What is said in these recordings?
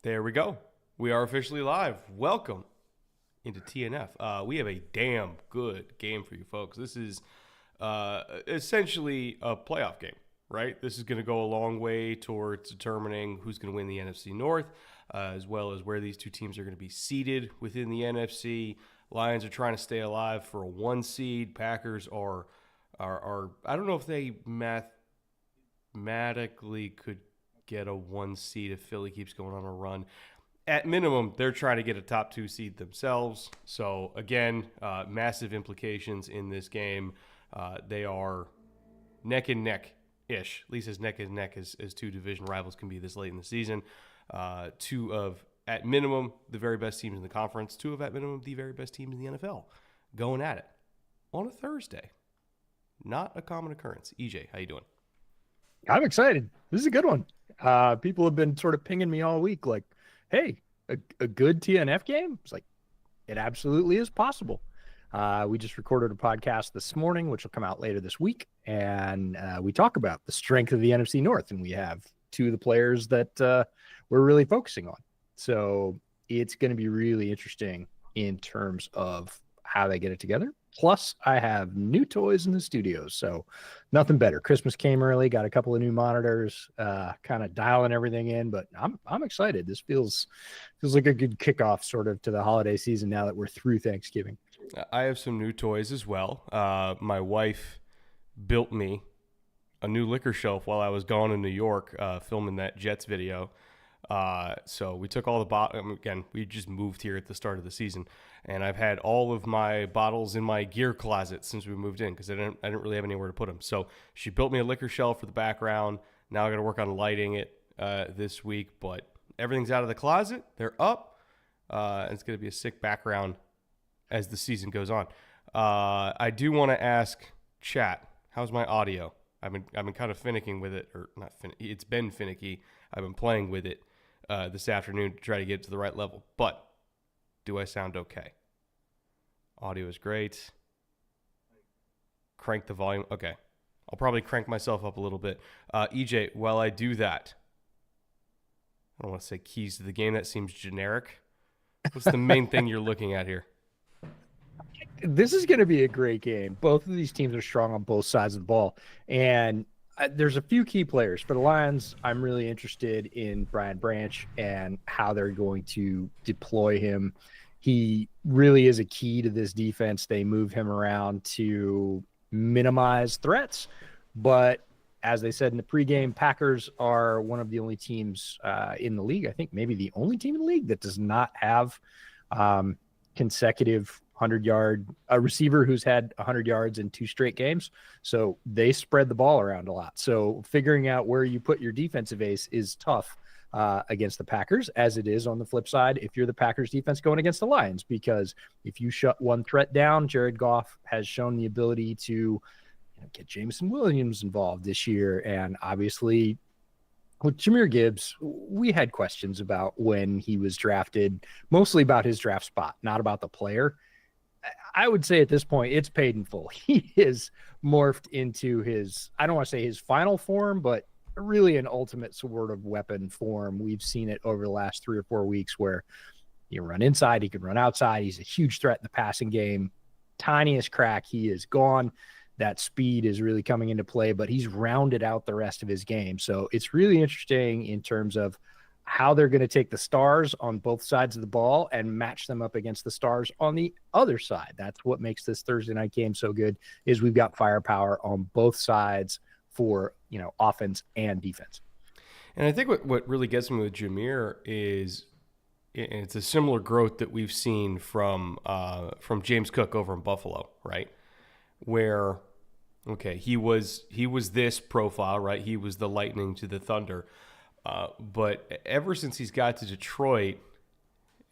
There we go. We are officially live. Welcome into TNF. We have a damn good game for you folks. This is essentially a playoff game, right? This is going to go a long way towards determining who's going to win the NFC North, as well as where these two teams are going to be seated within the NFC. Lions are trying to stay alive for a 1 seed. Packers are I don't know if they mathematically could get a 1 seed if Philly keeps going on a run. At minimum, they're trying to get a top 2 seed themselves. So again, massive implications in this game. They are neck and neck-ish, at least as neck and neck as two division rivals can be this late in the season. Two of, at minimum, the very best teams in the conference. Two of, at minimum, the very best teams in the NFL going at it on a Thursday. Not a common occurrence. EJ, how you doing? I'm excited. This is a good one. People have been sort of pinging me all week like, hey, a good TNF game? It's like, it absolutely is possible. We just recorded a podcast this morning, which will come out later this week, and we talk about the strength of the NFC North, and we have two of the players that we're really focusing on. So it's going to be really interesting in terms of how they get it together. Plus, I have new toys in the studio, so nothing better. Christmas came early, got a couple of new monitors, kind of dialing everything in, but I'm excited. This feels like a good kickoff sort of to the holiday season now that we're through Thanksgiving. I have some new toys as well. My wife built me a new liquor shelf while I was gone in New York filming that Jets video. So we took all the bottles. Again, we just moved here at the start of the season, and I've had all of my bottles in my gear closet since we moved in because I didn't really have anywhere to put them. So she built me a liquor shelf for the background. Now I got to work on lighting it this week, but everything's out of the closet. They're up. And it's going to be a sick background as the season goes on. I do want to ask chat, how's my audio? I've been kind of finicking with it, or not. It's been finicky. I've been playing with it this afternoon to try to get it to the right level. But do I sound okay? Audio is great. Crank the volume. Okay. I'll probably crank myself up a little bit. EJ, while I do that, I don't want to say keys to the game. That seems generic. What's the main thing you're looking at here? This is going to be a great game. Both of these teams are strong on both sides of the ball, and there's a few key players. For the Lions, I'm really interested in Brian Branch and how they're going to deploy him. He really is a key to this defense. They move him around to minimize threats, but as they said in the pregame, Packers are one of the only teams in the league, I think maybe the only team in the league that does not have consecutive 100-yard a receiver who's had 100 yards in 2 straight games. So they spread the ball around a lot. So figuring out where you put your defensive ace is tough against the Packers, as it is on the flip side if you're the Packers defense going against the Lions, because if you shut one threat down, Jared Goff has shown the ability to get Jameson Williams involved this year. And obviously with Jahmyr Gibbs, we had questions about when he was drafted, mostly about his draft spot, not about the player. I would say at this point, it's paid in full. He is morphed into his, I don't want to say his final form, but really an ultimate sort of weapon form. We've seen it over the last 3 or 4 weeks where you run inside, he can run outside. He's a huge threat in the passing game. Tiniest crack, he is gone. That speed is really coming into play, but he's rounded out the rest of his game. So it's really interesting in terms of how they're going to take the stars on both sides of the ball and match them up against the stars on the other side. That's what makes this Thursday night game so good, is we've got firepower on both sides for, offense and defense. And I think what really gets me with Jahmyr is it's a similar growth that we've seen from James Cook over in Buffalo, right? Where, okay, he was this profile, right? He was the lightning to the thunder. But ever since he's got to Detroit,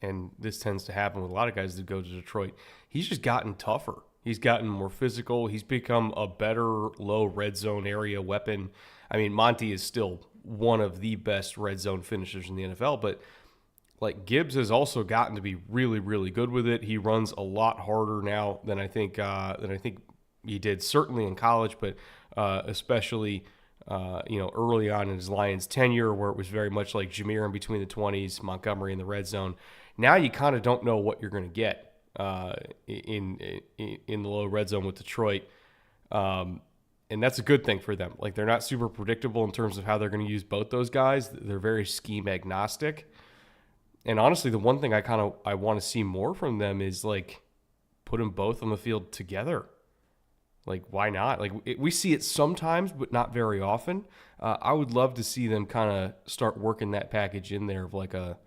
and this tends to happen with a lot of guys that go to Detroit, he's just gotten tougher. He's gotten more physical. He's become a better low red zone area weapon. I mean, Monty is still one of the best red zone finishers in the NFL, but like Gibbs has also gotten to be really, really good with it. He runs a lot harder now than I think he did, certainly in college, but especially early on in his Lions tenure, where it was very much like Jameer in between the 20s, Montgomery in the red zone. Now you kind of don't know what you're going to get in the low red zone with Detroit. And that's a good thing for them. Like, they're not super predictable in terms of how they're going to use both those guys. They're very scheme agnostic. And honestly, the one thing I want to see more from them is like put them both on the field together. Like, why not? Like, we see it sometimes, but not very often. I would love to see them kind of start working that package in there of like a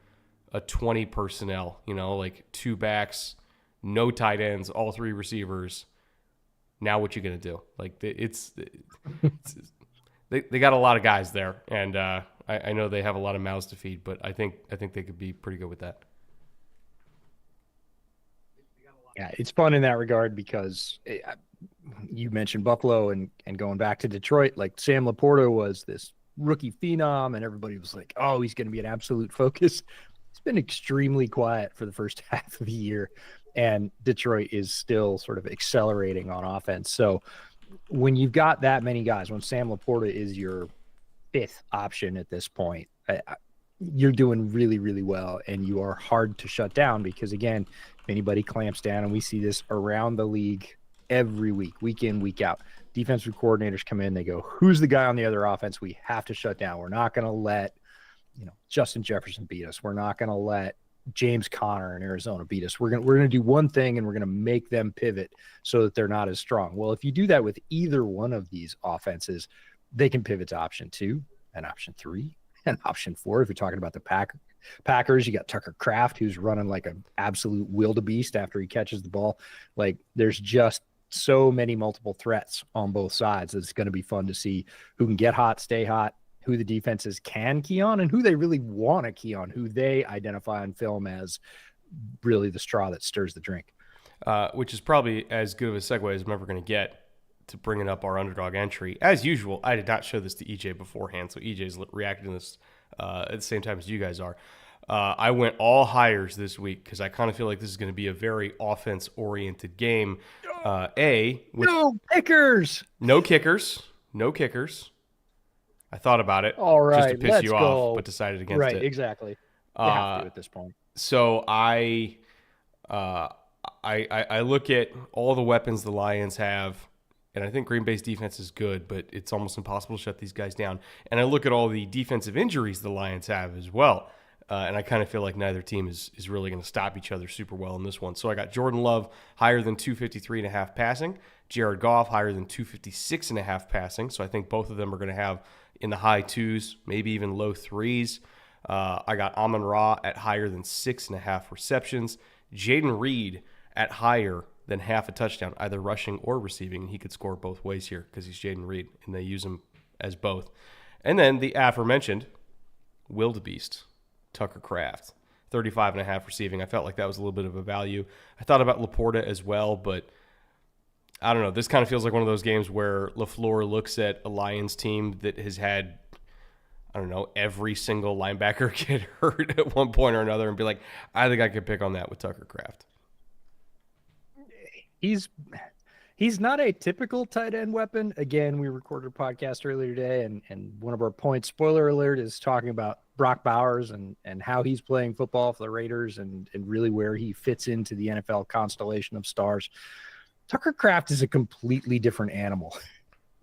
20 personnel, like 2 backs, no tight ends, all 3 receivers. Now what you going to do? Like, they got a lot of guys there, and I know they have a lot of mouths to feed, but I think they could be pretty good with that. Yeah, it's fun in that regard because you mentioned Buffalo and going back to Detroit, like Sam Laporta was this rookie phenom, and everybody was like, oh, he's going to be an absolute focus. It's been extremely quiet for the first half of the year, and Detroit is still sort of accelerating on offense. So when you've got that many guys, when Sam Laporta is your 5th option at this point, you're doing really, really well, and you are hard to shut down because, again, if anybody clamps down, and we see this around the league every week in, week out, defensive coordinators come in, they go, who's the guy on the other offense we have to shut down? We're not going to let Justin Jefferson beat us. We're not going to let James Conner in Arizona beat us. We're going to do one thing, and we're going to make them pivot so that they're not as strong. Well, if you do that with either one of these offenses, they can pivot to option 2 and option 3 and option 4. If you're talking about the Packers, you got Tucker Kraft, who's running like an absolute wildebeest after he catches the ball. Like, there's just so many multiple threats on both sides. It's going to be fun to see who can get hot, stay hot, who the defenses can key on, and who they really want to key on, who they identify on film as really the straw that stirs the drink. Which is probably as good of a segue as I'm ever going to get to bringing up our underdog entry. As usual, I did not show this to EJ beforehand, so EJ's reacting to this at the same time as you guys are. I went all hires this week because I kind of feel like this is going to be a very offense-oriented game. No kickers. No kickers. I thought about it just to piss you off, but decided against it. Right, exactly. You have to at this point. So I look at all the weapons the Lions have, and I think Green Bay's defense is good, but it's almost impossible to shut these guys down. And I look at all the defensive injuries the Lions have as well, and I kind of feel like neither team is really going to stop each other super well in this one. So I got Jordan Love higher than 253.5 passing, Jared Goff higher than 256.5 passing. So I think both of them are going to have in the high 2s, maybe even low 3s. I got Amon-Ra at higher than 6.5 receptions. Jaden Reed at higher than half a touchdown, either rushing or receiving. And he could score both ways here because he's Jaden Reed, and they use him as both. And then the aforementioned wildebeest, Tucker Kraft, 35.5 receiving. I felt like that was a little bit of a value. I thought about Laporta as well, but I don't know. This kind of feels like one of those games where LaFleur looks at a Lions team that has had, I don't know, every single linebacker get hurt at one point or another and be like, I think I could pick on that with Tucker Kraft. He's not a typical tight end weapon. Again, we recorded a podcast earlier today, and one of our points, spoiler alert, is talking about Brock Bowers and how he's playing football for the Raiders and really where he fits into the NFL constellation of stars. Tucker Kraft is a completely different animal.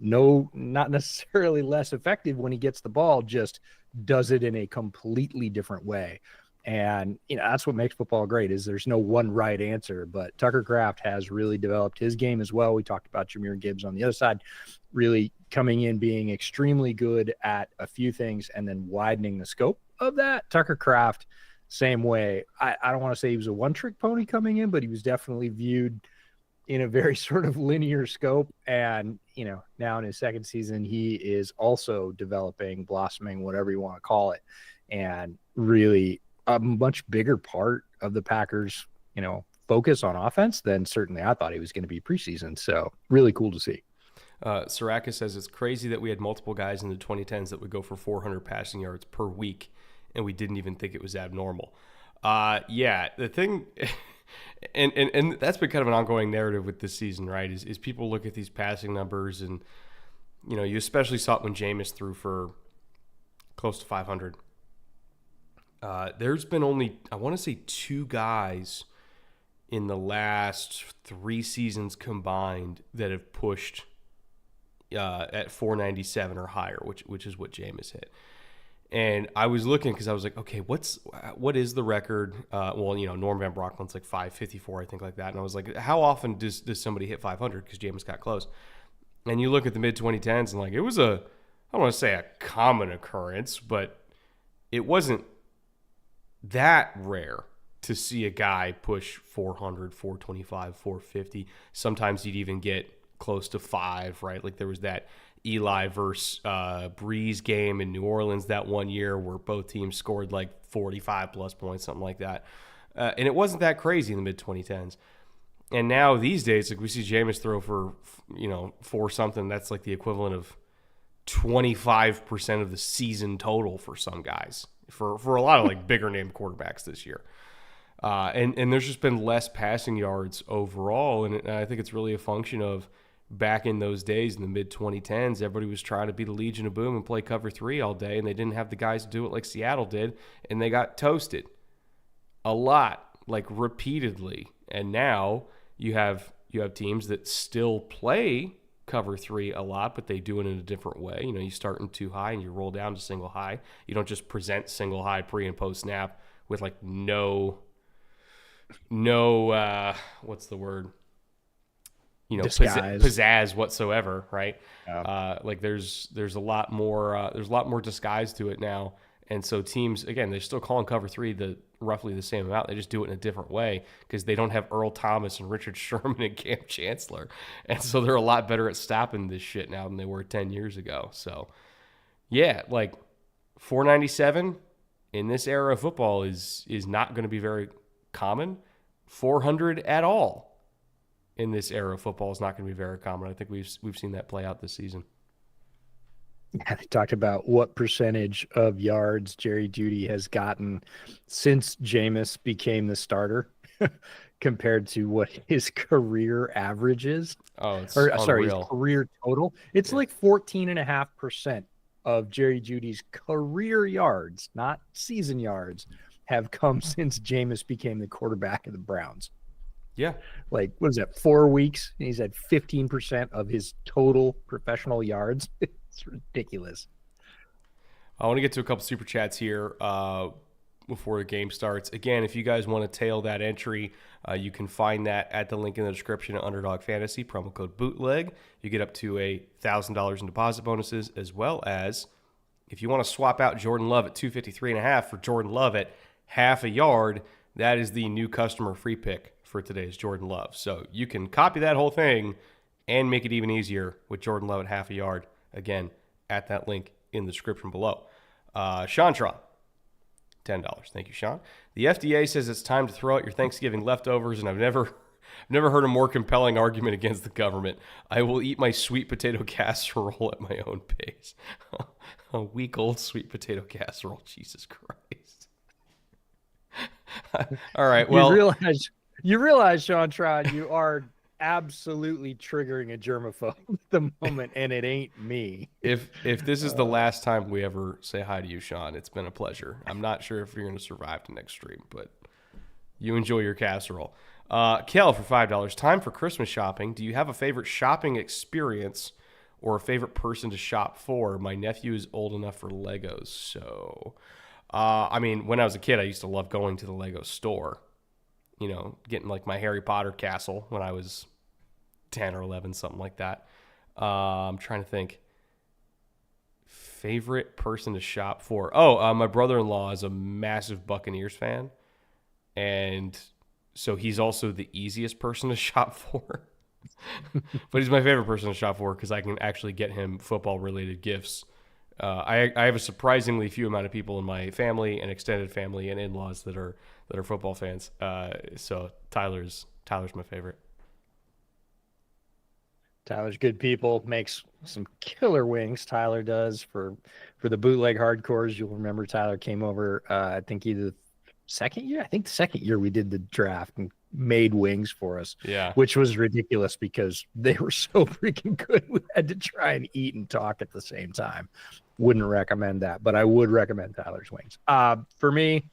No, not necessarily less effective when he gets the ball, just does it in a completely different way. And, that's what makes football great is there's no one right answer, but Tucker Kraft has really developed his game as well. We talked about Jahmyr Gibbs on the other side, really coming in, being extremely good at a few things and then widening the scope of that. Tucker Kraft, same way. I don't want to say he was a one-trick pony coming in, but he was definitely viewed in a very sort of linear scope. And, now in his second season, he is also developing, blossoming, whatever you want to call it, and really a much bigger part of the Packers, focus on offense than certainly I thought he was going to be preseason. So really cool to see. Saraka says it's crazy that we had multiple guys in the 2010s that would go for 400 passing yards per week, and we didn't even think it was abnormal. Yeah, the thing, and that's been kind of an ongoing narrative with this season, right? Is people look at these passing numbers and You especially saw it when Jameis threw for close to 500. There's been only, I want to say, two guys in the last 3 seasons combined that have pushed at 497 or higher, which is what Jameis hit. And I was looking because I was like, okay, what is the record? Norm Van Brocklyn's like 554, I think, like that. And I was like, how often does somebody hit 500? Because Jameis got close. And you look at the mid 2010s and like it was I don't want to say a common occurrence, but it wasn't that rare to see a guy push 400, 425, 450. Sometimes you'd even get close to 5, right? Like there was that Eli versus Breeze game in New Orleans that one year where both teams scored like 45 plus points, something like that. And it wasn't that crazy in the mid 2010s. And now these days, like we see Jameis throw for, 4 something. That's like the equivalent of 25% of the season total for some guys, for a lot of like bigger name quarterbacks this year. And there's just been less passing yards overall. And I think it's really a function of back in those days in the mid 2010s, everybody was trying to be the Legion of Boom and play cover 3 all day. And they didn't have the guys to do it like Seattle did. And they got toasted a lot, like repeatedly. And now you have teams that still play cover 3 a lot, but they do it in a different way. You start in 2 high and you roll down to single high. You don't just present single high pre and post snap with like no what's the word? Pizzazz whatsoever, right? Yeah. Like there's a lot more disguise to it now. And so teams, again, they're still calling cover 3 roughly the same amount. They just do it in a different way because they don't have Earl Thomas and Richard Sherman and Cam Chancellor. And so they're a lot better at stopping this shit now than they were 10 years ago. So, yeah, like 497 in this era of football is not going to be very common. 400 at all in this era of football is not going to be very common. I think we've seen that play out this season. Yeah, they talked about what percentage of yards Jerry Jeudy has gotten since Jameis became the starter compared to what his career average is. Oh, it's his unreal. Career total. It's like 14.5% of Jerry Jeudy's career yards, not season yards, have come since Jameis became the quarterback of the Browns. Yeah. Like, what is that, 4 weeks? And he's at 15% of his total professional yards. It's ridiculous. I want to get to a couple super chats here before the game starts. Again, if you guys want to tail that entry, you can find that at the link in the description at Underdog Fantasy, promo code BOOTLEG. You get up to $1,000 in deposit bonuses, as well as if you want to swap out Jordan Love at 253.5 for Jordan Love at half a yard, that is the new customer free pick for today's Jordan Love. So you can copy that whole thing and make it even easier with Jordan Love at half a yard. Again, at that link in the description below. Sean Tron, $10. Thank you, Sean. The FDA says it's time to throw out your Thanksgiving leftovers, and I've never heard a more compelling argument against the government. I will eat my sweet potato casserole at my own pace. A week-old sweet potato casserole. Jesus Christ. All right, well. You realize, Sean Tron, you are absolutely triggering a germaphobe at the moment, and it ain't me. If this is the last time we ever say hi to you, Sean, it's been a pleasure. I'm not sure if you're going to survive the next stream, but you enjoy your casserole. Kel for $5. Time for Christmas shopping. Do you have a favorite shopping experience or a favorite person to shop for? My nephew is old enough for Legos, so when I was a kid, I used to love going to the Lego store. Getting like my Harry Potter castle when I was 10 or 11, something like that. I'm trying to think. Favorite person to shop for? My brother-in-law is a massive Buccaneers fan. And so he's also the easiest person to shop for. But he's my favorite person to shop for because I can actually get him football-related gifts. I have a surprisingly few amount of people in my family and extended family and in-laws that are football fans. So Tyler's my favorite. Tyler's good people, makes some killer wings. Tyler does for the bootleg hardcores. You'll remember Tyler came over, I think the second year we did the draft, and made wings for us, Yeah. which was ridiculous because they were so freaking good. We had to try and eat and talk at the same time. Wouldn't recommend that, but I would recommend Tyler's Wings. For me,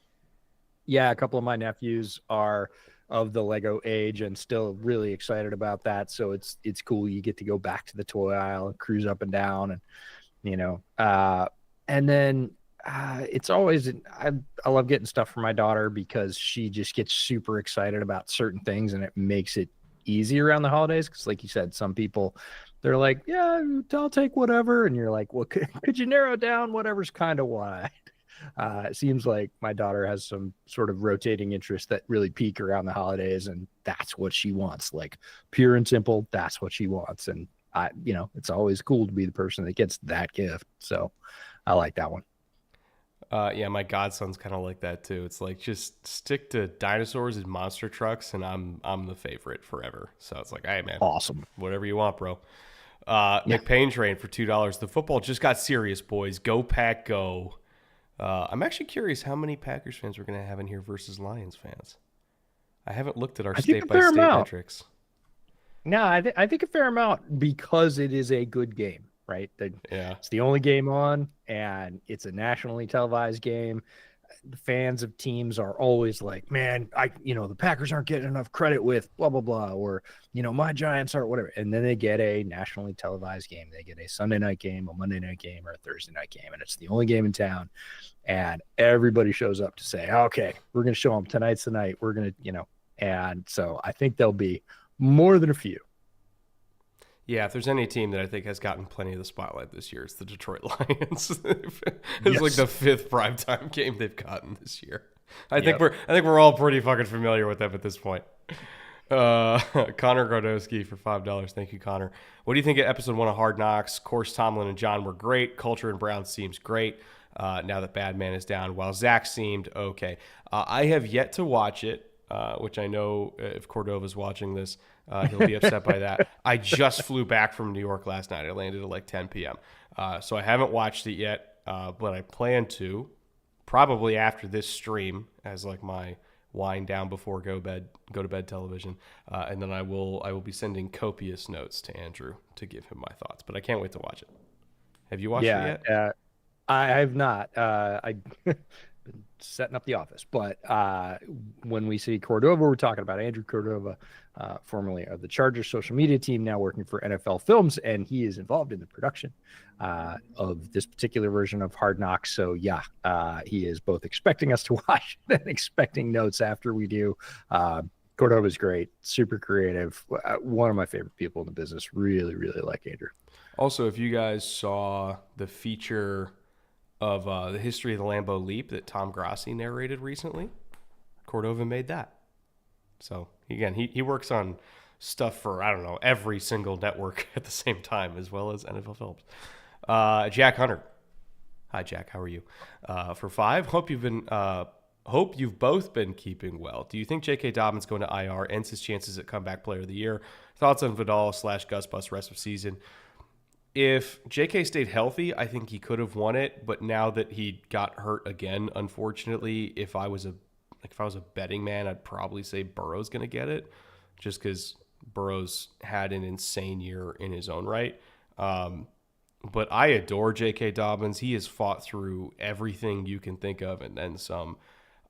yeah, a couple of my nephews are of the Lego age and still really excited about that. So it's cool. You get to go back to the toy aisle and cruise up and down, and and then it's always I love getting stuff for my daughter because she just gets super excited about certain things, and it makes it easy around the holidays. Because, like you said, some people they're like, "Yeah, I'll take whatever," and you're like, "Well, could you narrow down whatever's kind of why?" It seems like my daughter has some sort of rotating interests that really peak around the holidays, and that's what she wants. Like pure and simple, that's what she wants, and it's always cool to be the person that gets that gift. So I like that one. Yeah, my godson's kind of like that too. It's like just stick to dinosaurs and monster trucks, and I'm the favorite forever. So it's like, hey man, Awesome. whatever you want, bro. Yeah. McPain train for $2. The football just got serious, boys. Go Pack, go! I'm actually curious how many Packers fans we're gonna have in here versus Lions fans. I haven't looked at our state by state metrics. No, I think a fair amount because it is a good game, right? Yeah. It's the only game on, and it's a nationally televised game. The fans of teams are always like, man, the Packers aren't getting enough credit with blah, blah, blah, or, my Giants are whatever. And then they get a nationally televised game. They get a Sunday night game, a Monday night game, or a Thursday night game. And it's the only game in town. And everybody shows up to say, okay, we're going to show them tonight's the night. We're going to, and so I think there'll be more than a few. Yeah, if there's any team that I think has gotten plenty of the spotlight this year, it's the Detroit Lions. It's like the 5th primetime game they've gotten this year. I think we're all pretty fucking familiar with them at this point. Connor Grodowski for $5. Thank you, Connor. What do you think of episode 1 of Hard Knocks? Of course, Tomlin and John were great. Culture in Brown seems great now that Badman is down, while Zach seemed okay. I have yet to watch it, which I know if Cordova's watching this, he'll be upset by that. I just flew back from New York last night. I landed at like 10 p.m. So I haven't watched it yet, but I plan to probably after this stream as like my wind down before go to bed television. And then I will be sending copious notes to Andrew to give him my thoughts, but I can't wait to watch it. Have you watched it yet? I have not. I've been setting up the office, but when we see Cordova, we're talking about Andrew Cordova, formerly of the Chargers social media team, now working for NFL Films, and he is involved in the production of this particular version of Hard Knocks. So yeah, he is both expecting us to watch and expecting notes after we do. Cordova is great, super creative, one of my favorite people in the business. Really, really like Andrew. Also, if you guys saw the feature of the history of the Lambeau Leap that Tom Grassi narrated recently, Cordova made that. So again, he works on stuff for, I don't know, every single network at the same time, as well as NFL Films. Jack Hunter. Hi, Jack. How are you? For $5. Hope you've both been keeping well. Do you think J.K. Dobbins going to IR ends his chances at comeback player of the year? Thoughts on Vidal / Gus Bus rest of season? If J.K. stayed healthy, I think he could have won it. But now that he got hurt again, unfortunately, if I was a betting man, I'd probably say Burrow's going to get it, just because Burrow's had an insane year in his own right. But I adore J.K. Dobbins. He has fought through everything you can think of and then some.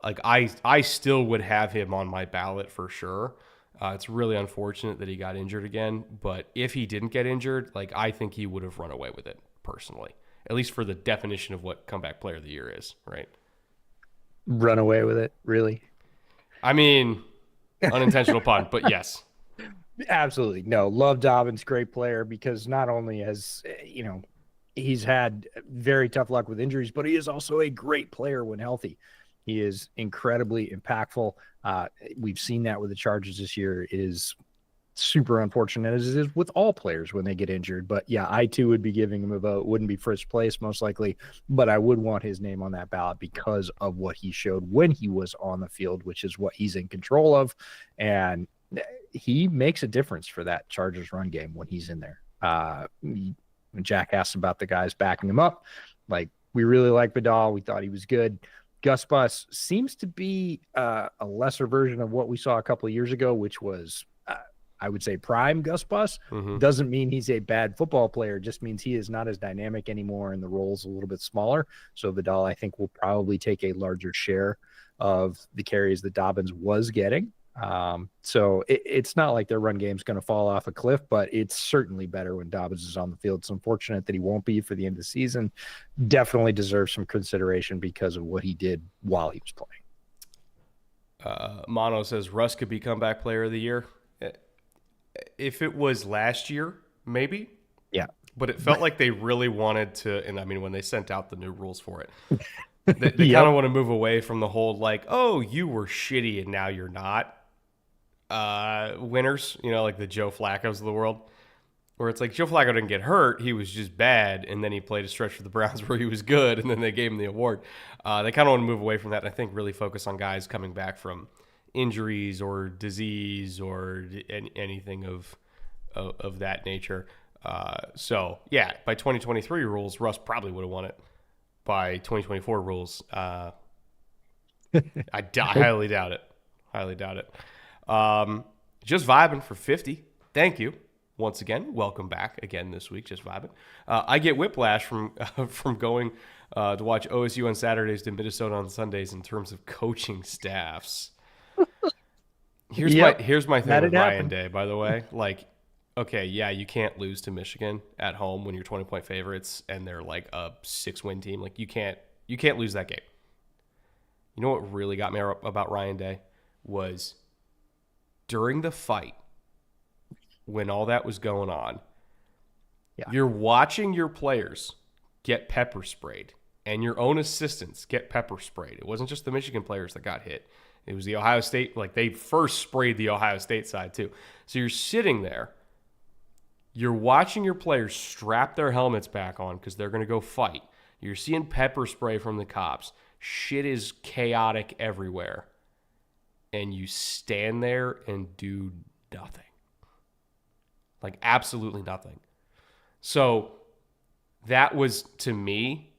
Like I still would have him on my ballot for sure. It's really unfortunate that he got injured again, but if he didn't get injured, like I think he would have run away with it personally, at least for the definition of what comeback player of the year is, right? Run away with it, really? I mean, unintentional pun, but yes. Absolutely. No, love Dobbins, great player, because not only has, he's had very tough luck with injuries, but he is also a great player when healthy. He is incredibly impactful. We've seen that with the Chargers this year. It is super unfortunate, as it is with all players when they get injured. But yeah, I too would be giving him a vote. Wouldn't be first place most likely, but I would want his name on that ballot because of what he showed when he was on the field, which is what he's in control of. And he makes a difference for that Chargers run game when he's in there. When Jack asked about the guys backing him up, like, we really like Vidal. We thought he was good. Gus Bus seems to be a lesser version of what we saw a couple of years ago, which was, I would say, prime Gus Bus. Mm-hmm. Doesn't mean he's a bad football player, just means he is not as dynamic anymore and the role's a little bit smaller. So Vidal, I think, will probably take a larger share of the carries that Dobbins was getting. So it's not like their run game's going to fall off a cliff, but it's certainly better when Dobbins is on the field. It's unfortunate that he won't be for the end of the season. Definitely deserves some consideration because of what he did while he was playing. Mono says Russ could be comeback player of the year. If it was last year, maybe. Yeah. But it felt like they really wanted to, and I mean, when they sent out the new rules for it, they kind of want to move away from the whole, like, oh, you were shitty and now you're not winners, like the Joe Flacco's of the world, where it's like Joe Flacco didn't get hurt. He was just bad. And then he played a stretch for the Browns where he was good. And then they gave him the award. They kind of want to move away from that. And I think really focus on guys coming back from injuries or disease or anything of that nature. So yeah, by 2023 rules, Russ probably would have won it. By 2024 rules, I highly doubt it. Highly doubt it. Just vibing for 50. Thank you once again. Welcome back again this week. Just vibing. I get whiplash from going to watch OSU on Saturdays to Minnesota on Sundays in terms of coaching staffs. Here's my thing with Ryan Day, by the way. Like, okay, yeah, you can't lose to Michigan at home when you're 20-point favorites and they're like a 6-win team. Like, you can't lose that game. You know what really got me about Ryan Day was during the fight when all that was going on. Yeah. You're watching your players get pepper sprayed and your own assistants get pepper sprayed. It wasn't just the Michigan players that got hit. It was the Ohio State. Like, they first sprayed the Ohio State side too. So you're sitting there. You're watching your players strap their helmets back on because they're going to go fight. You're seeing pepper spray from the cops. Shit is chaotic everywhere. And you stand there and do nothing. Like, absolutely nothing. So that was, to me,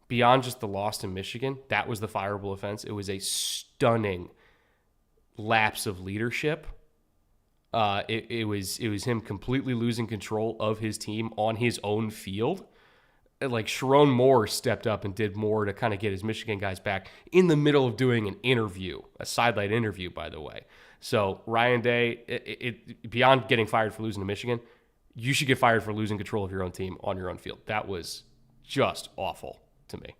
beyond just the loss to Michigan, that was the fireable offense. It was a stunning lapse of leadership. It was him completely losing control of his team on his own field. Like, Sharon Moore stepped up and did more to kind of get his Michigan guys back in the middle of doing an interview, a sidelight interview, by the way. So Ryan Day, it beyond getting fired for losing to Michigan, you should get fired for losing control of your own team on your own field. That was just awful to me.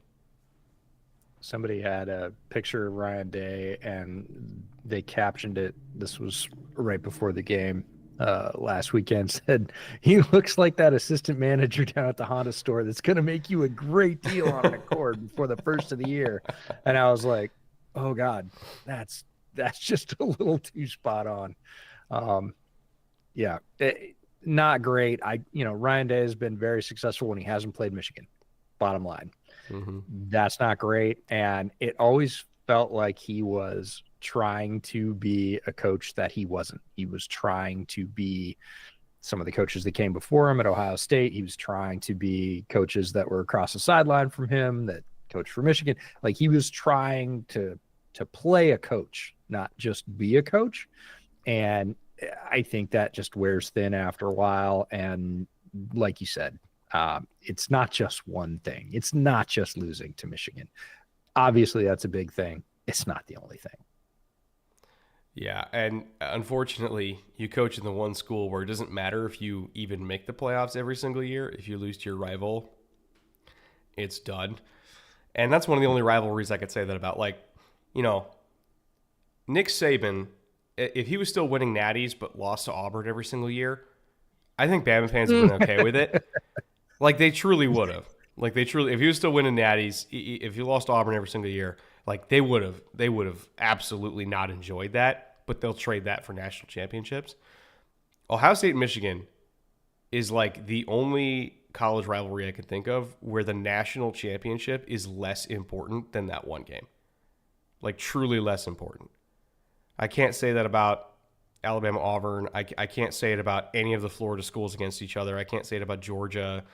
Somebody had a picture of Ryan Day and they captioned it. This was right before the game last weekend. Said, he looks like that assistant manager down at the Honda store that's going to make you a great deal on an Accord before the first of the year. And I was like, oh God, that's just a little too spot on. Yeah, not great. Ryan Day has been very successful when he hasn't played Michigan. Bottom line. Mm-hmm. That's not great. And it always felt like he was trying to be a coach that he wasn't. He was trying to be some of the coaches that came before him at Ohio State. He was trying to be coaches that were across the sideline from him that coached for Michigan. Like, he was trying to play a coach, not just be a coach. And I think that just wears thin after a while. And like you said, it's not just one thing. It's not just losing to Michigan. Obviously, that's a big thing. It's not the only thing. Yeah, and unfortunately, you coach in the one school where it doesn't matter if you even make the playoffs every single year. If you lose to your rival, it's done. And that's one of the only rivalries I could say that about. Like, Nick Saban, if he was still winning natties but lost to Auburn every single year, I think Bama fans would have been okay with it. Like, they truly would have. Like, if he was still winning natties, if he lost to Auburn every single year, like, they would have absolutely not enjoyed that, but they'll trade that for national championships. Ohio State and Michigan is like the only college rivalry I could think of where the national championship is less important than that one game. Like, truly less important. I can't say that about Alabama, Auburn. I can't say it about any of the Florida schools against each other. I can't say it about Georgia,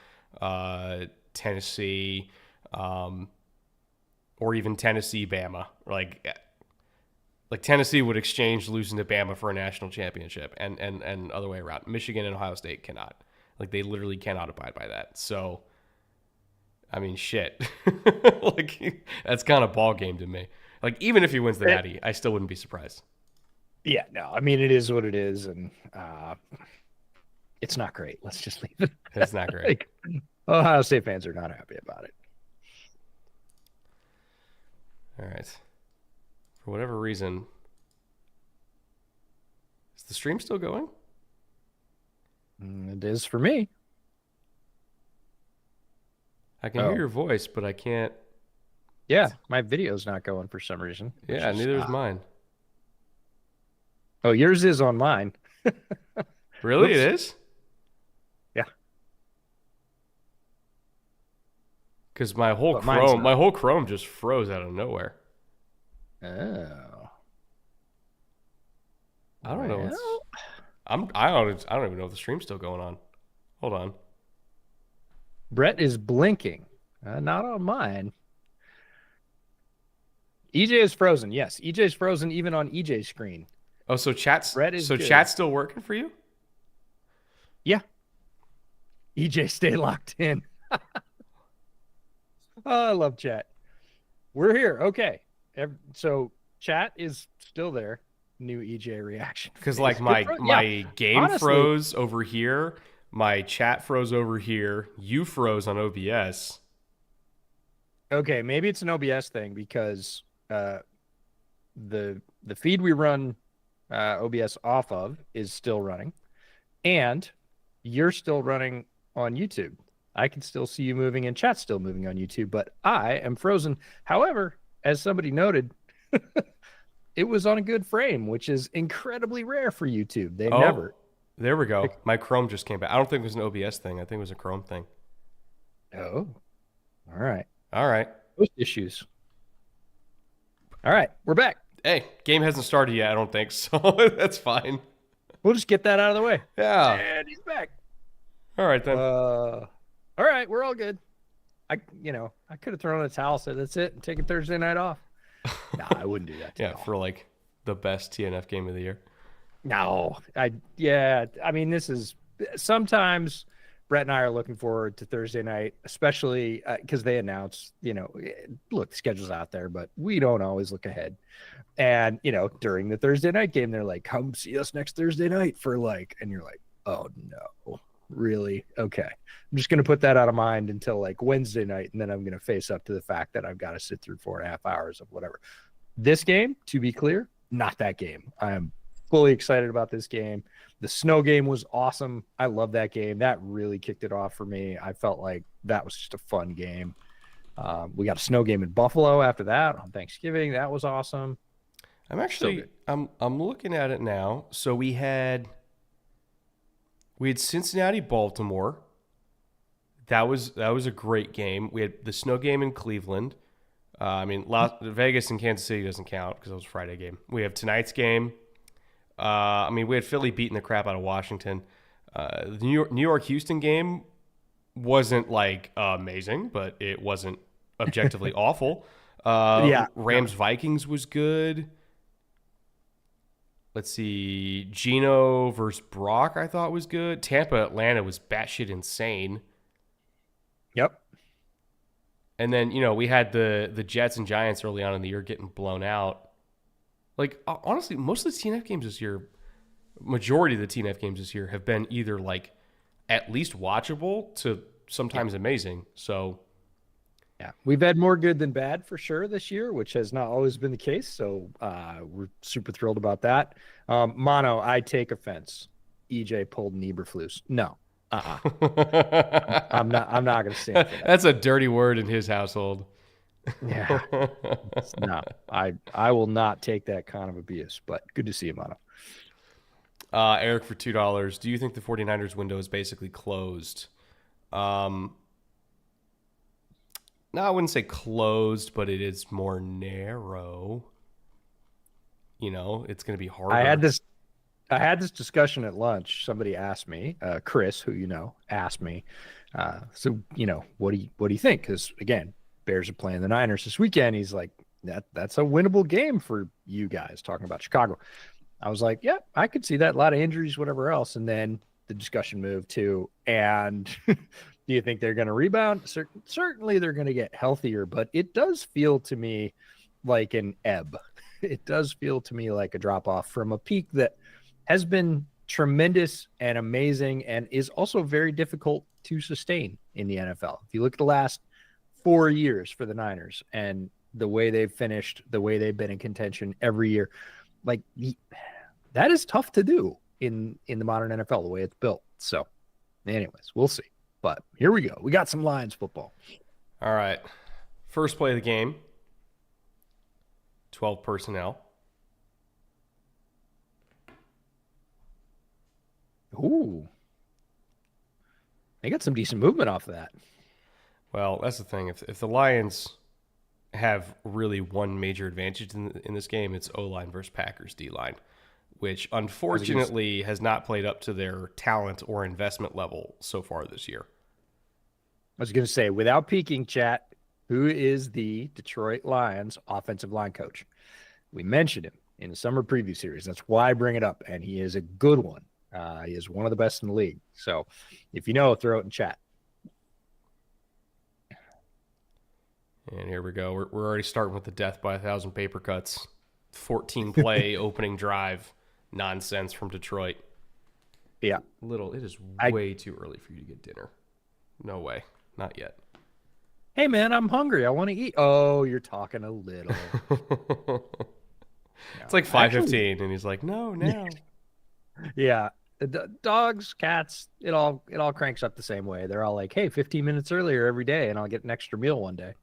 Tennessee, or even Tennessee, Bama. Like Tennessee would exchange losing to Bama for a national championship, and other way around. Michigan and Ohio State cannot. Like they literally cannot abide by that. So, I mean, shit. Like that's kind of ball game to me. Like even if he wins the Natty, I still wouldn't be surprised. Yeah, no, I mean it is what it is, and it's not great. Let's just leave it. It's not great. Like, Ohio State fans are not happy about it. All right. For whatever reason, is the stream still going? It is for me. I can hear your voice, but I can't. Yeah, my video's not going for some reason. Yeah, neither is mine. Oh, yours is on mine. Really? Oops. It is? Yeah. Because my whole Chrome just froze out of nowhere. Oh. I don't know. I don't even know if the stream's still going on. Hold on. Brett is blinking. Not on mine. EJ is frozen. Yes, EJ is frozen even on EJ's screen. Oh, so chat's still working for you? Yeah. EJ, stay locked in. Oh, I love chat. We're here. Okay. So chat is still there. New EJ reaction. Because like my game froze over here. My chat froze over here. You froze on OBS. Okay, maybe it's an OBS thing because the feed we run OBS off of is still running, and you're still running on YouTube. I can still see you moving and chat's still moving on YouTube, but I am frozen. However, as somebody noted, it was on a good frame, which is incredibly rare for YouTube. They never. There we go. My Chrome just came back. I don't think it was an OBS thing. I think it was a Chrome thing. Oh, all right. All right. Those issues. All right, we're back. Hey, game hasn't started yet, I don't think, so that's fine. We'll just get that out of the way. Yeah. And he's back. All right, then. All right, we're all good. I could have thrown a towel, said that's it, and taken Thursday night off. No, I wouldn't do that. Yeah, for like the best TNF game of the year. No, I mean, this is sometimes Brett and I are looking forward to Thursday night, especially because they announce, look, the schedule's out there, but we don't always look ahead. And, during the Thursday night game, they're like, come see us next Thursday night for and you're like, oh no, really? Okay. I'm just going to put that out of mind until like Wednesday night. And then I'm going to face up to the fact that I've got to sit through 4.5 hours of whatever. This game, to be clear, not that game. I am fully excited about this game. The snow game was awesome. I love that game. That really kicked it off for me. I felt like that was just a fun game. We got a snow game in Buffalo after that on Thanksgiving. That was awesome. I'm looking at it now. So we had Cincinnati, Baltimore. That was a great game. We had the snow game in Cleveland. Vegas and Kansas City doesn't count because it was a Friday game. We have tonight's game. We had Philly beating the crap out of Washington. The New York Houston game wasn't like amazing, but it wasn't objectively awful. Rams Vikings was good. Let's see, Geno versus Brock I thought was good. Tampa Atlanta was batshit insane. Yep. And then we had the Jets and Giants early on in the year getting blown out. Like, honestly, most of the TNF games this year, majority of the TNF games this year have been either, like, at least watchable to sometimes amazing. So, yeah, we've had more good than bad for sure this year, which has not always been the case. So we're super thrilled about that. Mono, I take offense. EJ pulled an Eberflus. No. I'm not going to stand for that. That's a dirty word in his household. Yeah. No, I will not take that kind of abuse, but good to see you, Mono. Eric for $2. Do you think the 49ers window is basically closed? No, I wouldn't say closed, but it is more narrow. It's going to be harder. I had this discussion at lunch. Somebody asked me, Chris, who asked me, so what do you think? Because again, Bears are playing the Niners this weekend. He's like, that's a winnable game for you guys, talking about Chicago. I was like, yeah, I could see that. A lot of injuries, whatever else. And then the discussion moved to, and do you think they're going to rebound? Certainly they're going to get healthier, but it does feel to me like an ebb. It does feel to me like a drop off from a peak that has been tremendous and amazing and is also very difficult to sustain in the NFL. If you look at the last 4 years for the Niners and the way they've finished, the way they've been in contention every year, like that is tough to do in the modern NFL, the way it's built. So anyways, we'll see. But here we go. We got some Lions football. All right. First play of the game, 12 personnel. Ooh. They got some decent movement off of that. Well, that's the thing. If the Lions have really one major advantage in this game, it's O-line versus Packers D-line, which unfortunately has not played up to their talent or investment level so far this year. I was going to say, without peeking, chat, who is the Detroit Lions offensive line coach? We mentioned him in the summer preview series. That's why I bring it up, and he is a good one. He is one of the best in the league. So if you know, throw it in chat. And here we go. We're already starting with the death by 1,000 paper cuts. 14 play opening drive nonsense from Detroit. Yeah. It is way too early for you to get dinner. No way. Not yet. Hey, man, I'm hungry. I want to eat. Oh, you're talking a little. It's like 5:15, and he's like, no. Yeah. Dogs, cats, it all cranks up the same way. They're all like, hey, 15 minutes earlier every day, and I'll get an extra meal one day.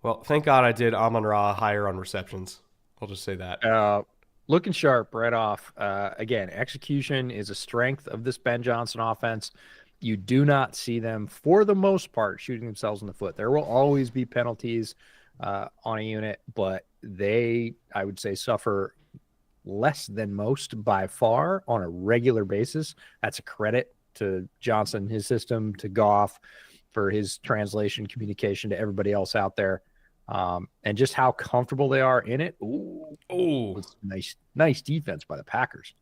Well, thank God I did Amon-Ra higher on receptions. I'll just say that. Looking sharp right off. Again, execution is a strength of this Ben Johnson offense. You do not see them, for the most part, shooting themselves in the foot. There will always be penalties on a unit, but they, I would say, suffer less than most by far on a regular basis. That's a credit to Johnson, his system, to Goff for his translation communication to everybody else out there. And just how comfortable they are in it. Ooh, nice defense by the Packers.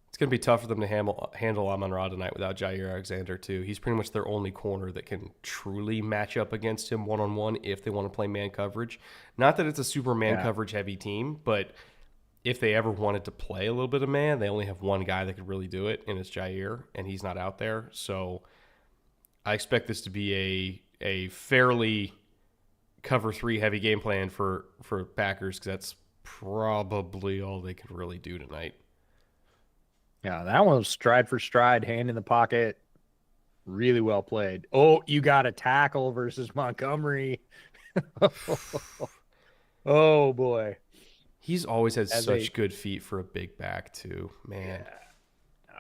It's going to be tough for them to handle Amon-Ra tonight without Jair Alexander, too. He's pretty much their only corner that can truly match up against him one-on-one if they want to play man coverage. Not that it's a super man coverage-heavy team, but if they ever wanted to play a little bit of man, they only have one guy that could really do it, and it's Jair, and he's not out there. So I expect this to be a fairly cover 3 heavy game plan for Packers, because that's probably all they could really do tonight. Yeah, that one was stride for stride, hand in the pocket. Really well played. Oh, you got a tackle versus Montgomery. Oh, boy. He's always had such good feet for a big back, too. Man. Yeah.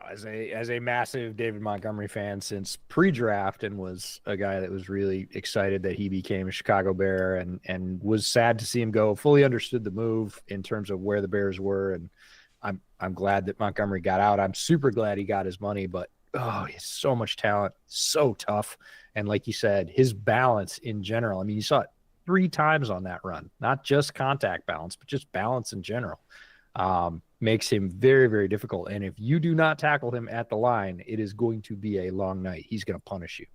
As a massive David Montgomery fan since pre-draft, and was a guy that was really excited that he became a Chicago Bear, and was sad to see him go. Fully understood the move in terms of where the Bears were, and I'm glad that Montgomery got out. I'm super glad he got his money, but he has so much talent, so tough, and like you said, his balance in general. I mean, you saw it 3 times on that run, not just contact balance, but just balance in general. Makes him very, very difficult. And if you do not tackle him at the line, it is going to be a long night. He's going to punish you.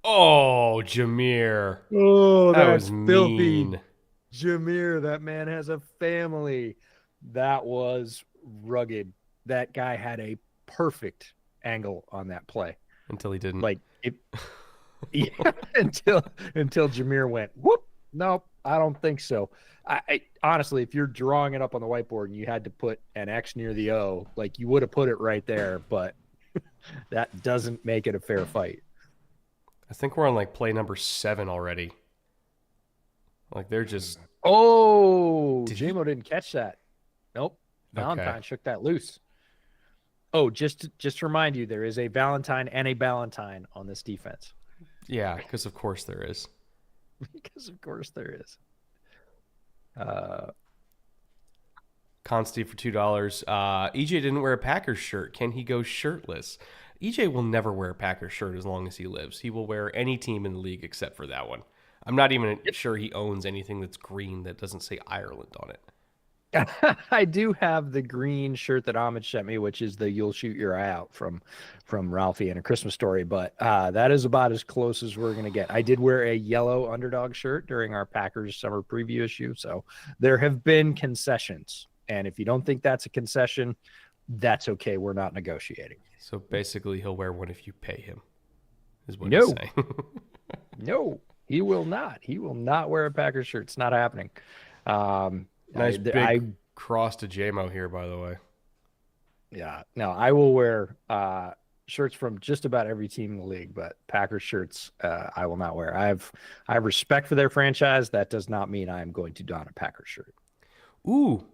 Oh, Jameer. Oh, that that's was filthy. mean. Jameer, that man has a family. That was rugged. That guy had a perfect angle on that play. Until he didn't. Yeah, until Jameer went, whoop. Nope, I don't think so. I honestly, if you're drawing it up on the whiteboard and you had to put an X near the O, like, you would have put it right there, but that doesn't make it a fair fight. I think we're on play number 7 already. They're just. Oh, J-Mo didn't catch that. Nope. Valentine shook that loose. Oh, just to remind you, there is a Valentine and a Ballantine on this defense. Yeah, because of course there is. Because of course there is. Consteve for $2. EJ didn't wear a Packers shirt. Can he go shirtless? EJ will never wear a Packers shirt as long as he lives. He will wear any team in the league except for that one. I'm not even sure he owns anything that's green that doesn't say Ireland on it. I do have the green shirt that Ahmed sent me, which is the "You'll Shoot Your Eye Out" from Ralphie and A Christmas Story, but that is about as close as we're going to get. I did wear a yellow Underdog shirt during our Packers summer preview issue, so there have been concessions, and if you don't think that's a concession, that's okay. We're not negotiating. So basically, he'll wear one if you pay him, is what he's saying. No, he will not. He will not wear a Packers shirt. It's not happening. Nice big cross to JMO here, by the way. Yeah, no, I will wear shirts from just about every team in the league, but Packers shirts I will not wear. I have respect for their franchise. That does not mean I am going to don a Packers shirt. Ooh,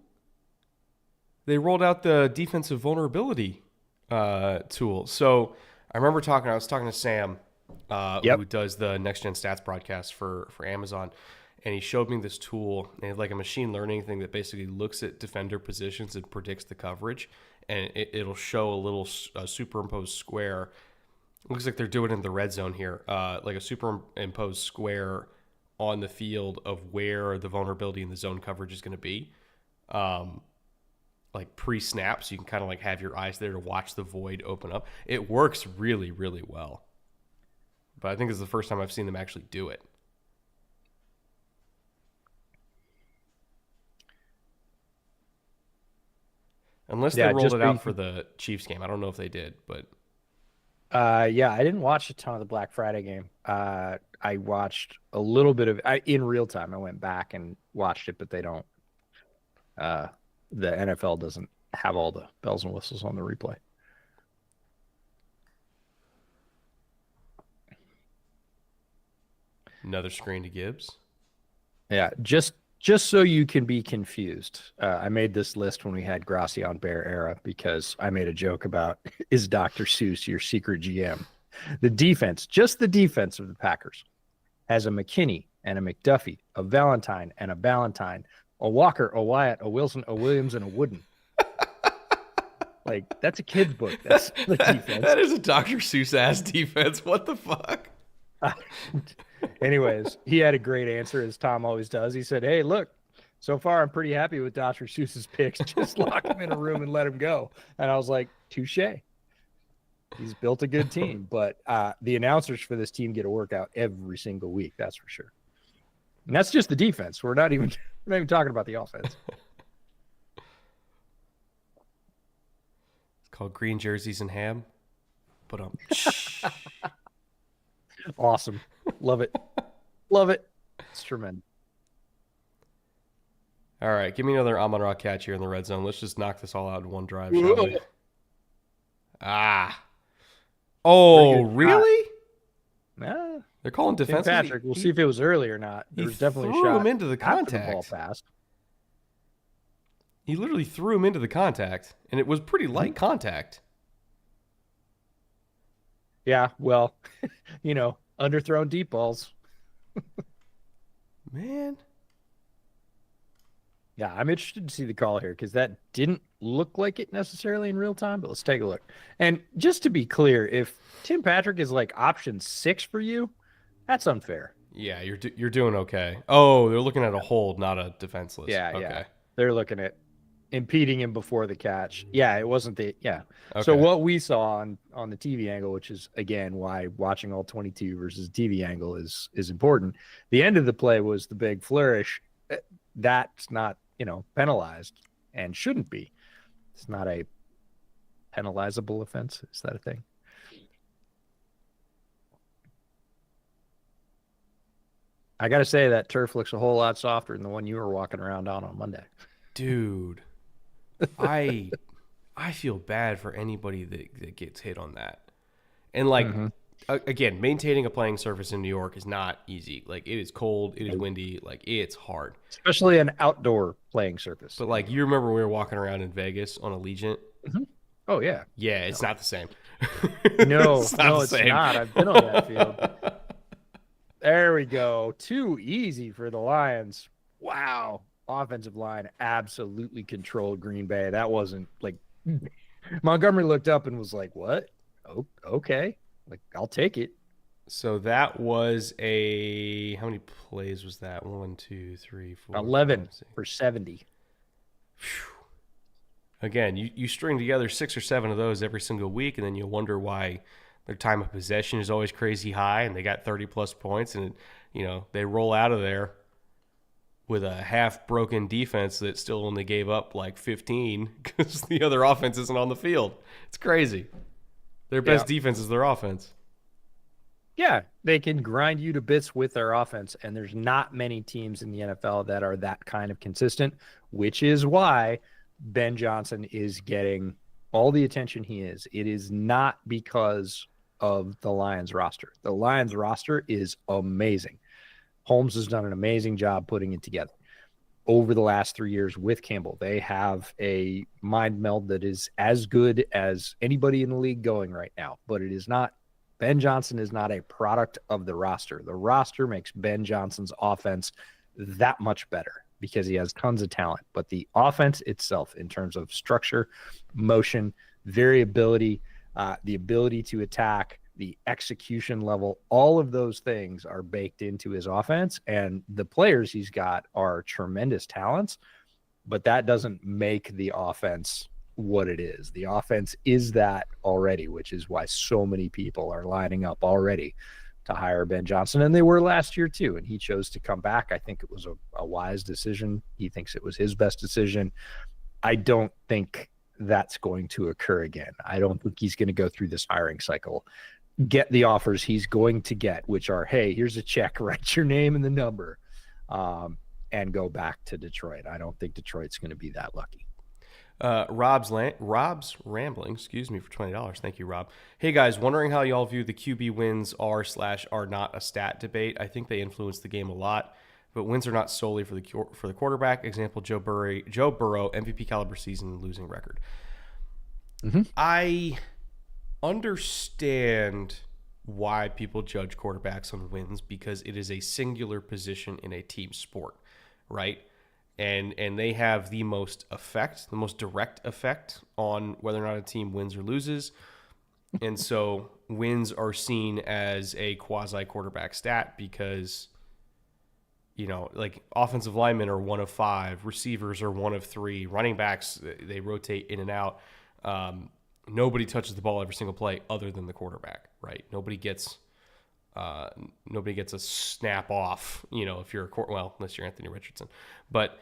they rolled out the defensive vulnerability tool. So I remember I was talking to Sam, who does the Next Gen Stats broadcast for Amazon. And he showed me this tool, and it's like a machine learning thing that basically looks at defender positions and predicts the coverage. And it'll show a little superimposed square. It looks like they're doing it in the red zone here, like a superimposed square on the field of where the vulnerability in the zone coverage is going to be. Like pre-snap, so you can kind of like have your eyes there to watch the void open up. It works really, really well. But I think it's the first time I've seen them actually do it. Unless they rolled it out for the Chiefs game. I don't know if they did, but... Yeah, I didn't watch a ton of the Black Friday game. I watched a little bit of it in real time. I went back and watched it, but they don't... the NFL doesn't have all the bells and whistles on the replay. Another screen to Gibbs. Yeah, just so you can be confused, I made this list when we had Gracian Bear era because I made a joke about, is Dr. Seuss your secret GM? The defense, just the defense of the Packers, has a McKinney and a McDuffie, a Valentine and a Ballantyne, a Walker, a Wyatt, a Wilson, a Williams, and a Wooden. Like, that's a kid's book. That's the defense. That is a Dr. Seuss-ass defense. What the fuck? Anyways, he had a great answer, as Tom always does. He said, hey, look, so far I'm pretty happy with Dr. Seuss's picks. Just lock him in a room and let him go. And I was like, touche. He's built a good team. But the announcers for this team get a workout every single week. That's for sure. And that's just the defense. We're not even talking about the offense. It's called Green Jerseys and Ham. But Awesome. Love it. Love it. It's tremendous. All right. Give me another Amon-Ra catch here in the red zone. Let's just knock this all out in one drive, shall we? Oh, really? Nah. They're calling defense. Patrick, we'll see if it was early or not. There was definitely a shot. He threw him into the contact. The ball passed. He literally threw him into the contact, and it was pretty light contact. Yeah, well, underthrown deep balls. Man. Yeah, I'm interested to see the call here because that didn't look like it necessarily in real time, but let's take a look. And just to be clear, if Tim Patrick is like option 6 for you, that's unfair. Yeah, you're doing okay. Oh, they're looking at a hold, not a defenseless. Yeah, okay. Yeah. They're looking at impeding him before the catch. Yeah, it wasn't the okay. So what we saw on the TV angle, which is again why watching all 22 versus TV angle is important. The end of the play was the big flourish. That's not, penalized and shouldn't be. It's not a penalizable offense. Is that a thing? I got to say that turf looks a whole lot softer than the one you were walking around on Monday. Dude, I feel bad for anybody that gets hit on that. And again, maintaining a playing surface in New York is not easy. Like, it is cold, it is windy, like, it's hard. Especially an outdoor playing surface. But like, you remember when we were walking around in Vegas on Allegiant? Mm-hmm. Oh yeah. Yeah, it's not the same. No, it's not. I've been on that field. There we go. Too easy for the Lions. Wow. offensive line absolutely controlled Green Bay. That wasn't like Montgomery looked up and was like, "What? Oh, okay. Like, I'll take it." So that was how many plays was that? 1, 2, 3, 4, 11 5, 6. for 70. Whew. Again, you string together 6 or 7 of those every single week, and then you wonder why their time of possession is always crazy high, and they got 30 plus points, and they roll out of there with a half broken defense that still only gave up like 15 because the other offense isn't on the field. It's crazy. Their best defense is their offense. Yeah, they can grind you to bits with their offense, and there's not many teams in the NFL that are that kind of consistent, which is why Ben Johnson is getting all the attention he is. It is not because of the Lions roster. The Lions roster is amazing. Holmes has done an amazing job putting it together over the last 3 years with Campbell. They have a mind meld that is as good as anybody in the league going right now, but it is not. Ben Johnson is not a product of the roster. The roster makes Ben Johnson's offense that much better because he has tons of talent. But the offense itself, in terms of structure, motion, variability, the ability to attack, the execution level, all of those things are baked into his offense. And the players he's got are tremendous talents, but that doesn't make the offense what it is. The offense is that already, which is why so many people are lining up already to hire Ben Johnson. And they were last year too. And he chose to come back. I think it was a wise decision. He thinks it was his best decision. I don't think that's going to occur again. I don't think he's going to go through this hiring cycle, get the offers he's going to get, which are, hey, here's a check, write your name and the number, and go back to Detroit. I don't think Detroit's going to be that lucky. Rob's rambling, excuse me, for $20. Thank you, Rob. Hey guys, wondering how y'all view the QB wins are not a stat debate. I think they influence the game a lot, but wins are not solely for the quarterback. Example: Joe Burrow, MVP caliber season, losing record. Mm-hmm. I understand why people judge quarterbacks on wins because it is a singular position in a team sport, right? And they have the most direct effect on whether or not a team wins or loses. And so wins are seen as a quasi quarterback stat because, like offensive linemen are 1 of 5, receivers are 1 of 3, running backs, they rotate in and out. Nobody touches the ball every single play other than the quarterback, right? Nobody gets a snap off, if you're unless you're Anthony Richardson, but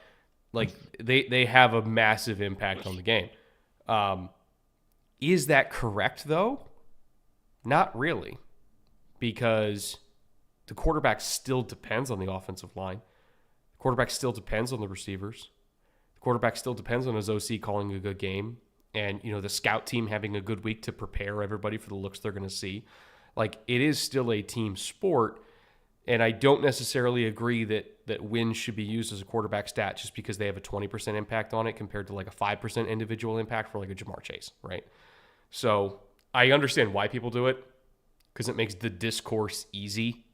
like they have a massive impact on the game. Is that correct though? Not really, because the quarterback still depends on the offensive line. The quarterback still depends on the receivers. The quarterback still depends on his OC calling a good game and, the scout team having a good week to prepare everybody for the looks they're going to see. Like, it is still a team sport, and I don't necessarily agree that wins should be used as a quarterback stat just because they have a 20% impact on it compared to like a 5% individual impact for like a Jamar Chase, right? So I understand why people do it because it makes the discourse easy,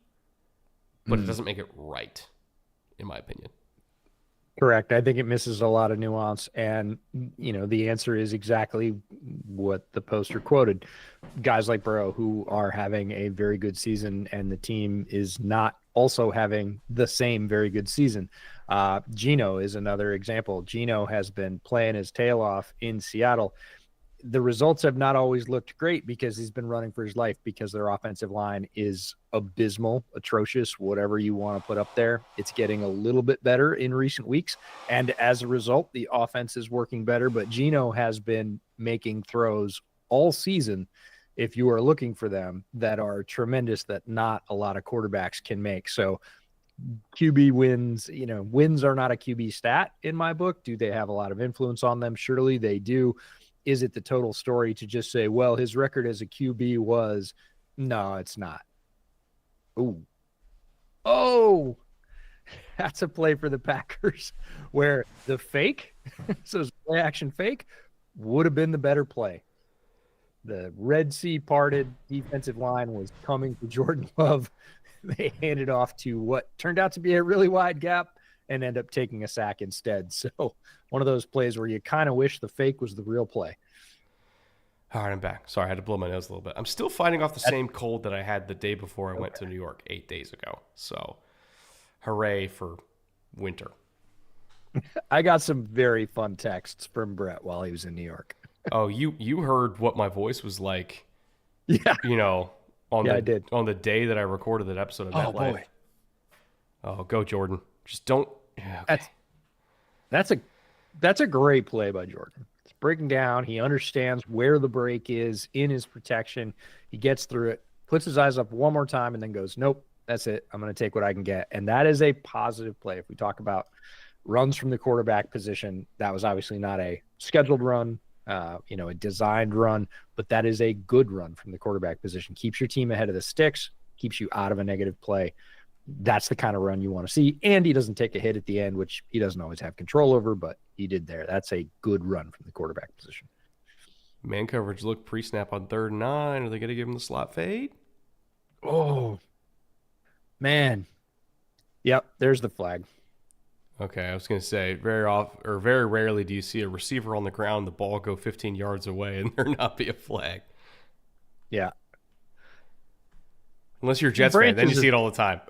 but it doesn't make it right, in my opinion. Correct. I think it misses a lot of nuance. And, the answer is exactly what the poster quoted. Guys like Burrow who are having a very good season and the team is not also having the same very good season. Geno is another example. Geno has been playing his tail off in Seattle. The results have not always looked great because he's been running for his life because their offensive line is abysmal, atrocious, whatever you want to put up there. It's getting a little bit better in recent weeks. And as a result, the offense is working better. But Geno has been making throws all season, if you are looking for them, that are tremendous that not a lot of quarterbacks can make. So QB wins, wins are not a QB stat in my book. Do they have a lot of influence on them? Surely they do. Is it the total story to just say, well, his record as a QB was? No, it's not. Oh, that's a play for the Packers where the fake, so play action fake, would have been the better play. The Red Sea parted defensive line was coming for Jordan Love. They handed off to what turned out to be a really wide gap. and end up taking a sack instead. So one of those plays where you kind of wish the fake was the real play. All right, I'm back. Sorry, I had to blow my nose a little bit. I'm still fighting off the same cold that I had the day before I went to New York 8 days ago. So, hooray for winter. I got some very fun texts from Brett while he was in New York. Oh, you heard what my voice was like, Yeah. On I did. on the day that I recorded that episode of Oh, MetLife. boy. Oh, go Jordan. Just don't. Yeah, okay. That's a great play by Jordan. It's breaking down. He understands where the break is in his protection. He gets through it, puts his eyes up one more time, and then goes, nope, that's it. I'm going to take what I can get. And that is a positive play. If we talk about runs from the quarterback position, that was obviously not a scheduled run, a designed run, but that is a good run from the quarterback position. Keeps your team ahead of the sticks, keeps you out of a negative play. That's the kind of run you want to see. And he doesn't take a hit at the end, which he doesn't always have control over, but he did there. That's a good run from the quarterback position. Man coverage look pre-snap on 3rd and 9. Are they going to give him the slot fade? Oh, man. Yep, there's the flag. Okay, I was going to say, very rarely do you see a receiver on the ground, the ball go 15 yards away, and there not be a flag. Yeah. Unless you're a Jets fan, then you see it all the time.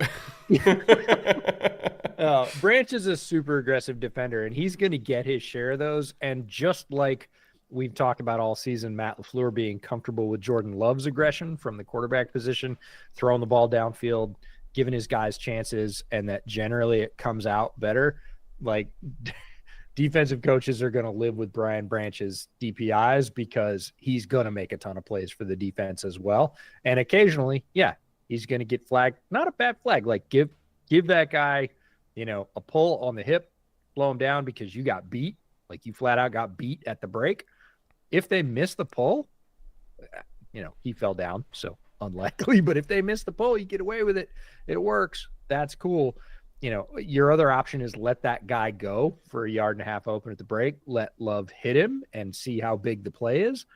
Branch is a super aggressive defender, and he's going to get his share of those. And just like we've talked about all season, Matt LaFleur being comfortable with Jordan Love's aggression from the quarterback position, throwing the ball downfield, giving his guys chances, and that generally it comes out better. Like defensive coaches are going to live with Brian Branch's DPIs because he's going to make a ton of plays for the defense as well. And occasionally, he's going to get flagged. Not a bad flag. Like give that guy, a pull on the hip, blow him down because you got beat. Like you flat out got beat at the break. If they miss the pull, he fell down. So unlikely, but if they miss the pull, you get away with it. It works. That's cool. Your other option is let that guy go for a 1.5 yards open at the break. Let Love hit him and see how big the play is.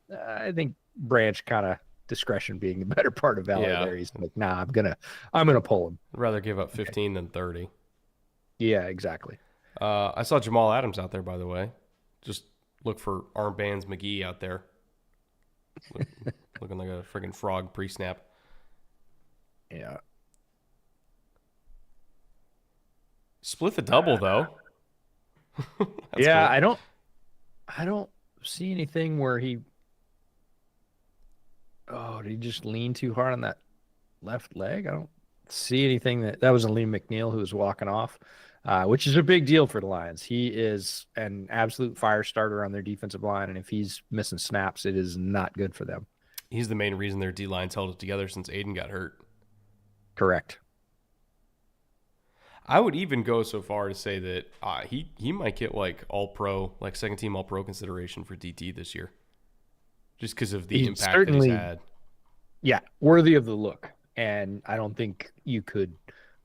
I think Branch kind of discretion being the better part of valor there. He's like, nah, I'm gonna pull him. I'd rather give up 15 than 30. Yeah, exactly. I saw Jamal Adams out there, by the way. Just look for Armbands McGee out there. Looking like a friggin' frog pre-snap. Yeah. Split the double, though. Yeah, cool. I don't see anything where did he just lean too hard on that left leg? I don't see anything that was Aleem McNeil who was walking off, which is a big deal for the Lions. He is an absolute fire starter on their defensive line, and if he's missing snaps, it is not good for them. He's the main reason their D-line's held it together since Aiden got hurt. Correct. I would even go so far to say that he might get like all-pro, like second-team all-pro consideration for DT this year. Just because of the impact that he's had. Yeah, worthy of the look. And I don't think you could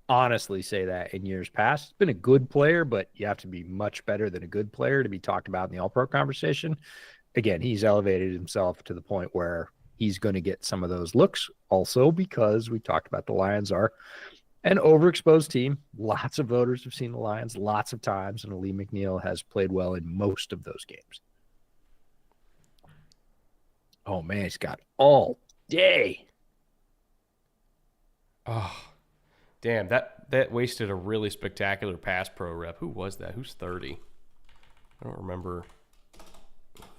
honestly say that in years past. He's been a good player, but you have to be much better than a good player to be talked about in the all-pro conversation. Again, he's elevated himself to the point where he's going to get some of those looks also because we talked about the Lions are an overexposed team. Lots of voters have seen the Lions lots of times, and Aleem McNeil has played well in most of those games. Oh, man, he's got all day. Oh, damn. That wasted a really spectacular pass pro rep. Who was that? Who's 30? I don't remember.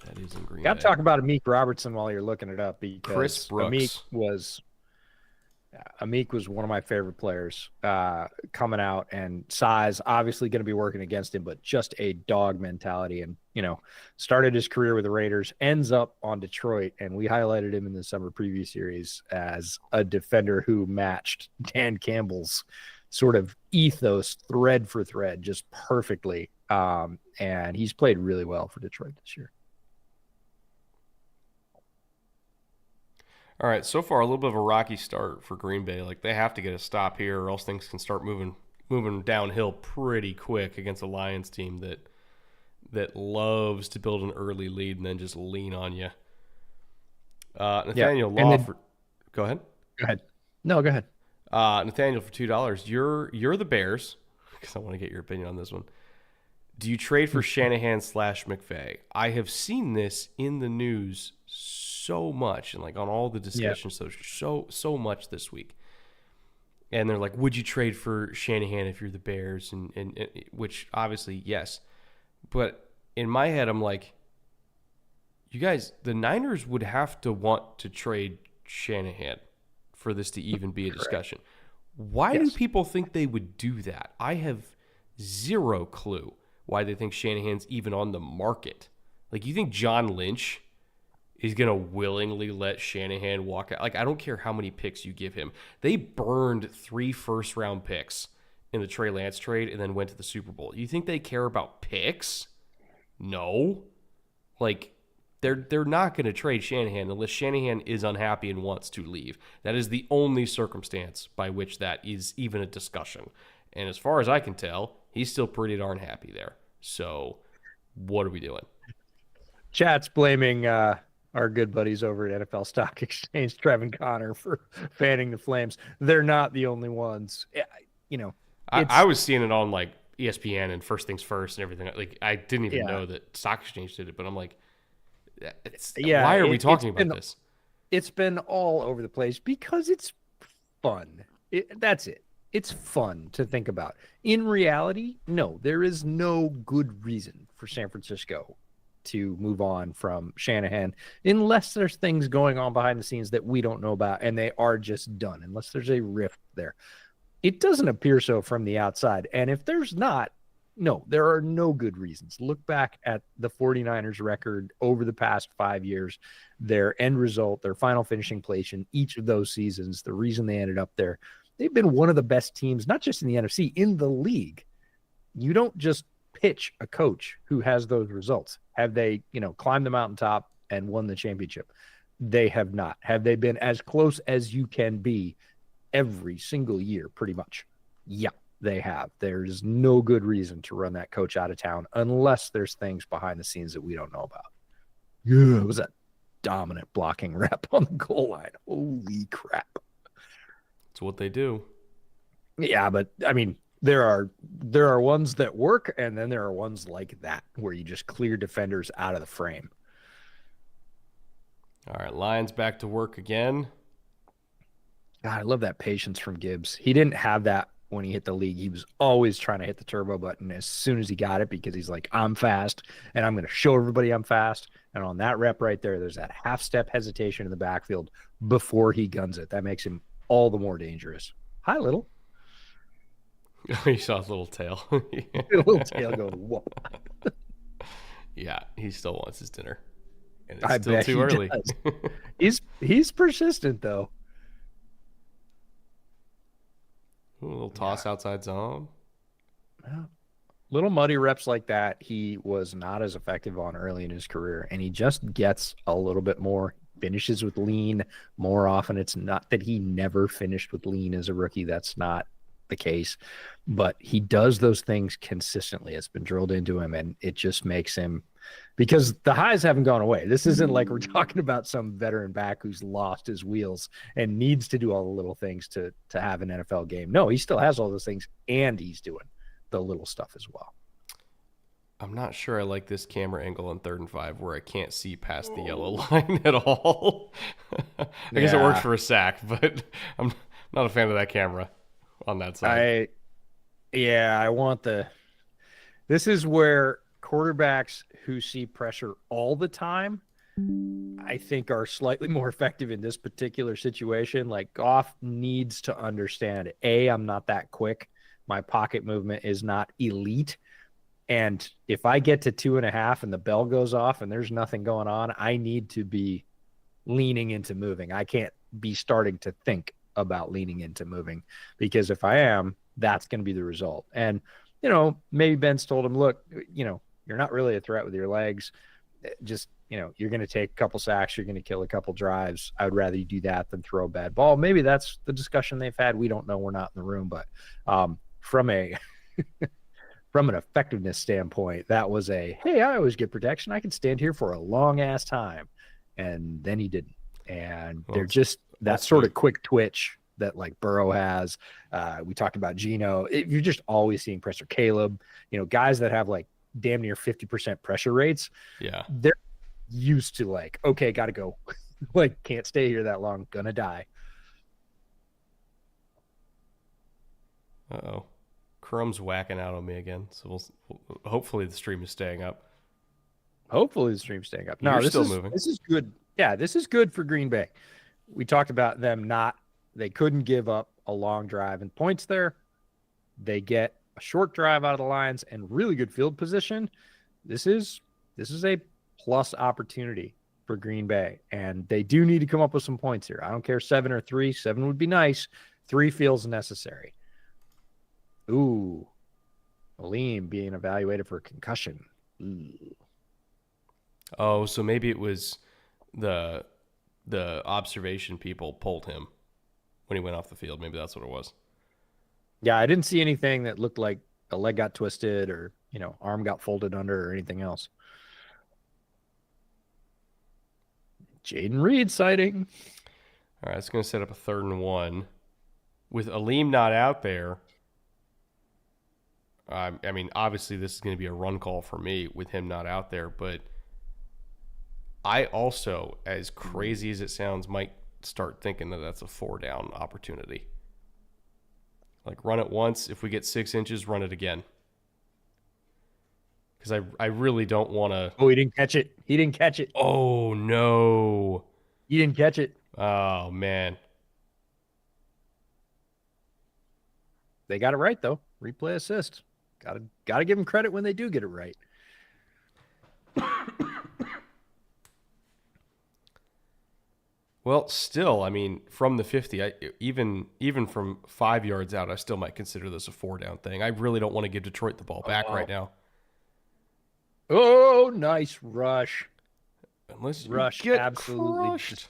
That is in Green Bay. Got to talk about Amik Robertson while you're looking it up because Chris Brooks. Amik was one of my favorite players coming out, and size obviously going to be working against him, but just a dog mentality. And, started his career with the Raiders, ends up on Detroit, and we highlighted him in the summer preview series as a defender who matched Dan Campbell's sort of ethos thread for thread just perfectly. And he's played really well for Detroit this year. All right, so far a little bit of a rocky start for Green Bay. Like they have to get a stop here, or else things can start moving downhill pretty quick against a Lions team that loves to build an early lead and then just lean on you. Nathaniel Lawford. Go ahead. Go ahead. No, go ahead. Nathaniel, for $2, you're the Bears because I want to get your opinion on this one. Do you trade for Shanahan / McVay? I have seen this in the news so much and like on all the discussions so much this week. And they're like, would you trade for Shanahan if you're the Bears? And which obviously, yes. But in my head, I'm like, you guys, the Niners would have to want to trade Shanahan for this to even be a discussion. Why do people think they would do that? I have zero clue why they think Shanahan's even on the market. Like, you think John Lynch is going to willingly let Shanahan walk out? Like, I don't care how many picks you give him. They burned 3 first-round picks in the Trey Lance trade and then went to the Super Bowl. You think they care about picks? No. Like, they're not going to trade Shanahan unless Shanahan is unhappy and wants to leave. That is the only circumstance by which that is even a discussion. And as far as I can tell, he's still pretty darn happy there. So what are we doing? Chat's blaming our good buddies over at NFL Stock Exchange, Trevin Connor, for fanning the flames. They're not the only ones. You know, I was seeing it on like ESPN and First Things First and everything. Like, I didn't even know that Stock Exchange did it, but I'm like, why are we talking about this? It's been all over the place because it's fun. That's it. It's fun to think about. In reality, no, there is no good reason for San Francisco to move on from Shanahan unless there's things going on behind the scenes that we don't know about and they are just done, unless there's a rift there. It doesn't appear so from the outside. And if there's not, no, there are no good reasons. Look back at the 49ers record over the past 5 years, their end result, their final finishing place in each of those seasons, the reason they ended up there. They've been one of the best teams, not just in the NFC, in the league. You don't just pitch a coach who has those results. Have they, climbed the mountaintop and won the championship? They have not. Have they been as close as you can be every single year, pretty much? Yeah, they have. There's no good reason to run that coach out of town unless there's things behind the scenes that we don't know about. Yeah, it was a dominant blocking rep on the goal line. Holy crap. It's what they do. Yeah, but I mean, there are ones that work, and then there are ones like that where you just clear defenders out of the frame. All right, Lions back to work again. God, I love that patience from Gibbs. He didn't have that when he hit the league. He was always trying to hit the turbo button as soon as he got it because he's like, I'm fast, and I'm going to show everybody I'm fast. And on that rep right there, there's that half-step hesitation in the backfield before he guns it. That makes him all the more dangerous. Hi, Little. You saw his little tail. A little tail go, whoa. Yeah, he still wants his dinner. And it's still too early. He's persistent, though. Ooh, a little toss outside zone. Yeah. Little muddy reps like that, he was not as effective on early in his career, and he just gets a little bit more. Finishes with lean more often. It's not that he never finished with lean as a rookie. That's not the case, but he does those things consistently. It's been drilled into him, and it just makes him, because the highs haven't gone away. This isn't like we're talking about some veteran back who's lost his wheels and needs to do all the little things to have an NFL game. No, he still has all those things, and he's doing the little stuff as well. I'm not sure I like this camera angle on 3rd and 5 where I can't see past the yellow line at all. I guess it works for a sack, but I'm not a fan of that camera on that side. I want this is where quarterbacks who see pressure all the time, I think, are slightly more effective in this particular situation. Like, Goff needs to understand, I'm not that quick. My pocket movement is not elite. And if I get to 2.5 and the bell goes off and there's nothing going on, I need to be leaning into moving. I can't be starting to think about leaning into moving, because if I am, that's going to be the result. And, maybe Ben's told him, look, you're not really a threat with your legs. Just, you're going to take a couple sacks. You're going to kill a couple drives. I would rather you do that than throw a bad ball. Maybe that's the discussion they've had. We don't know. We're not in the room, but from an effectiveness standpoint, that was hey, I always get protection. I can stand here for a long ass time. And then he didn't. And they're just that sort of quick twitch that like Burrow has. We talked about Geno. You're just always seeing pressure. Caleb, guys that have like damn near 50% pressure rates. Yeah. They're used to like, okay, got to go. Like, can't stay here that long. Gonna die. Uh-oh. Chrome's whacking out on me again. So hopefully the stream is staying up. Hopefully the stream's staying up. You're No, this still is moving. this is good. Yeah, this is good for Green Bay. We talked about them they couldn't give up a long drive and points there. They get a short drive out of the lines and really good field position. This is a plus opportunity for Green Bay, and they do need to come up with some points here. I don't care 7 or 3. 7 would be nice. 3 feels necessary. Ooh, Aleem being evaluated for concussion. Ooh. Oh, so maybe it was the observation people pulled him when he went off the field. Maybe that's what it was. Yeah, I didn't see anything that looked like a leg got twisted or, arm got folded under or anything else. Jaden Reed sighting. All right, it's going to set up a 3rd and 1. With Aleem not out there, I mean, obviously this is going to be a run call for me with him not out there, but I also, as crazy as it sounds, might start thinking that that's a 4-down opportunity. Like, run it once. If we get 6 inches, run it again. Because I really don't want to. Oh, he didn't catch it. He didn't catch it. Oh, no. He didn't catch it. Oh, man. They got it right, though. Replay assist. Gotta give them credit when they do get it right. Well, still, I mean, from the 50, even from 5 yards out, I still might consider this a 4-down thing. I really don't want to give Detroit the ball back right now. Oh, nice rush. Unless Rush get absolutely crushed.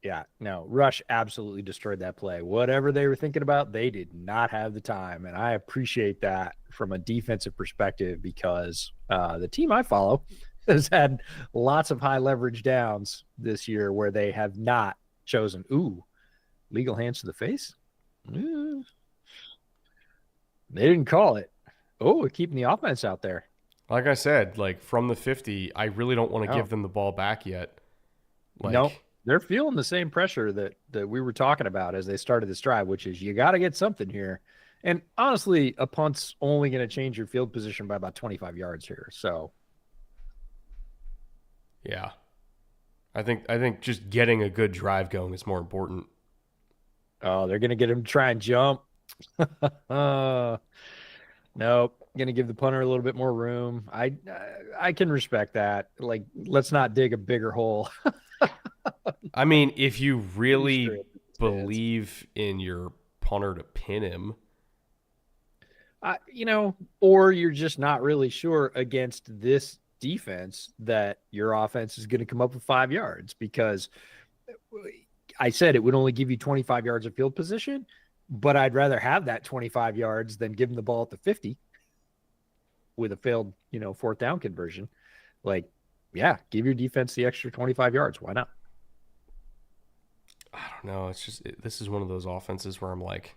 Yeah, no, Rush absolutely destroyed that play. Whatever they were thinking about, they did not have the time. And I appreciate that from a defensive perspective because the team I follow has had lots of high leverage downs this year where they have not chosen, legal hands to the face. They didn't call it. Oh, we're keeping the offense out there. Like I said, like from the 50, I really don't want to give them the ball back yet. No, they're feeling the same pressure that we were talking about as they started this drive, which is you got to get something here. And honestly, a punt's only going to change your field position by about 25 yards here. So, yeah, I think just getting a good drive going is more important. Oh, they're going to get him to try and jump. Nope. Going to give the punter a little bit more room. I can respect that. Like, let's not dig a bigger hole. I mean, if you really believe in your punter to pin him, or you're just not really sure against this defense that your offense is going to come up with 5 yards because I said it would only give you 25 yards of field position, but I'd rather have that 25 yards than give them the ball at the 50 with a failed, 4th down conversion. Like, yeah, give your defense the extra 25 yards. Why not? I don't know. It's just this is one of those offenses where I'm like,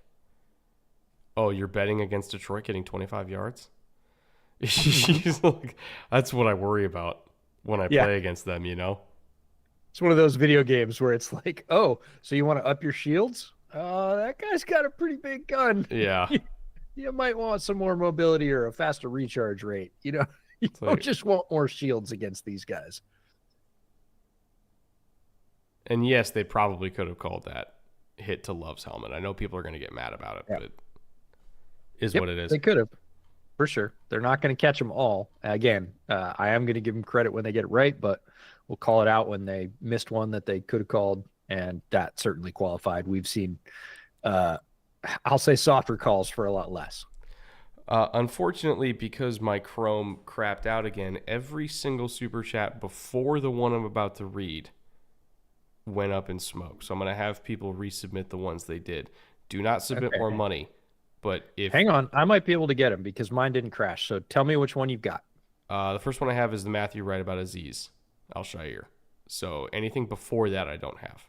oh, you're betting against Detroit getting 25 yards? Like, that's what I worry about when I play against them, It's one of those video games where it's like, oh, so you want to up your shields? That guy's got a pretty big gun. Yeah. You might want some more mobility or a faster recharge rate. You don't just want more shields against these guys. And yes, they probably could have called that hit to Love's helmet. I know people are going to get mad about it, but it is what it is. They could have, for sure. They're not going to catch them all. Again, I am going to give them credit when they get it right, but we'll call it out when they missed one that they could have called, and that certainly qualified. We've seen, I'll say, softer calls for a lot less. Unfortunately, because my Chrome crapped out again, every single super chat before the one I'm about to read went up in smoke. So I'm going to have people resubmit the ones they did. Do not submit more money. But hang on, I might be able to get them because mine didn't crash. So tell me which one you've got. The first one I have is the Matthew Wright about Aziz Al-Shair. So anything before that I don't have.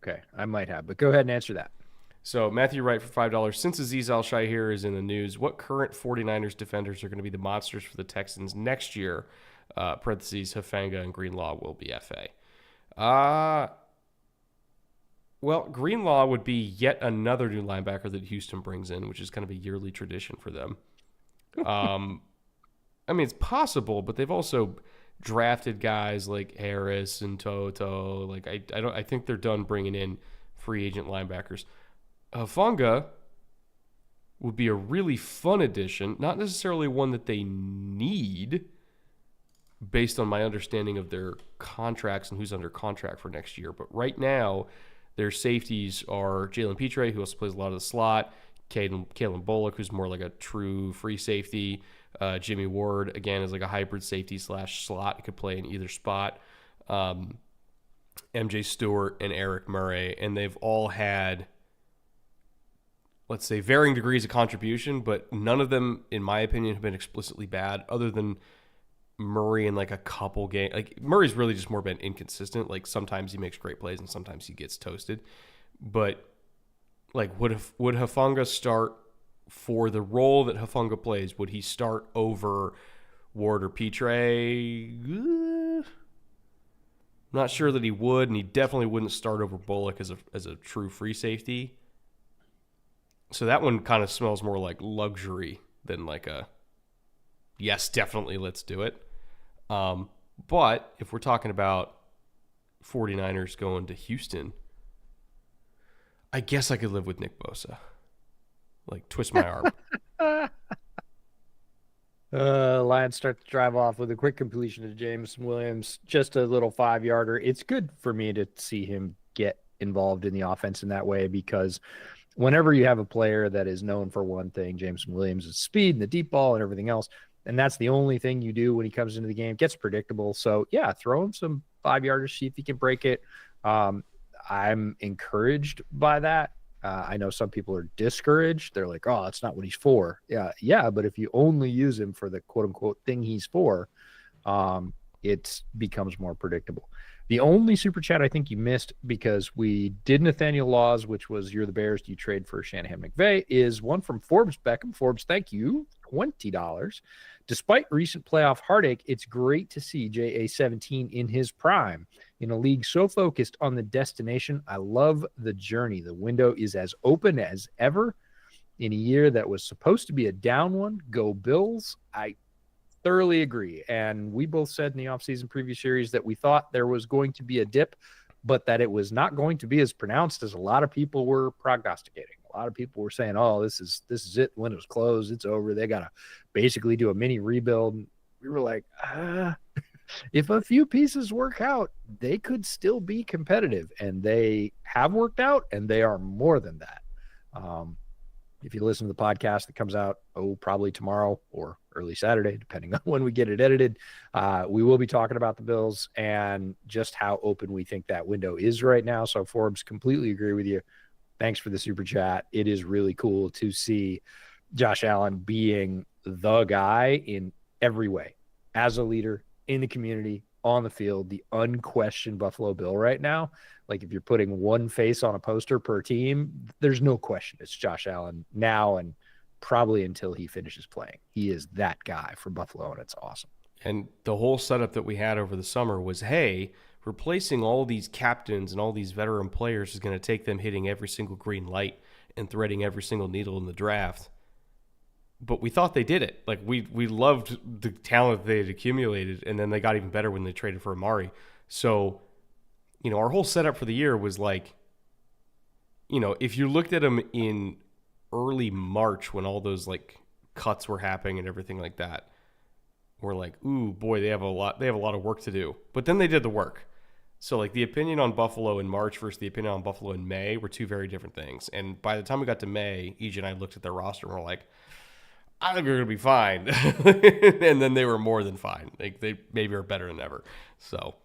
Okay, I might have, but go ahead and answer that. So Matthew Wright for $5. Since Aziz Al-Shahir is in the news, what current 49ers defenders are going to be the monsters for the Texans next year? Parentheses, Hufanga and Greenlaw will be FA. Well, Greenlaw would be yet another new linebacker that Houston brings in, which is kind of a yearly tradition for them. I mean, it's possible, but they've also drafted guys like Harris and Toto. Like, I think they're done bringing in free agent linebackers. Hufanga would be a really fun addition, not necessarily one that they need based on my understanding of their contracts and who's under contract for next year. But right now, their safeties are Jalen Petre, who also plays a lot of the slot, Kalen Bullock, who's more like a true free safety, Jimmy Ward, again, is like a hybrid safety / slot. He could play in either spot. MJ Stewart and Eric Murray, and they've all had, let's say, varying degrees of contribution, but none of them, in my opinion, have been explicitly bad, other than Murray in like a couple games. Like, Murray's really just more been inconsistent. Like, sometimes he makes great plays and sometimes he gets toasted. But like, would Hufanga start for the role that Hufanga plays? Would he start over Ward or Petre? Not sure that he would, and he definitely wouldn't start over Bullock as a true free safety. So that one kind of smells more like luxury than like a yes, definitely, let's do it. But if we're talking about 49ers going to Houston, I guess I could live with Nick Bosa. Like, twist my arm. Lions start to drive off with a quick completion to James Williams, just a little 5-yarder. It's good for me to see him get involved in the offense in that way, because whenever you have a player that is known for one thing, James Williams' speed and the deep ball and everything else, and that's the only thing you do when he comes into the game, it gets predictable. So, yeah, throw him some 5-yarders, see if he can break it. I'm encouraged by that. I know some people are discouraged. They're like, oh, that's not what he's for. Yeah, but if you only use him for the quote-unquote thing he's for, it becomes more predictable. The only super chat I think you missed, because we did Nathaniel Laws, which was, you're the Bears, do you trade for Shanahan McVay, is one from Forbes Beckham. Forbes, thank you, $20. Despite recent playoff heartache, it's great to see JA17 in his prime. In a league so focused on the destination, I love the journey. The window is as open as ever. In a year that was supposed to be a down one, go Bills. I thoroughly agree. And we both said in the offseason preview series that we thought there was going to be a dip, but that it was not going to be as pronounced as a lot of people were prognosticating. A lot of people were saying, oh, this is it. The window's closed. It's over. They got to basically do a mini rebuild. And we were like, if a few pieces work out, they could still be competitive. And they have worked out, and they are more than that. If you listen to the podcast that comes out, probably tomorrow or early Saturday, depending on when we get it edited, we will be talking about the Bills and just how open we think that window is right now. So, Forbes, completely agree with you. Thanks for the super chat. It is really cool to see Josh Allen being the guy in every way, as a leader in the community, on the field, the unquestioned Buffalo Bill right now. Like, if you're putting one face on a poster per team, there's no question it's Josh Allen now and probably until he finishes playing. He is that guy for Buffalo, and it's awesome. And the whole setup that we had over the summer was, hey, replacing all these captains and all these veteran players is going to take them hitting every single green light and threading every single needle in the draft. But we thought they did it. Like, we loved the talent they had accumulated, and then they got even better when they traded for Amari. So, our whole setup for the year was like, if you looked at them in early March when all those like cuts were happening and everything like that, we're like, ooh, boy, they have a lot of work to do. But then they did the work. So, like, the opinion on Buffalo in March versus the opinion on Buffalo in May were two very different things. And by the time we got to May, EJ and I looked at their roster and we're like, I think we're going to be fine. And then they were more than fine. Like, they maybe are better than ever. So,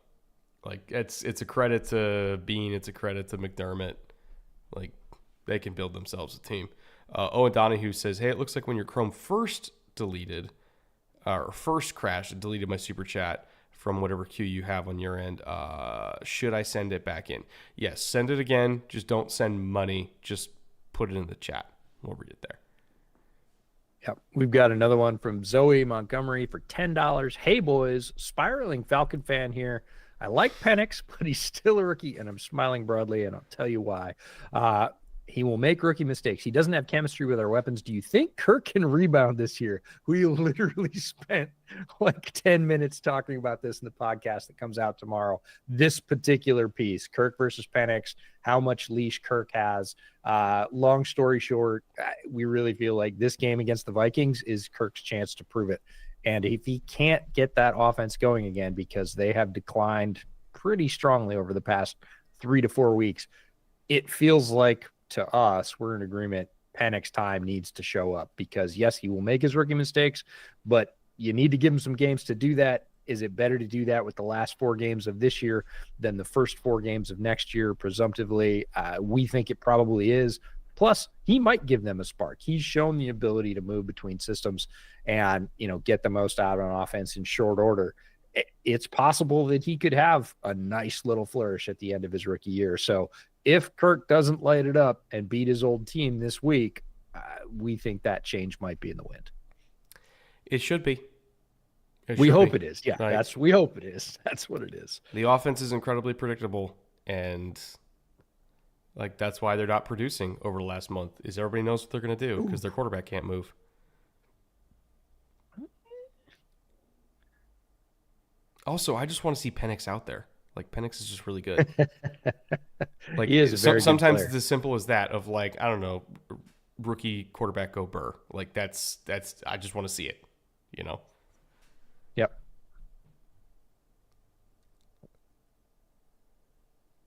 like, it's a credit to Bean. It's a credit to McDermott. Like, they can build themselves a team. Owen Donahue says, hey, it looks like when your Chrome first crashed, it deleted my super chat. from whatever queue you have on your end. Should I send it back in? Yes, send it again. Just don't send money. Just put it in the chat. We'll read it there. Yep. We've got another one from Zoe Montgomery for $10. Hey, boys, spiraling Falcon fan here. I like Penix, but he's still a rookie, and I'm smiling broadly, and I'll tell you why. He will make rookie mistakes. He doesn't have chemistry with our weapons. Do you think Kirk can rebound this year? We literally spent like 10 minutes talking about this in the podcast that comes out tomorrow. This particular piece, Kirk versus Penix, how much leash Kirk has. Long story short, we really feel like this game against the Vikings is Kirk's chance to prove it. And if he can't get that offense going again, because they have declined pretty strongly over the past 3 to 4 weeks, it feels like to us, we're in agreement, Penix time needs to show up, because yes, he will make his rookie mistakes, but you need to give him some games to do that. Is it better to do that with the last 4 games of this year than the first 4 games of next year? Presumptively, we think it probably is. Plus, he might give them a spark. He's shown the ability to move between systems and, get the most out on offense in short order. It's possible that he could have a nice little flourish at the end of his rookie year. So if Kirk doesn't light it up and beat his old team this week, we think that change might be in the wind. It should be. We hope it is. Yeah, right. we hope it is. That's what it is. The offense is incredibly predictable, and that's why they're not producing over the last month, is everybody knows what they're going to do because their quarterback can't move. Also, I just want to see Penix out there. Penix is just really good. He is a very sometimes good player. it's as simple as that of I don't know, rookie quarterback go Burr. That's I just want to see it, Yep.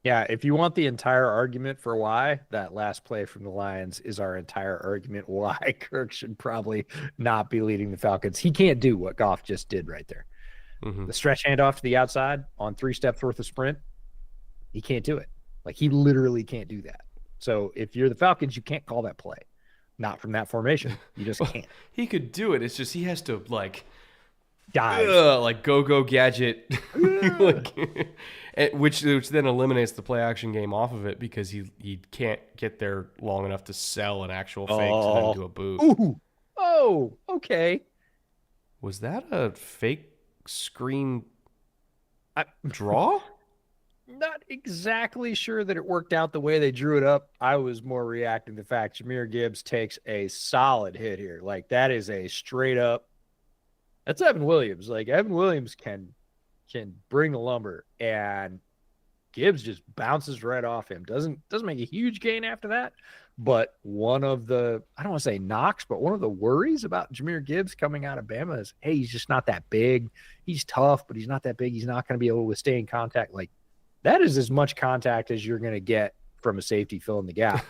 Yeah, if you want the entire argument for why, that last play from the Lions is our entire argument why Kirk should probably not be leading the Falcons. He can't do what Goff just did right there. Mm-hmm. The stretch handoff to the outside on 3 steps worth of sprint, he can't do it. He literally can't do that. So if you're the Falcons, you can't call that play. Not from that formation. You just can't. He could do it. It's just he has to dive. Go gadget, which then eliminates the play action game off of it because he can't get there long enough to sell an actual fake to then do a boot. Ooh. Oh, okay. Was that a fake screen draw? Not exactly sure that it worked out the way they drew it up. I was more reacting to the fact Jahmyr Gibbs takes a solid hit here. That is a straight up. That's Evan Williams. Evan Williams can bring the lumber, and Gibbs just bounces right off him. Doesn't make a huge gain after that. But one of the, I don't want to say knocks, but one of the worries about Jahmyr Gibbs coming out of Bama is, hey, he's just not that big. He's tough, but he's not that big. He's not going to be able to stay in contact. That is as much contact as you're going to get from a safety filling the gap.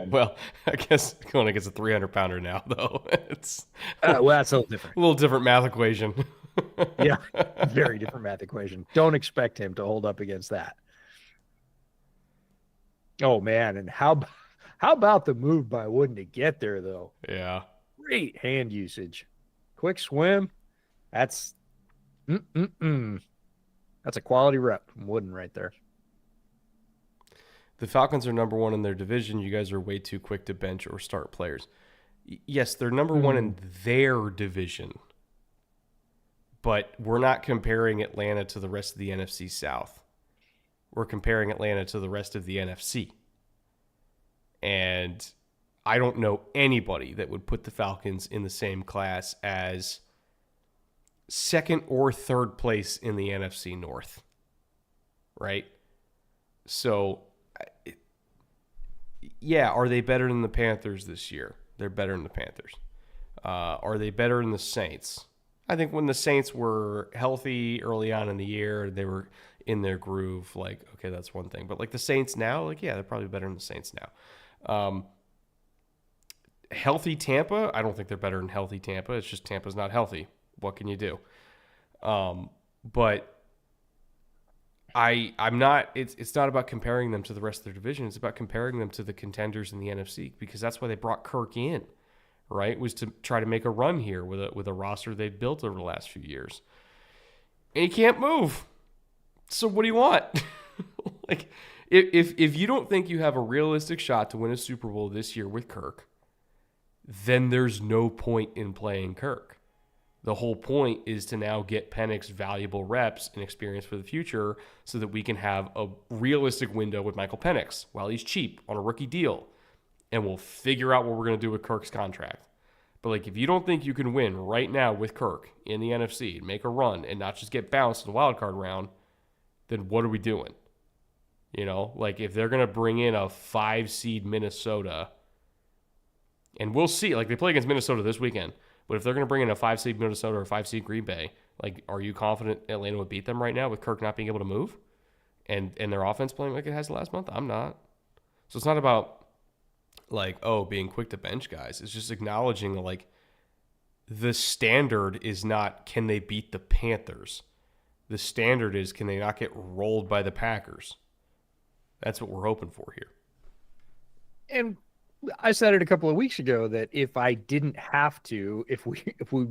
Well, I guess going against a 300-pounder now, though. It's that's a little different. A little different math equation. Yeah, very different math equation. Don't expect him to hold up against that. Oh, man, and how about the move by Wooden to get there, though? Yeah. Great hand usage. Quick swim. That's That's a quality rep from Wooden right there. The Falcons are number 1 in their division. You guys are way too quick to bench or start players. Yes, they're number 1 in their division. But we're not comparing Atlanta to the rest of the NFC South. We're comparing Atlanta to the rest of the NFC. And I don't know anybody that would put the Falcons in the same class as second or third place in the NFC North. Right? So, yeah, are they better than the Panthers this year? They're better than the Panthers. Are they better than the Saints? I think when the Saints were healthy early on in the year, they were in their groove. Okay, that's one thing. But the Saints now, yeah, they're probably better than the Saints now. Healthy Tampa, I don't think they're better than healthy Tampa. It's just Tampa's not healthy. What can you do? But I'm not. It's not about comparing them to the rest of their division. It's about comparing them to the contenders in the NFC, because that's why they brought Kirk in, right? Was to try to make a run here with a roster they've built over the last few years. and he can't move. So what do you want? Like, if you don't think you have a realistic shot to win a Super Bowl this year with Kirk, then there's no point in playing Kirk. The whole point is to now get Penix valuable reps and experience for the future so that we can have a realistic window with Michael Penix while he's cheap on a rookie deal. And we'll figure out what we're going to do with Kirk's contract. But like, if you don't think you can win right now with Kirk in the NFC and make a run and not just get bounced in the wild card round, then what are we doing? You know, like if they're going to bring in a 5 seed Minnesota, and we'll see, like they play against Minnesota this weekend, but if they're going to bring in a 5 seed Minnesota or a 5 seed Green Bay, like, are you confident Atlanta would beat them right now with Kirk not being able to move and their offense playing like it has the last month? I'm not. So it's not about like, oh, being quick to bench guys. It's just acknowledging like the standard is not can they beat the Panthers. The standard is can they not get rolled by the Packers. That's what we're hoping for here. And I said it a couple of weeks ago that if I didn't have to, if we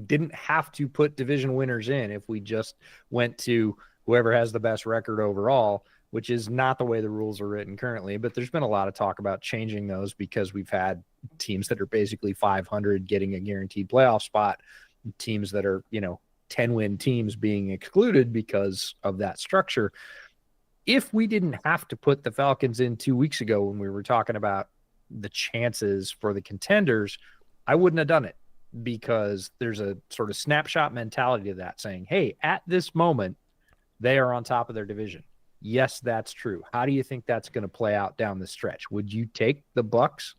didn't have to put division winners in, if we just went to whoever has the best record overall, which is not the way the rules are written currently, but there's been a lot of talk about changing those because we've had teams that are basically 500 getting a guaranteed playoff spot, teams that are, 10-win teams being excluded because of that structure. If we didn't have to put the Falcons in 2 weeks ago when we were talking about the chances for the contenders, I wouldn't have done it because there's a sort of snapshot mentality to that saying, hey, at this moment, they are on top of their division. Yes, that's true. How do you think that's going to play out down the stretch? Would you take the Bucs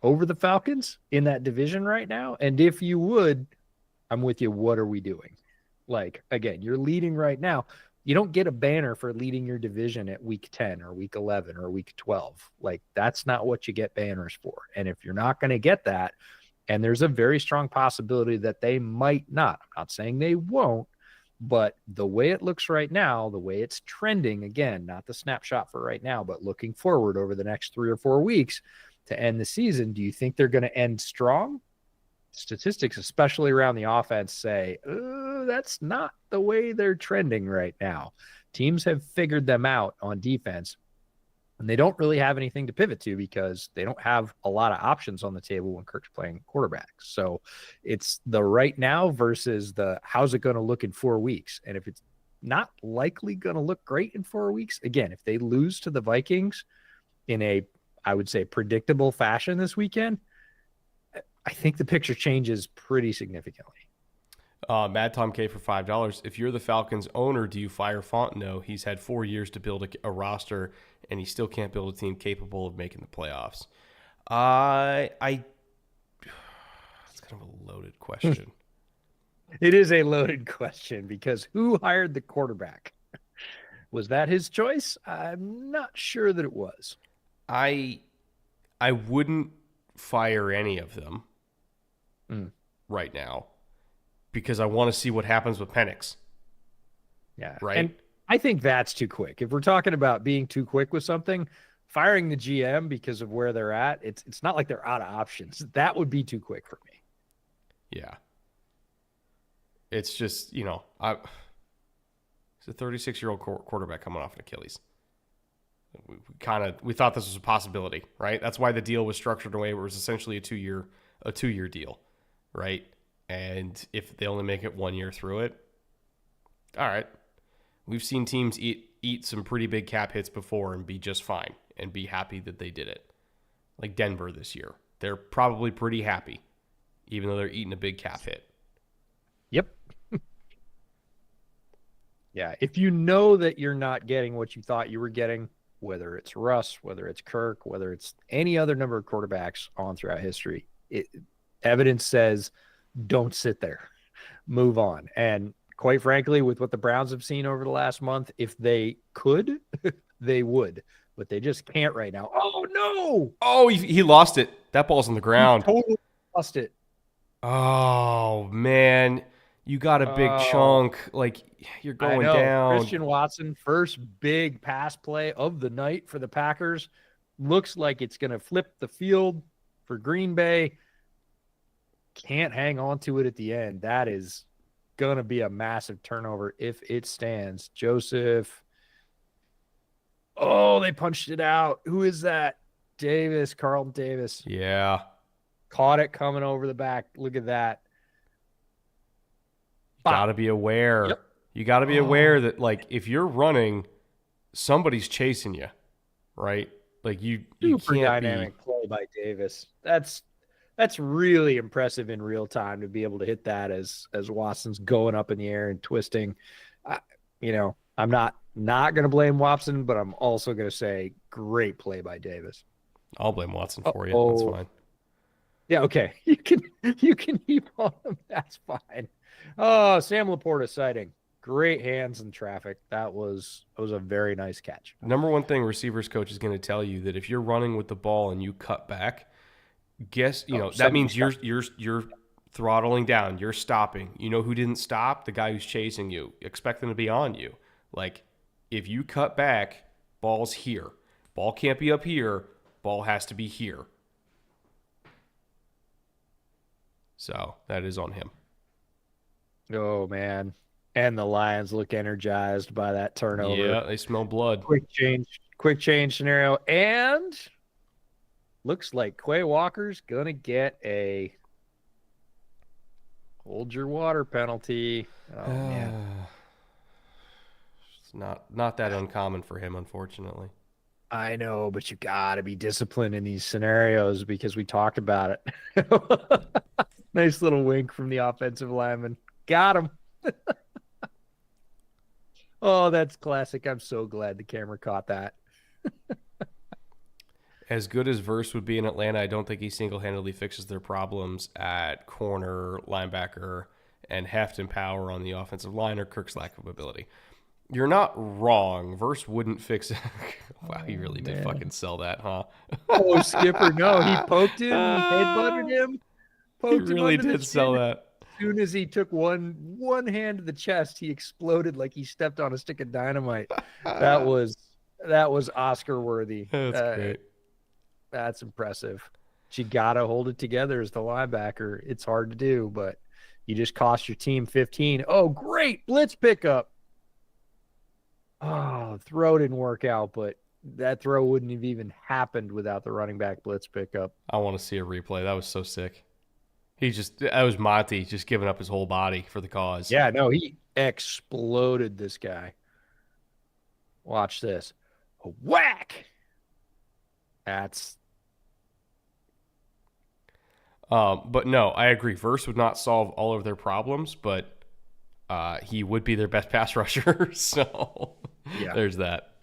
over the Falcons in that division right now? And if you would, I'm with you. What are we doing? Like, again, you're leading right now. You don't get a banner for leading your division at week 10 or week 11 or week 12. Like, that's not what you get banners for. And if you're not going to get that, and there's a very strong possibility that they might not, I'm not saying they won't, but the way it looks right now, the way it's trending, again, not the snapshot for right now, but looking forward over the next 3 or 4 weeks to end the season, do you think they're going to end strong? Statistics, especially around the offense, say that's not the way they're trending right now. Teams have figured them out on defense, and they don't really have anything to pivot to because they don't have a lot of options on the table when Kirk's playing quarterback. So it's the right now versus the how's it going to look in 4 weeks. And if it's not likely going to look great in 4 weeks, again, if they lose to the Vikings in a, I would say, predictable fashion this weekend, I think the picture changes pretty significantly. Mad Tom K for $5. If you're the Falcons owner, do you fire Fontenot? He's had 4 years to build a roster, and he still can't build a team capable of making the playoffs. It's kind of a loaded question. It is a loaded question because who hired the quarterback? Was that his choice? I'm not sure that it was. I wouldn't fire any of them right now because I want to see what happens with Penix. Yeah. Right. And I think that's too quick. If we're talking about being too quick with something, firing the GM because of where they're at, it's not like they're out of options. That would be too quick for me. Yeah. It's just, he's a 36-year-old quarterback coming off an Achilles. We thought this was a possibility, right? That's why the deal was structured in a way where it was essentially a two-year deal, right? And if they only make it 1 year through it, all right. We've seen teams eat some pretty big cap hits before and be just fine and be happy that they did it. Like Denver this year. They're probably pretty happy, even though they're eating a big cap hit. Yep. Yeah. If you know that you're not getting what you thought you were getting, whether it's Russ, whether it's Kirk, whether it's any other number of quarterbacks on throughout history, evidence says don't sit there, move on. And quite frankly, with what the Browns have seen over the last month, if they could, they would, but they just can't right now. Oh no! Oh, he lost it. That ball's on the ground. He totally lost it. Oh man, you got a big chunk. Like you're going down. Christian Watson, first big pass play of the night for the Packers. Looks like it's going to flip the field for Green Bay. Can't hang on to it at the end. That is going to be a massive turnover if it stands. Joseph. Oh, they punched it out. Who is that? Davis, Carlton Davis. Yeah. Caught it coming over the back. Look at that. Got to be aware. Yep. You got to be aware that, like, if you're running, somebody's chasing you, right? Like, you Super can't dynamic play by Davis. That's really impressive in real time to be able to hit that as Watson's going up in the air and twisting. I'm not going to blame Watson, but I'm also going to say great play by Davis. I'll blame Watson for you. That's fine. Yeah, okay. You can heap on him. That's fine. Oh, Sam Laporta sighting. Great hands in traffic. That was a very nice catch. Number one thing receivers coach is going to tell you that if you're running with the ball and you cut back, that means you're throttling down, you're stopping. You know who didn't stop? The guy who's chasing you. Expect them to be on you. Like, if you cut back, ball's here. Ball can't be up here. Ball has to be here. So that is on him. Oh, man. And the Lions look energized by that turnover. Yeah, they smell blood. Quick change scenario. And looks like Quay Walker's going to get a hold your water penalty. Oh, man. It's not that uncommon for him, unfortunately. I know, but you got to be disciplined in these scenarios because we talked about it. Nice little wink from the offensive lineman. Got him. Oh, that's classic. I'm so glad the camera caught that. As good as Verse would be in Atlanta, I don't think he single-handedly fixes their problems at corner, linebacker, and heft and power on the offensive line or Kirk's lack of ability. You're not wrong. Verse wouldn't fix it. Wow, he really did fucking sell that, huh? Oh, Skipper, no. He poked him. He headbutted him. He really did sell that. As soon as he took one hand to the chest, he exploded like he stepped on a stick of dynamite. That was Oscar worthy. That's great. That's impressive. But you gotta hold it together as the linebacker. It's hard to do, but you just cost your team 15. Oh, great blitz pickup. Oh, throw didn't work out, but that throw wouldn't have even happened without the running back blitz pickup. I want to see a replay. That was so sick. That was Monty just giving up his whole body for the cause. Yeah, no, he exploded this guy. Watch this. A whack. But no, I agree. Verse would not solve all of their problems, but he would be their best pass rusher. So yeah, there's that.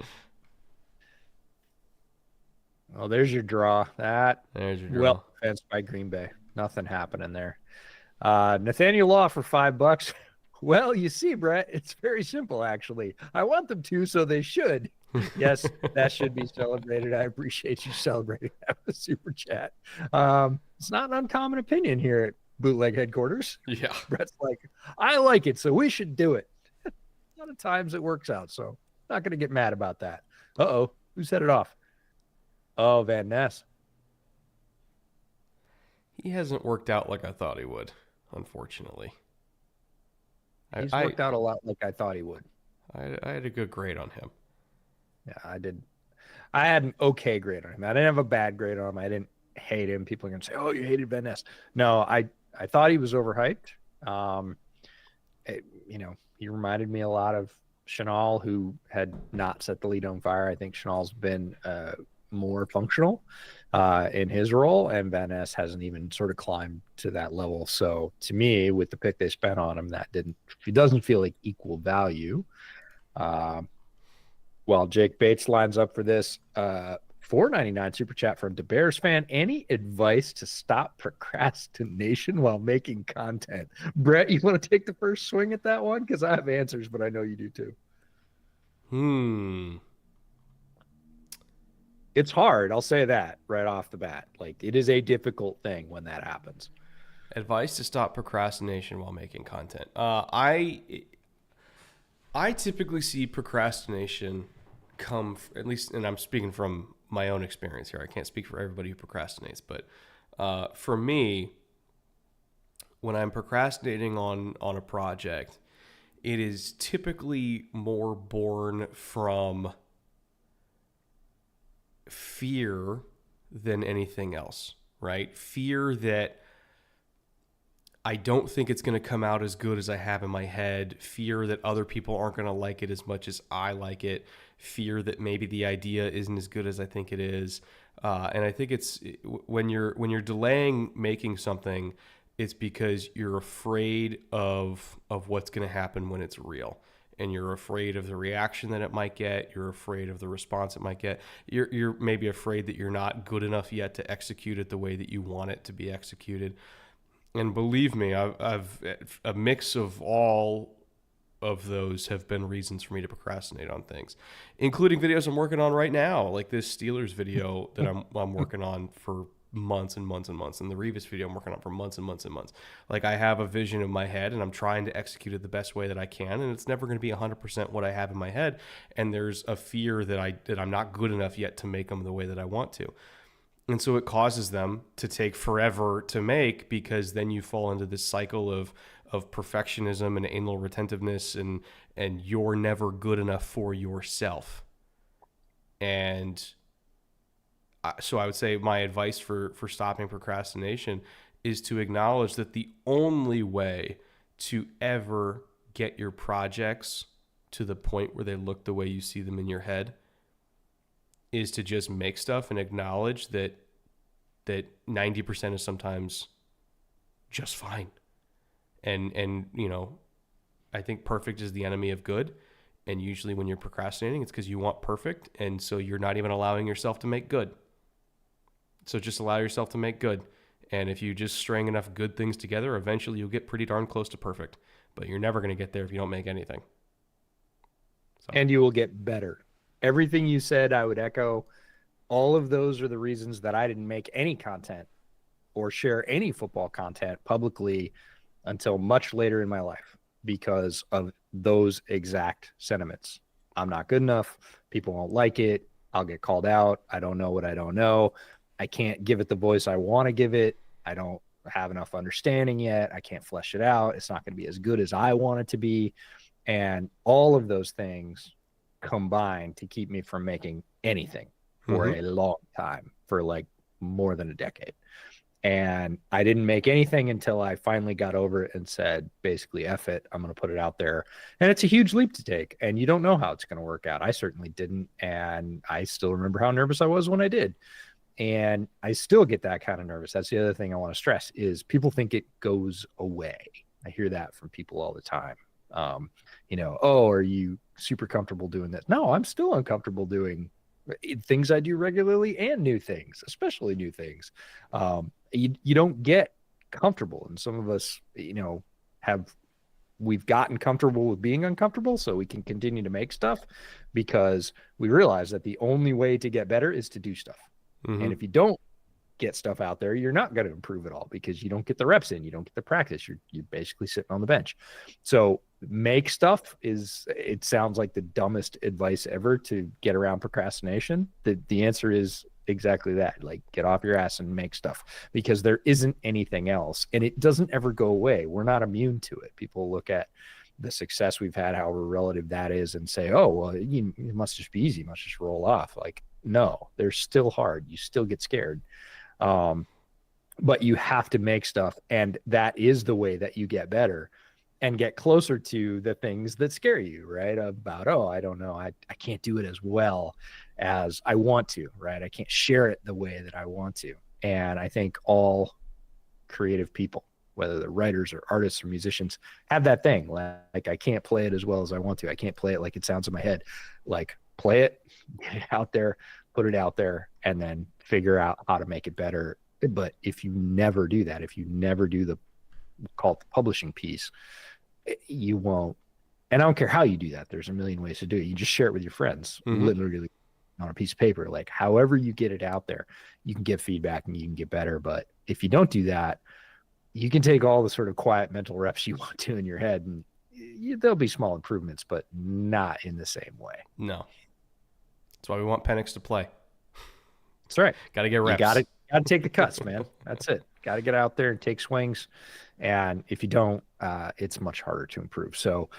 Well, there's your draw. There's your draw. Well defense by Green Bay. Nothing happening there. Nathaniel Law for $5. Well, you see, Brett, it's very simple, actually. I want them to, so they should. Yes, that should be celebrated. I appreciate you celebrating that with Super Chat. It's not an uncommon opinion here at Bootleg headquarters. Yeah. Brett's like, I like it, so we should do it. A lot of times it works out, so not going to get mad about that. Uh-oh, who set it off? Oh, Van Ness. He hasn't worked out like I thought he would, unfortunately. He's worked out a lot like I thought he would. I had a good grade on him. Yeah, I did. I had an okay grade on him. I didn't have a bad grade on him. I didn't hate him. People are going to say, oh, you hated Van Ness. No, I thought he was overhyped. He reminded me a lot of Chenal, who had not set the lead on fire. I think Chenal's been more functional in his role, and Van Ness hasn't even sort of climbed to that level. So to me, with the pick they spent on him, he doesn't feel like equal value. Well, Jake Bates lines up for this $4.99 super chat from the Bears fan. Any advice to stop procrastination while making content? Brett, you want to take the first swing at that one? Because I have answers, but I know you do too. It's hard. I'll say that right off the bat. Like, it is a difficult thing when that happens. Advice to stop procrastination while making content. I typically see procrastination come, at least, and I'm speaking from my own experience here. I can't speak for everybody who procrastinates, but for me, when I'm procrastinating on a project, it is typically more born from fear than anything else, right? Fear that I don't think it's going to come out as good as I have in my head. Fear that other people aren't going to like it as much as I like it. Fear that maybe the idea isn't as good as I think it is. And I think it's when you're delaying making something, it's because you're afraid of what's going to happen when it's real, and you're afraid of the reaction that it might get. You're afraid of the response it might get. You're maybe afraid that you're not good enough yet to execute it the way that you want it to be executed. And believe me, I've a mix of all of those have been reasons for me to procrastinate on things, including videos I'm working on right now, like this Steelers video that I'm working on for months and months and months, and the Revis video I'm working on for months and months and months. Like, I have a vision in my head, and I'm trying to execute it the best way that I can, and it's never going to be 100% what I have in my head. And there's a fear that I'm not good enough yet to make them the way that I want to. And so it causes them to take forever to make, because then you fall into this cycle of perfectionism and anal retentiveness, and you're never good enough for yourself. And so I would say my advice for stopping procrastination is to acknowledge that the only way to ever get your projects to the point where they look the way you see them in your head is to just make stuff and acknowledge that 90% is sometimes just fine. And you know, I think perfect is the enemy of good. And usually when you're procrastinating, it's because you want perfect, and so you're not even allowing yourself to make good. So just allow yourself to make good. And if you just string enough good things together, eventually you'll get pretty darn close to perfect. But you're never going to get there if you don't make anything. So. And you will get better. Everything you said, I would echo. All of those are the reasons that I didn't make any content or share any football content publicly until much later in my life, because of those exact sentiments. I'm not good enough. People won't like it. I'll get called out. I don't know what I don't know. I can't give it the voice I want to give it. I don't have enough understanding yet. I can't flesh it out. It's not going to be as good as I want it to be. And all of those things combine to keep me from making anything for a long time, for like more than a decade. And I didn't make anything until I finally got over it and said, basically, F it, I'm going to put it out there. And it's a huge leap to take, and you don't know how it's going to work out. I certainly didn't. And I still remember how nervous I was when I did. And I still get that kind of nervous. That's the other thing I want to stress is people think it goes away. I hear that from people all the time. You know, oh, are you super comfortable doing this? No, I'm still uncomfortable doing things I do regularly and new things, especially new things. You don't get comfortable. And some of us, you know, we've gotten comfortable with being uncomfortable so we can continue to make stuff, because we realize that the only way to get better is to do stuff. And if you don't get stuff out there, you're not going to improve at all, because you don't get the reps in, you don't get the practice. You're basically sitting on the bench. So make stuff it sounds like the dumbest advice ever to get around procrastination. The answer is exactly that. Like, get off your ass and make stuff, because there isn't anything else, and it doesn't ever go away. We're not immune to it. People look at the success we've had, however relative that is, and say, oh, well, it must just be easy. It must just roll off. Like, no, they're still hard. You still get scared. But you have to make stuff. And that is the way that you get better and get closer to the things that scare you, right? About, oh, I don't know. I can't do it as well as I want to, right? I can't share it the way that I want to. And I think all creative people, whether they're writers or artists or musicians, have that thing. Like, I can't play it as well as I want to. I can't play it like it sounds in my head. Like, play it, get it out there, put it out there, and then figure out how to make it better. But if you never do that, if you never do the publishing piece, you won't. And I don't care how you do that. There's a million ways to do it. You just share it with your friends, literally on a piece of paper. Like, however you get it out there, you can get feedback and you can get better. But if you don't do that, you can take all the sort of quiet mental reps you want to in your head, and there'll be small improvements, but not in the same way. No. That's why we want Penix to play. That's right. Got to get reps. You got to take the cuts, man. That's it. Got to get out there and take swings. And if you don't, it's much harder to improve. So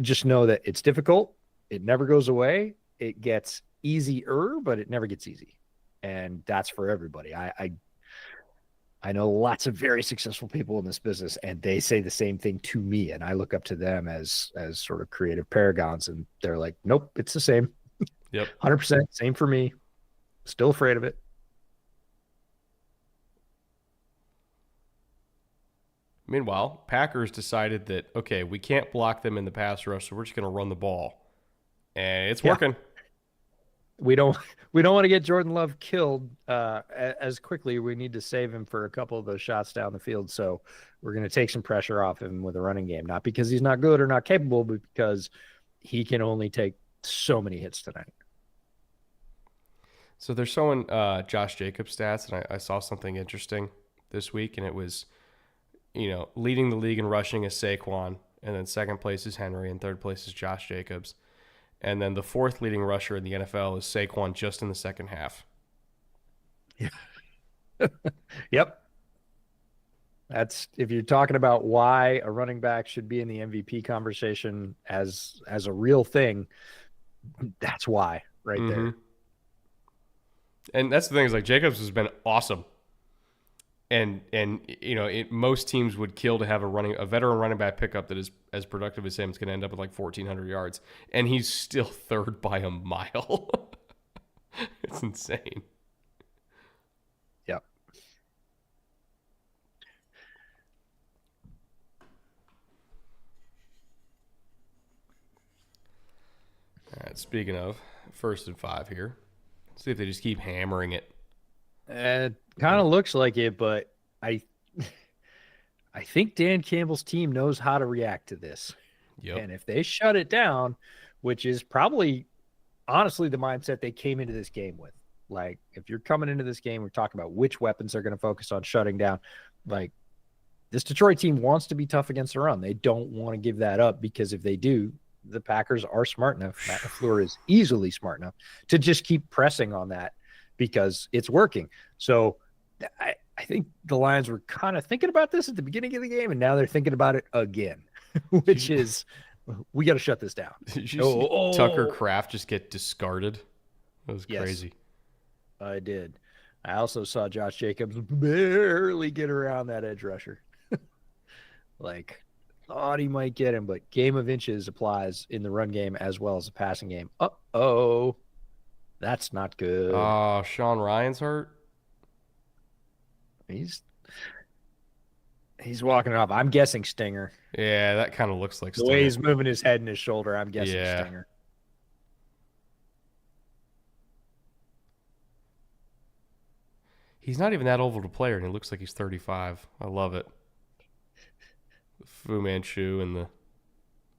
just know that it's difficult. It never goes away. It gets easier, but it never gets easy. And that's for everybody. I know lots of very successful people in this business, and they say the same thing to me. And I look up to them as sort of creative paragons. And they're like, nope, it's the same. Yep. 100%. Same for me. Still afraid of it. Meanwhile, Packers decided that, okay, we can't block them in the pass rush, so we're just going to run the ball. And it's working. We don't want to get Jordan Love killed as quickly. We need to save him for a couple of those shots down the field. So we're going to take some pressure off him with a running game, not because he's not good or not capable, but because he can only take so many hits tonight. So they're showing Josh Jacobs stats, and I saw something interesting this week, and it was, leading the league in rushing is Saquon, and then second place is Henry, and third place is Josh Jacobs. And then the fourth leading rusher in the NFL is Saquon just in the second half. Yeah. Yep. That's, if you're talking about why a running back should be in the MVP conversation as a real thing, that's why right there. And that's the thing, is like Jacobs has been awesome. And most teams would kill to have a veteran running back pickup that is as productive as him. It's going to end up with like 1,400 yards, and he's still third by a mile. It's insane. Yep. All right. Speaking of 1st and 5 here, let's see if they just keep hammering it. It kind of looks like it, but I think Dan Campbell's team knows how to react to this. Yep. And if they shut it down, which is probably honestly the mindset they came into this game with. Like, if you're coming into this game, we're talking about which weapons they're going to focus on shutting down. Like, this Detroit team wants to be tough against the run. They don't want to give that up, because if they do, the Packers are smart enough. Matt LaFleur is easily smart enough to just keep pressing on that, because it's working. So I think the Lions were kind of thinking about this at the beginning of the game, and now they're thinking about it again, which is, we got to shut this down. Did you see Tucker Kraft just get discarded? That was crazy. I did. I also saw Josh Jacobs barely get around that edge rusher. Like, thought he might get him, but game of inches applies in the run game as well as the passing game. Uh-oh. That's not good. Oh, Sean Ryan's hurt. He's walking it off. I'm guessing stinger. Yeah, that kind of looks like the way he's moving his head and his shoulder. I'm guessing stinger. He's not even that old of a player, and he looks like he's 35. I love it. The Fu Manchu and the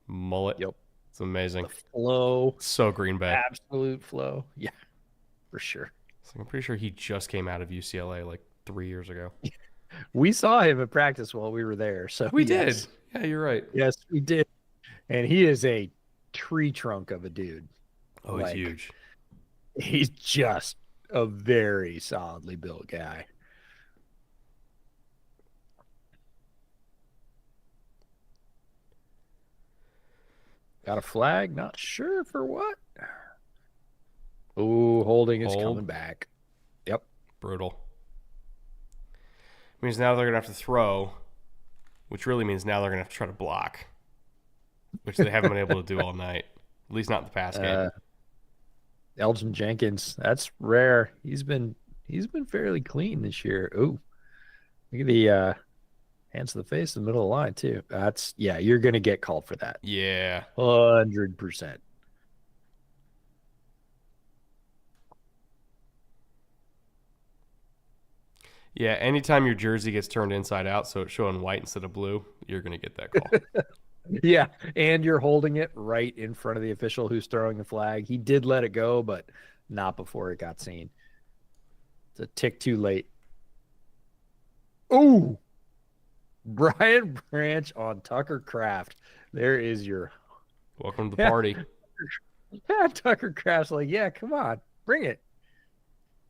mullet. Yep. It's amazing. The flow. So Green Bay. Absolute flow. Yeah, for sure. So I'm pretty sure he just came out of UCLA like 3 years ago. We saw him at practice while we were there. So we did. Yeah, you're right. Yes, we did. And he is a tree trunk of a dude. Oh, he's huge. He's just a very solidly built guy. Got a flag? Not sure for what. Oh, holding is coming back. Yep. Brutal. Means now they're going to have to throw, which really means now they're going to have to try to block, which they haven't been able to do all night, at least not in the pass game. Elgin Jenkins, that's rare. He's been fairly clean this year. Oh, look at the hands to the face in the middle of the line too. You're going to get called for that. Yeah. 100%. Yeah, anytime your jersey gets turned inside out so it's showing white instead of blue, you're going to get that call. Yeah, and you're holding it right in front of the official who's throwing the flag. He did let it go, but not before it got seen. It's a tick too late. Oh, Brian Branch on Tucker Kraft. There is your... Welcome to the party. Yeah, Tucker Kraft's like, yeah, come on, bring it.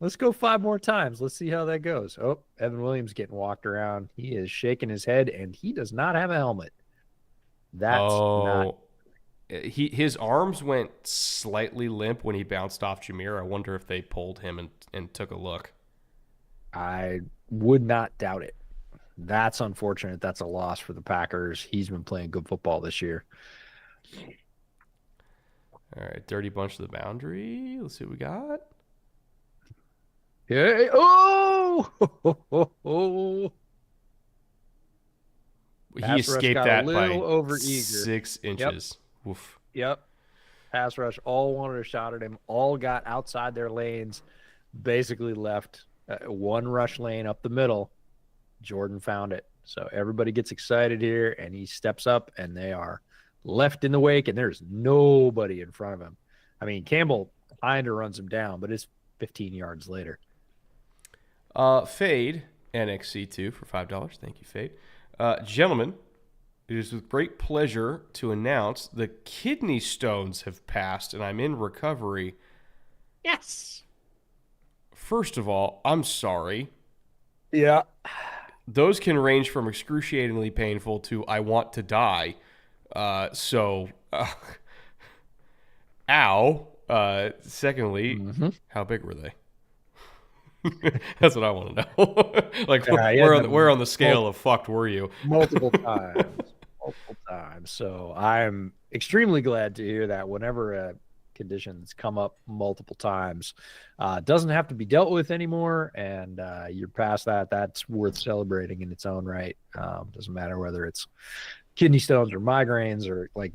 Let's go 5 more times. Let's see how that goes. Oh, Evan Williams getting walked around. He is shaking his head, and he does not have a helmet. That's not. Oh, his arms went slightly limp when he bounced off Jameer. I wonder if they pulled him and took a look. I would not doubt it. That's unfortunate. That's a loss for the Packers. He's been playing good football this year. All right, dirty bunch to the boundary. Let's see what we got. Yeah. Oh! He Pass rush escaped got that a by little overeager. 6 inches. Yep. Oof. Yep. Pass rush all wanted a shot at him. All got outside their lanes. Basically left one rush lane up the middle. Jordan found it. So everybody gets excited here, and he steps up, and they are left in the wake, and there's nobody in front of him. I mean, Campbell kind of runs him down, but it's 15 yards later. Fade NXC2 for $5. Thank you, Fade. Gentlemen, it is with great pleasure to announce the kidney stones have passed, and I'm in recovery. Yes. First of all, I'm sorry. Yeah. Those can range from excruciatingly painful to I want to die. Ow. Secondly, how big were they? That's what I want to know. Like, where on the scale of fucked were you? Multiple times. So I'm extremely glad to hear that whenever conditions come up multiple times, doesn't have to be dealt with anymore, and you're past that. That's worth celebrating in its own right. Doesn't matter whether it's kidney stones or migraines or like,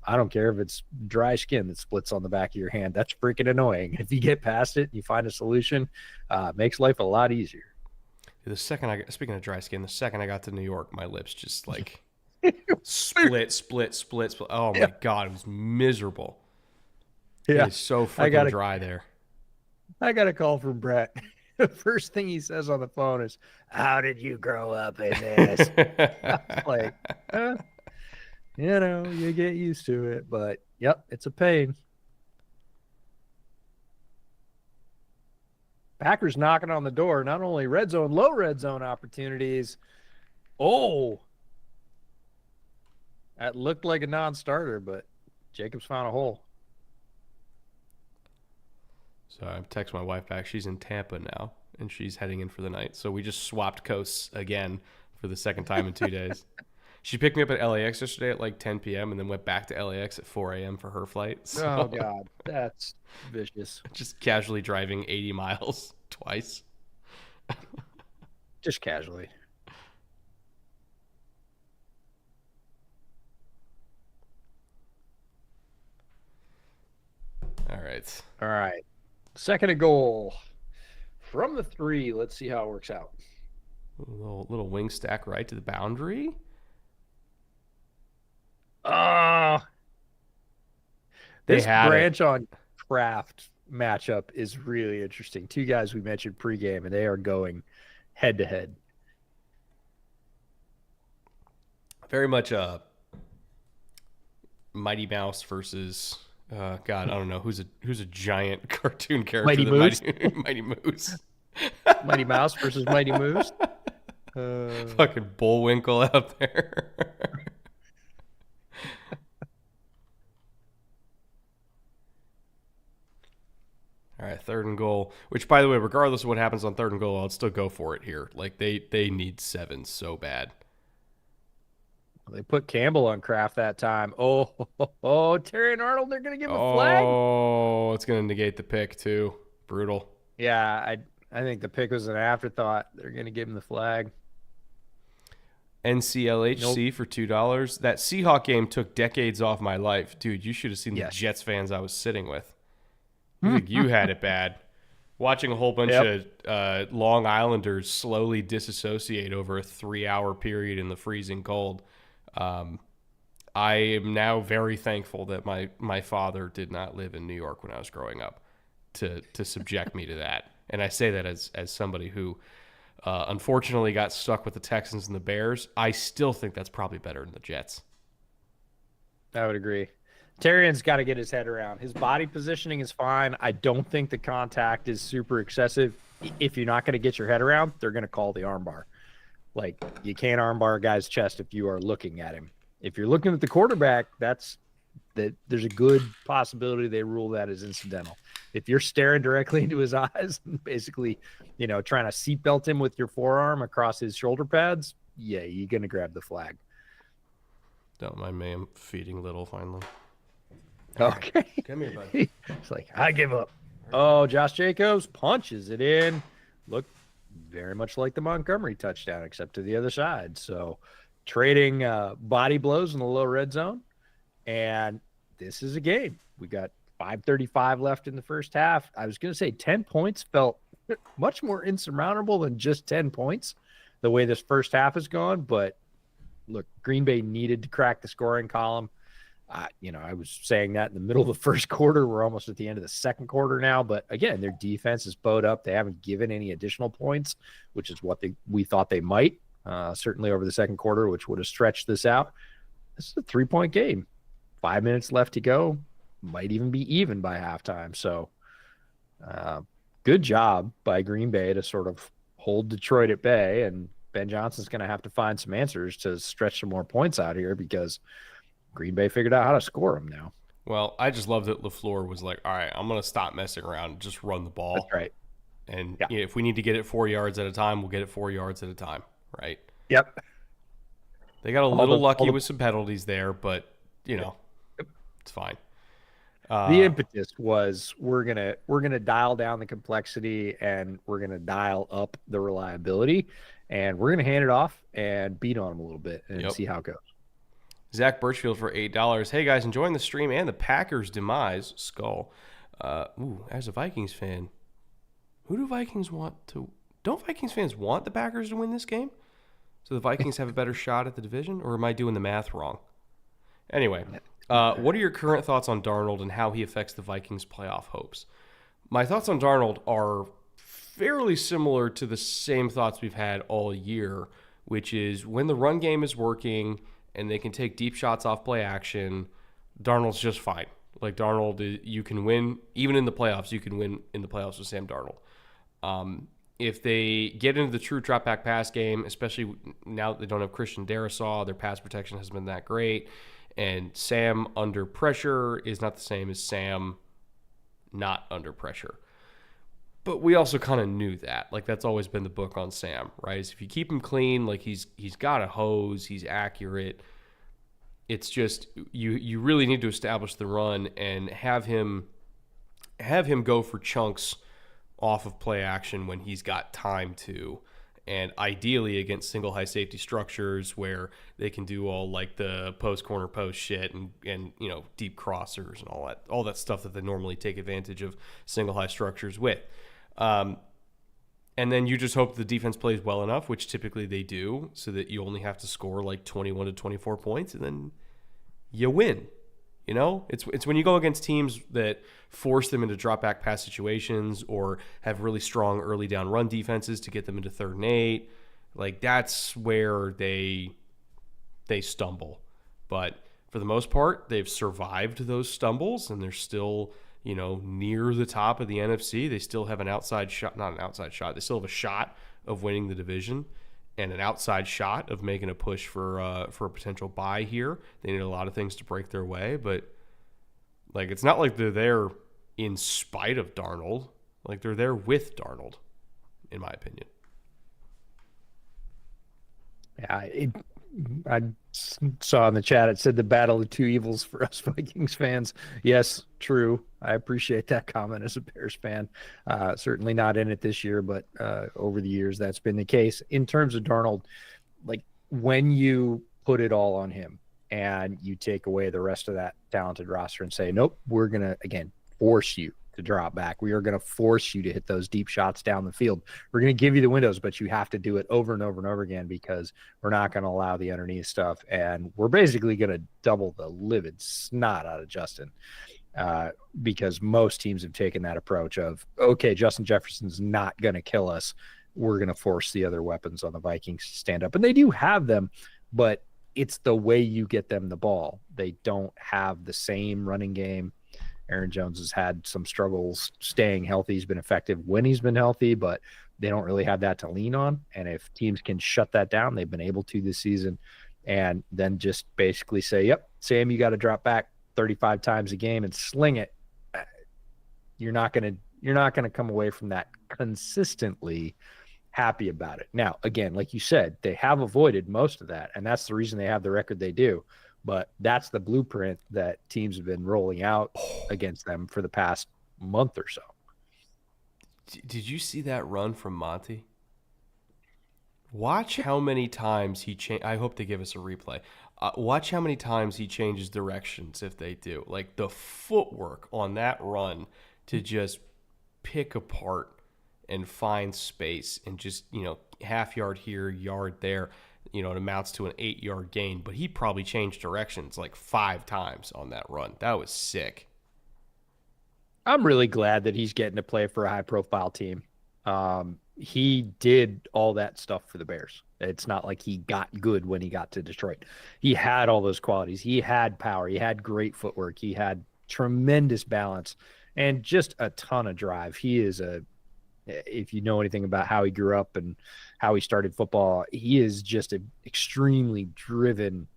I don't care if it's dry skin that splits on the back of your hand. That's freaking annoying. If you get past it, you find a solution, makes life a lot easier. Speaking of dry skin, the second I got to New York, my lips just like split. Oh my God, it was miserable. Yeah, it's so freaking dry there. I got a call from Brett. The first thing he says on the phone is, "How did you grow up in this?" I was like, you get used to it, but yep, it's a pain. Packers knocking on the door, not only red zone, low red zone opportunities. Oh, that looked like a non-starter, but Jacobs found a hole. So I text my wife back. She's in Tampa now, and she's heading in for the night. So we just swapped coasts again for the second time in 2 days. She picked me up at LAX yesterday at like 10 p.m. and then went back to LAX at 4 a.m. for her flight. So oh, God. That's vicious. Just casually driving 80 miles twice. Just casually. All right. All right. Second and goal from the 3. Let's see how it works out. A little wing stack right to the boundary. This branch on Kraft matchup is really interesting. Two guys we mentioned pregame, and they are going head to head. Very much a Mighty Mouse versus God, I don't know who's a giant cartoon character. Mighty Moose. Mighty Moose. Mighty Mouse versus Mighty Moose. Fucking Bullwinkle out there. All right, third and goal. Which, by the way, regardless of what happens on third and goal, I'll still go for it here. Like they need 7 so bad. They put Campbell on Kraft that time. Oh, Terry and Arnold, they're going to give him a flag. Oh, it's going to negate the pick too. Brutal. Yeah, I think the pick was an afterthought. They're going to give him the flag. NCLHC for $2. That Seahawk game took decades off my life. Dude, you should have seen the Jets fans I was sitting with. You think you had it bad. Watching a whole bunch of Long Islanders slowly disassociate over a 3-hour period in the freezing cold. I am now very thankful that my father did not live in New York when I was growing up to subject me to that. And I say that as somebody who unfortunately got stuck with the Texans and the Bears. I still think that's probably better than the Jets. I would agree. Terrian's got to get his head around. His body positioning is fine. I don't think the contact is super excessive. If you're not going to get your head around, they're going to call the armbar. Like, you can't armbar a guy's chest if you are looking at him. If you're looking at the quarterback, there's a good possibility they rule that as incidental. If you're staring directly into his eyes and basically, trying to seatbelt him with your forearm across his shoulder pads, yeah, you're going to grab the flag. Don't mind me. I'm feeding Little finally. Okay. Come here, buddy. It's like, I give up. Oh, Josh Jacobs punches it in. Look very much like the Montgomery touchdown, except to the other side. So trading body blows in the low red zone. And this is a game. We got 5:35 left in the first half. I was going to say 10 points felt much more insurmountable than just 10 points, the way this first half has gone. But look, Green Bay needed to crack the scoring column. I was saying that in the middle of the first quarter. We're almost at the end of the second quarter now. But again, their defense is bowed up. They haven't given any additional points, which is what we thought they might, certainly over the second quarter, which would have stretched this out. This is a 3-point game. 5 minutes left to go. Might even be even by halftime. So good job by Green Bay to sort of hold Detroit at bay. And Ben Johnson's going to have to find some answers to stretch some more points out here, because Green Bay figured out how to score them now. Well, I just love that LaFleur was like, all right, I'm going to stop messing around and just run the ball. That's right. And if we need to get it 4 yards at a time, we'll get it 4 yards at a time, right? Yep. They got a little lucky with some penalties there, but, it's fine. The impetus was we're gonna dial down the complexity and we're gonna dial up the reliability, and we're gonna hand it off and beat on them a little bit and see how it goes. Zach Birchfield for $8. Hey guys, enjoying the stream and the Packers' demise. Skull. As a Vikings fan, who do Vikings want to? Don't Vikings fans want the Packers to win this game, so the Vikings have a better shot at the division? Or am I doing the math wrong? Anyway. What are your current thoughts on Darnold and how he affects the Vikings' playoff hopes? My thoughts on Darnold are fairly similar to the same thoughts we've had all year, which is when the run game is working and they can take deep shots off play action, Darnold's just fine. Like, Darnold, you can win. Even in the playoffs, you can win in the playoffs with Sam Darnold. If they get into the true drop-back pass game, especially now that they don't have Christian Darrisaw, their pass protection has been that great. And Sam under pressure is not the same as Sam not under pressure. But we also kind of knew that. Like, that's always been the book on Sam, right? Is if you keep him clean, like he's got a hose, he's accurate. It's just you really need to establish the run and have him go for chunks off of play action when he's got time to. And ideally against single high safety structures where they can do all like the post corner post shit and deep crossers and all that stuff that they normally take advantage of single high structures with. And then you just hope the defense plays well enough, which typically they do, so that you only have to score like 21 to 24 points and then you win. It's when you go against teams that force them into drop back pass situations or have really strong early down run defenses to get them into 3rd and 8. Like, that's where they stumble. But for the most part, they've survived those stumbles and they're still, near the top of the NFC. They still have not an outside shot. They still have a shot of winning the division and an outside shot of making a push for a potential bye here. They need a lot of things to break their way, but like, it's not like they're there in spite of Darnold. Like, they're there with Darnold, in my opinion. Yeah, I saw in the chat, it said the battle of two evils for us Vikings fans. Yes, true. I appreciate that comment as a Bears fan. Certainly not in it this year, but over the years, that's been the case. In terms of Darnold, like, when you put it all on him and you take away the rest of that talented roster and say, nope, we're going to, again, force you to drop back. We are going to force you to hit those deep shots down the field. We're going to give you the windows, but you have to do it over and over and over again, because we're not going to allow the underneath stuff. And we're basically going to double the livid snot out of Justin, because most teams have taken that approach of, okay, Justin Jefferson's not going to kill us. We're going to force the other weapons on the Vikings to stand up. And they do have them, but it's the way you get them the ball. They don't have the same running game. Aaron Jones has had some struggles staying healthy. He's been effective when he's been healthy, but they don't really have that to lean on. And if teams can shut that down, they've been able to this season, and then just basically say, yep, Sam, you got to drop back 35 times a game and sling it. You're not going to come away from that consistently happy about it. Now, again, like you said, they have avoided most of that, and that's the reason they have the record they do. But that's the blueprint that teams have been rolling out against them for the past month or so. Did you see that run from Monty? Watch how many times he changed. I hope they give us a replay. Watch how many times he changes directions if they do. Like the footwork on that run to just pick apart and find space and just, half yard here, yard there. It amounts to an 8-yard gain, but he probably changed directions like 5 times on that run. That was sick. I'm really glad that he's getting to play for a high-profile team. He did all that stuff for the Bears. It's not like he got good when he got to Detroit. He had all those qualities. He had power. He had great footwork. He had tremendous balance and just a ton of drive. He is if you know anything about how he grew up and how he started football, he is just an extremely driven,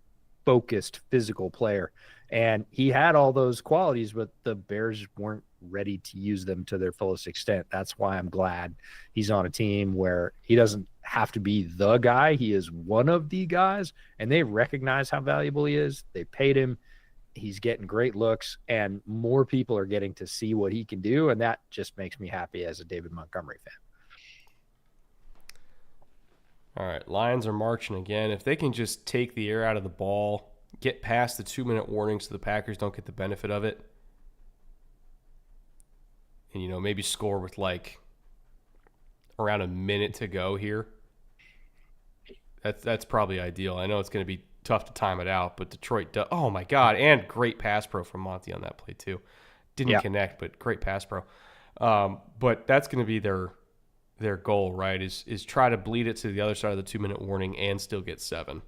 focused, physical player. And he had all those qualities, but the Bears weren't ready to use them to their fullest extent. That's why I'm glad he's on a team where he doesn't have to be the guy. He is one of the guys, and they recognize how valuable he is. They paid him. He's getting great looks, and more people are getting to see what he can do, and that just makes me happy as a David Montgomery fan. All right, Lions are marching again. If they can just take the air out of the ball, get past the 2-minute warning so the Packers don't get the benefit of it, and, maybe score with like around a minute to go here, that's probably ideal. I know it's going to be tough to time it out, but Detroit does. Oh my God. And great pass pro from Monty on that play too. Didn't connect, but great pass pro. But that's going to be their goal, right? Is try to bleed it to the other side of the 2-minute warning and still get 7.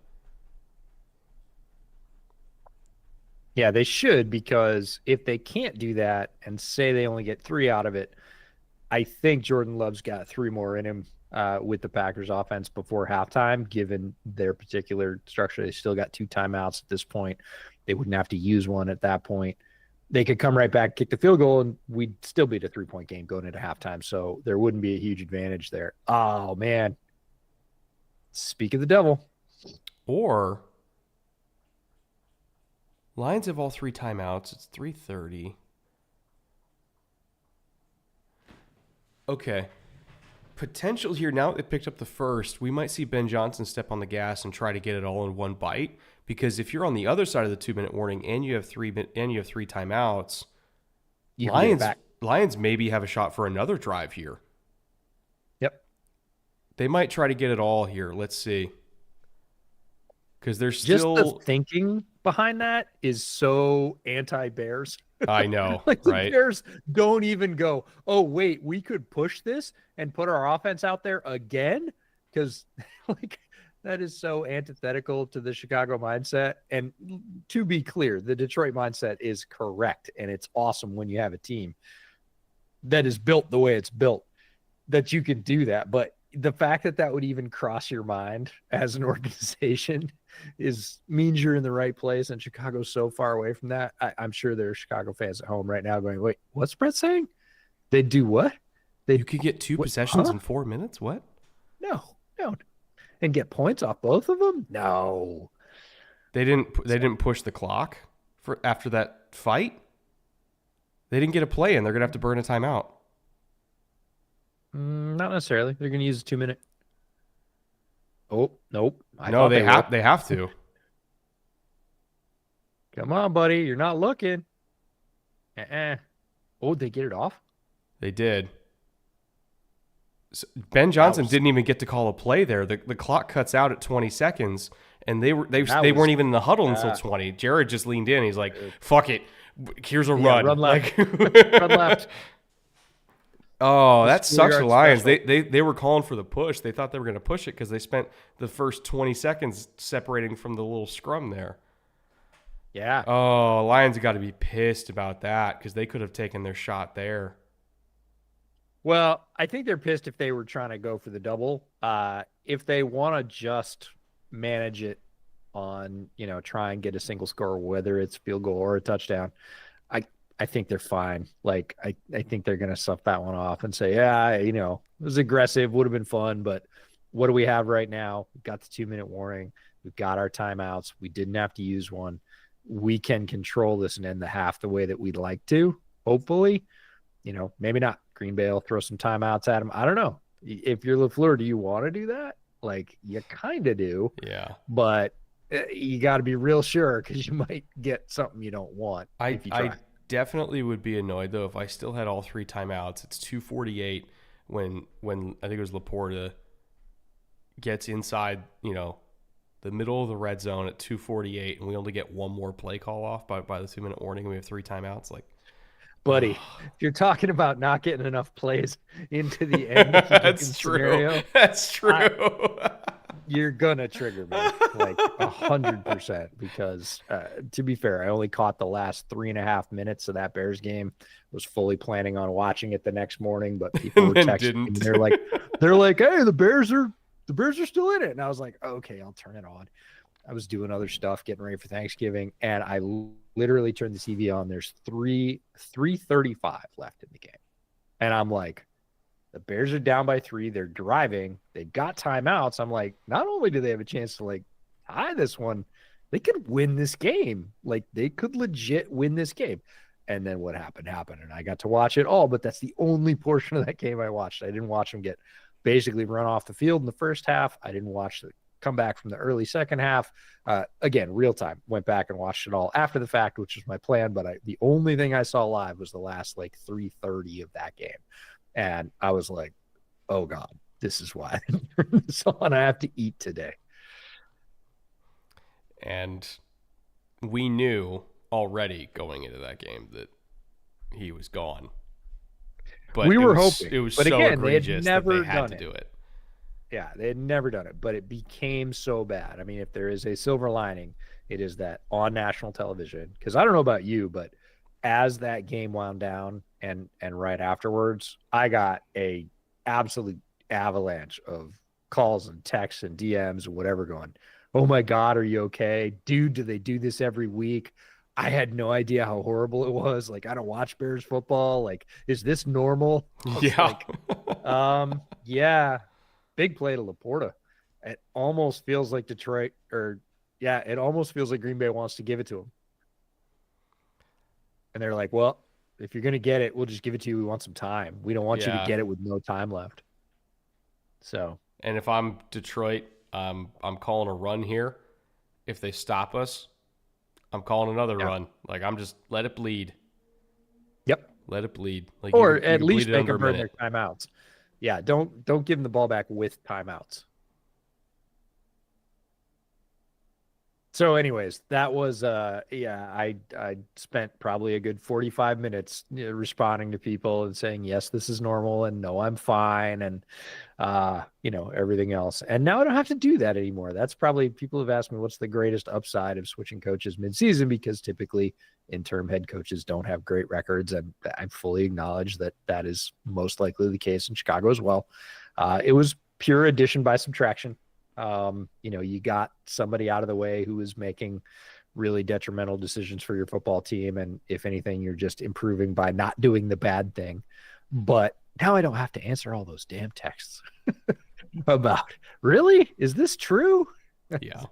Yeah, they should, because if they can't do that and say they only get 3 out of it, I think Jordan Love's got 3 more in him with the Packers offense before halftime, given their particular structure. They still got 2 timeouts at this point. They wouldn't have to use one at that point. They could come right back, kick the field goal, and we'd still be at a 3-point game going into halftime. So there wouldn't be a huge advantage there. Oh, man. Speak of the devil. Or Lions have all 3 timeouts. It's 3:30. Okay. Potential here. Now they picked up the first, we might see Ben Johnson step on the gas and try to get it all in one bite. Because if you're on the other side of the 2-minute warning and you have 3 timeouts, Lions maybe have a shot for another drive here. Yep. They might try to get it all here. Let's see. Because there's still just the thinking behind that is so anti-Bears. I know, like the right? Bears don't even go, oh, wait, we could push this and put our offense out there again? Because that is so antithetical to the Chicago mindset. And to be clear, the Detroit mindset is correct. And it's awesome when you have a team that is built the way it's built, that you can do that. But the fact that would even cross your mind as an organization means you're in the right place, and Chicago's so far away from that. I'm sure there are Chicago fans at home right now going, wait, what's Brett saying? They do what? You could get 2 possessions in 4 minutes? What? No. And get points off both of them? No. They didn't push the clock for after that fight? They didn't get a play in. They're going to have to burn a timeout. Not necessarily. They're going to use a 2-minute. Oh, nope. No, they have to. Come on, buddy. You're not looking. Oh, they get it off? They did. So Ben Johnson didn't even get to call a play there. The clock cuts out at 20 seconds, and they weren't even in the huddle until 20. Jared just leaned in. He's like, fuck it. Here's a run. Run left. Like, run left. Oh, The that sucks for schoolyard the Lions. special. They were calling for the push. They thought they were going to push it because they spent the first 20 seconds separating from the little scrum there. Yeah. Oh, Lions have got to be pissed about that because they could have taken their shot there. Well, I think they're pissed if they were trying to go for the double. If they want to just manage it on, try and get a single score, whether it's field goal or a touchdown, I I think they're fine. Like I think they're gonna suck that one off and say, yeah, it was aggressive, would have been fun, but what do we have right now? We've got the 2-minute warning. We've got our timeouts. We didn't have to use one. We can control this and end the half the way that we'd like to. Hopefully, maybe not. Green Bay will throw some timeouts at him. I don't know. If you're LaFleur, do you want to do that? Like, you kind of do. Yeah. But you got to be real sure because you might get something you don't want if you try. I definitely would be annoyed, though, if I still had all 3 timeouts. It's 2:48 when I think it was Laporta gets inside, the middle of the red zone at 2:48, and we only get one more play call off by the 2-minute warning, and we have 3 timeouts. Like, buddy, if you're talking about not getting enough plays into the end, that's true. Scenario, that's true. You're gonna trigger me like 100% because to be fair, I only caught the last 3.5 minutes of that Bears game. Was fully planning on watching it the next morning, but people were texting me. They're like, hey, the Bears are still in it, and I was like, okay, I'll turn it on. I was doing other stuff, getting ready for Thanksgiving, and I literally turned the TV on. There's 3:35 left in the game, and I'm like, the Bears are down by 3. They're driving. They've got timeouts. I'm like, not only do they have a chance to tie this one, they could win this game. Like, they could legit win this game. And then what happened, and I got to watch it all, but that's the only portion of that game I watched. I didn't watch them get basically run off the field in the first half. I didn't watch the comeback from the early second half. Again, real time. Went back and watched it all after the fact, which was my plan. But the only thing I saw live was the last 3:30 of that game. And I was like, oh, God, this is why I didn't turn this on. I have to eat today. And we knew already going into that game that he was gone. But we were hoping. It was but so again, egregious they had never that they had done to do it. Yeah, they had never done it, but it became so bad. I mean, if there is a silver lining, it is that on national television, because I don't know about you, but as that game wound down and right afterwards, I got a absolute avalanche of calls and texts and DMs and whatever going, oh my God, are you okay? Dude, do they do this every week? I had no idea how horrible it was. Like, I don't watch Bears football. Like, is this normal? Yeah. Yeah. Big play to Laporta. It almost feels like Detroit it almost feels like Green Bay wants to give it to him. And they're like, well, if you're going to get it, we'll just give it to you. We want some time. We don't want you to get it with no time left. So. And if I'm Detroit, I'm calling a run here. If they stop us, I'm calling another run. Like, I'm just let it bleed. Yep. Let it bleed. Like, or you at least make them burn their timeouts. Yeah, don't give them the ball back with timeouts. So anyways, that was I spent probably a good 45 minutes responding to people and saying, yes, this is normal, and no, I'm fine, and everything else. And now I don't have to do that anymore. That's probably, people have asked me what's the greatest upside of switching coaches midseason, because typically interim head coaches don't have great records, and I fully acknowledge that is most likely the case in Chicago as well. It was pure addition by subtraction. You got somebody out of the way who was making really detrimental decisions for your football team. And if anything, you're just improving by not doing the bad thing. But now I don't have to answer all those damn texts about, really? Is this true? Yeah.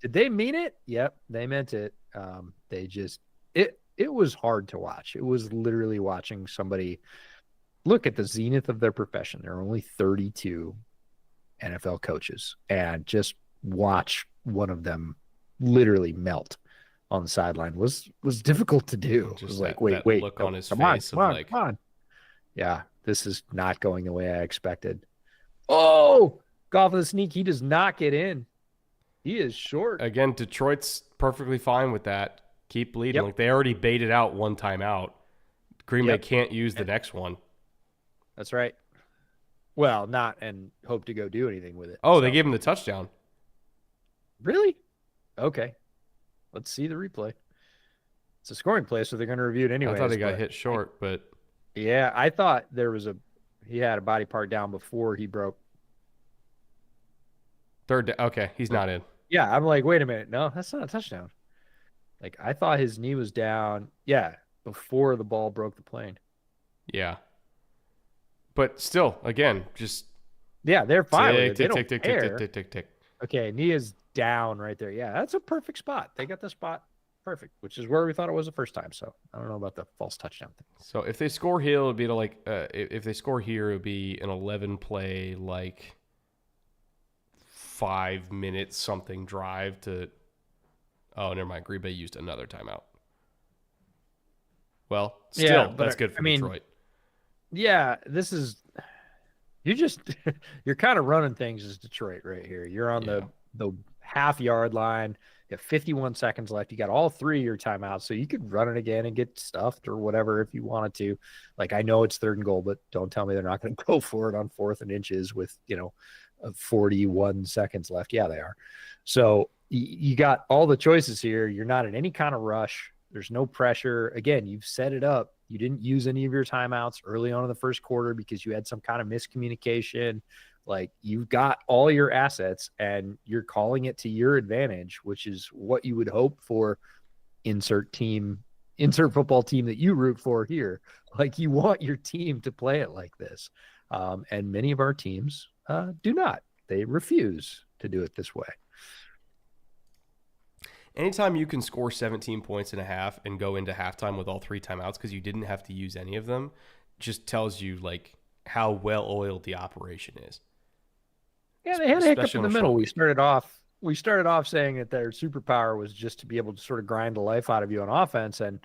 Did they mean it? Yep, they meant it. It was hard to watch. It was literally watching somebody look at the zenith of their profession. There are only 32 NFL coaches, and just watch one of them literally melt on the sideline was difficult to do. Just it was like, wait, look on his face come on. Yeah, this is not going the way I expected. Oh, golf with a sneak. He does not get in. He is short. Again, Detroit's perfectly fine with that. Keep bleeding. Like, they already baited out one time out. Green Bay can't use the next one. That's right. Well, not and hope to go do anything with it. Oh, they So gave him the touchdown. really? Okay. Let's see the replay. It's a scoring play, so they're going to review it I thought he anyways. got But hit short, but yeah, I thought he had a body part down before he broke. okay, he's not in. Yeah, I'm like, wait a minute. No, that's not a touchdown. Like, I thought his knee was down. Yeah, before the ball broke the plane. Yeah. But still, again, just Yeah, they're fine with tick, it. They tick, don't tick, tick, tick, tick, care. tick, tick, tick. Okay, knee is down right there. Yeah, that's a perfect spot. They got the spot perfect, which is where we thought it was the first time. So I don't know about the false touchdown thing. So if they score here, it would be to like, if they score here, it would be an 11 play, like 5 minute something drive to. Oh, never mind. Green Bay used another timeout. Well, Yeah, still, but that's good for I mean, Detroit. yeah, this is you just you're kind of running things as Detroit right here. You're on Yeah. the half yard line. You have 51 seconds left. You got all three of your timeouts, so you could run it again and get stuffed or whatever if you wanted to. Like I know it's 3rd and goal, but don't tell me they're not going to go for it on 4th and inches with 41 seconds left. Yeah, they are. So you got all the choices here. You're not in any kind of rush. There's no pressure. Again, you've set it up. You didn't use any of your timeouts early on in the first quarter because you had some kind of miscommunication. Like you've got all your assets and you're calling it to your advantage, which is what you would hope for insert football team that you root for here. Like you want your team to play it like this. And many of our teams do not. They refuse to do it this way. Anytime you can score 17 points and a half and go into halftime with all 3 timeouts because you didn't have to use any of them, just tells you like how well oiled the operation is. Yeah, they had a hiccup Especially in the on a middle. short We started off saying that their superpower was just to be able to sort of grind the life out of you on offense. And,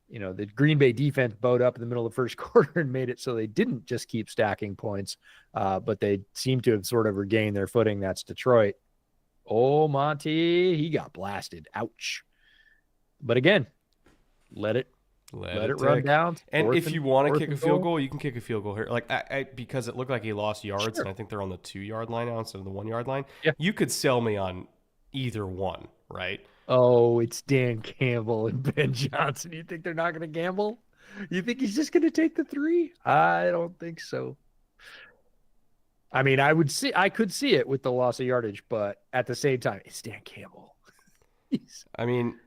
the Green Bay defense bowed up in the middle of the first quarter and made it so they didn't just keep stacking points, but they seem to have sort of regained their footing. That's Detroit. Oh, Monty, he got blasted. Ouch. But again, let it run down. And if you want to kick a field goal, goal, you can kick a field goal here. Like because it looked like he lost yards, sure. and I think they're on the 2-yard line now instead of the 1-yard line. Yeah. You could sell me on either one, right? Oh, it's Dan Campbell and Ben Johnson. You think they're not going to gamble? You think he's just going to take the 3? I don't think so. I mean, I could see it with the loss of yardage, but at the same time, it's Dan Campbell. It's again,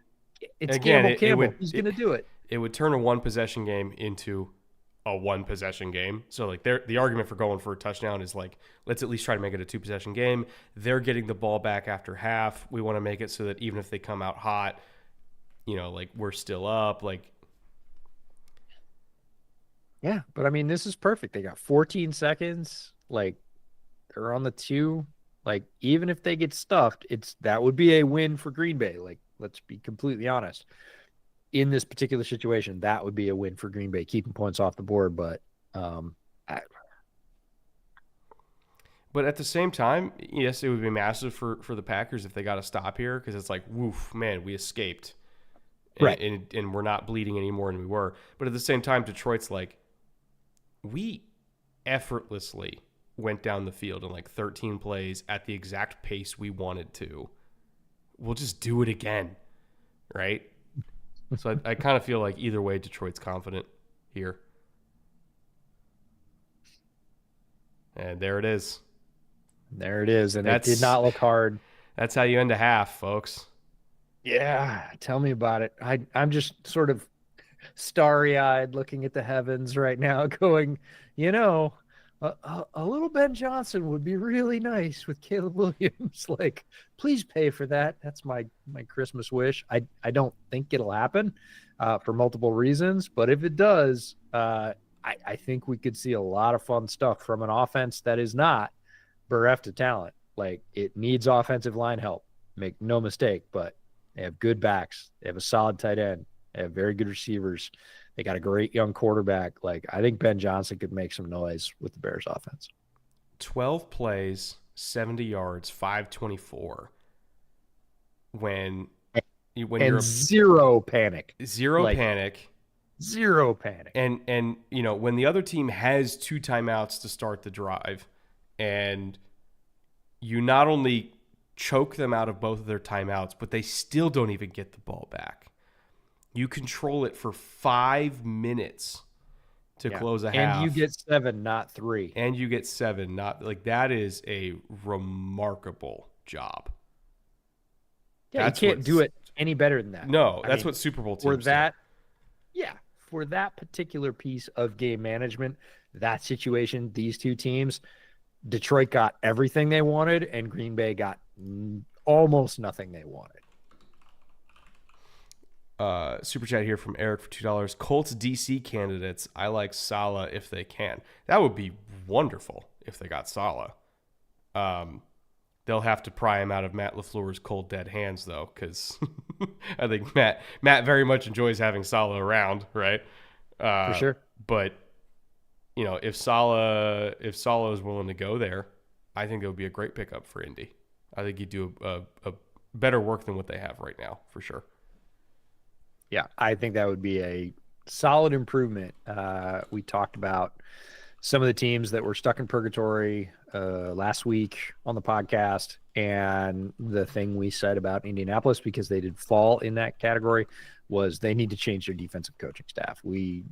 Campbell. He's going to do it. It would turn a 1-possession game into a 1-possession game. So like the argument for going for a touchdown is like, let's at least try to make it a 2-possession game. They're getting the ball back after half. We want to make it so that even if they come out hot, like we're still up. Like, yeah, but I mean, this is perfect. They got 14 seconds. Like they're on the 2. Like even if they get stuffed, that would be a win for Green Bay. Like let's be completely honest. In this particular situation, that would be a win for Green Bay, keeping points off the board. But at the same time, yes, it would be massive for the Packers if they got to stop here because it's like, woof, man, we escaped. Right. And we're not bleeding any more than we were. But at the same time, Detroit's like, we effortlessly went down the field in like 13 plays at the exact pace we wanted to. We'll just do it again, right? So I kind of feel like either way, Detroit's confident here. And there it is. There it is. And it did not look hard. That's how you end a half, folks. Yeah, tell me about it. I'm just sort of starry-eyed looking at the heavens right now going, a little Ben Johnson would be really nice with Caleb Williams. Like, please pay for that. That's my Christmas wish. I don't think it'll happen for multiple reasons, but if it does, I think we could see a lot of fun stuff from an offense that is not bereft of talent. Like, it needs offensive line help. Make no mistake, but they have good backs. They have a solid tight end. They have very good receivers. They got a great young quarterback. Like, I think Ben Johnson could make some noise with the Bears offense. 12 plays, 70 yards, 524. When you're zero panic. Zero panic. Zero panic. And when the other team has 2 timeouts to start the drive, and you not only choke them out of both of their timeouts, but they still don't even get the ball back. You control it for 5 minutes to close a and half. you get 7, not 3. And you get 7. Not like that is a remarkable job. Yeah, you can't do it any better than that. No, that's what Super Bowl teams do. Yeah, for that particular piece of game management, that situation, these two teams, Detroit got everything they wanted, and Green Bay got almost nothing they wanted. Super chat here from Eric for $2. Colts DC candidates. I like Saleh if they can. That would be wonderful if they got Saleh. They'll have to pry him out of Matt LaFleur's cold dead hands though, because I think Matt very much enjoys having Saleh around, right? For sure. But if Saleh is willing to go there, I think it would be a great pickup for Indy. I think he'd do a better work than what they have right now, for sure. Yeah, I think that would be a solid improvement. We talked about some of the teams that were stuck in purgatory last week on the podcast, and the thing we said about Indianapolis, because they did fall in that category, was they need to change their defensive coaching staff. We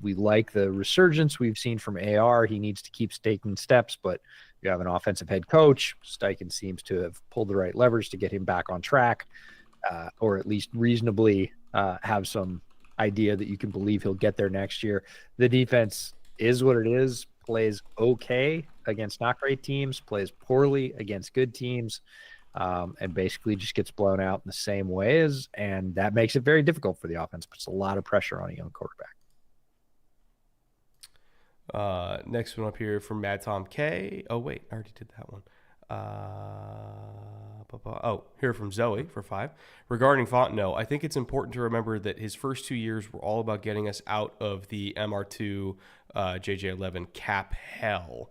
like the resurgence we've seen from AR. He needs to keep taking steps, but you have an offensive head coach. Steichen seems to have pulled the right levers to get him back on track, or at least reasonably have some idea that you can believe he'll get there next year. The defense is what it is, plays okay against not great teams, plays poorly against good teams, and basically just gets blown out in the same ways. And that makes it very difficult for the offense, puts a lot of pressure on a young quarterback. Next one up here from Mad Tom K. Oh, wait, I already did that one. Here from Zoe for 5. Regarding Fontenot, I think it's important to remember that his first 2 years were all about getting us out of the MR2 JJ11 cap hell.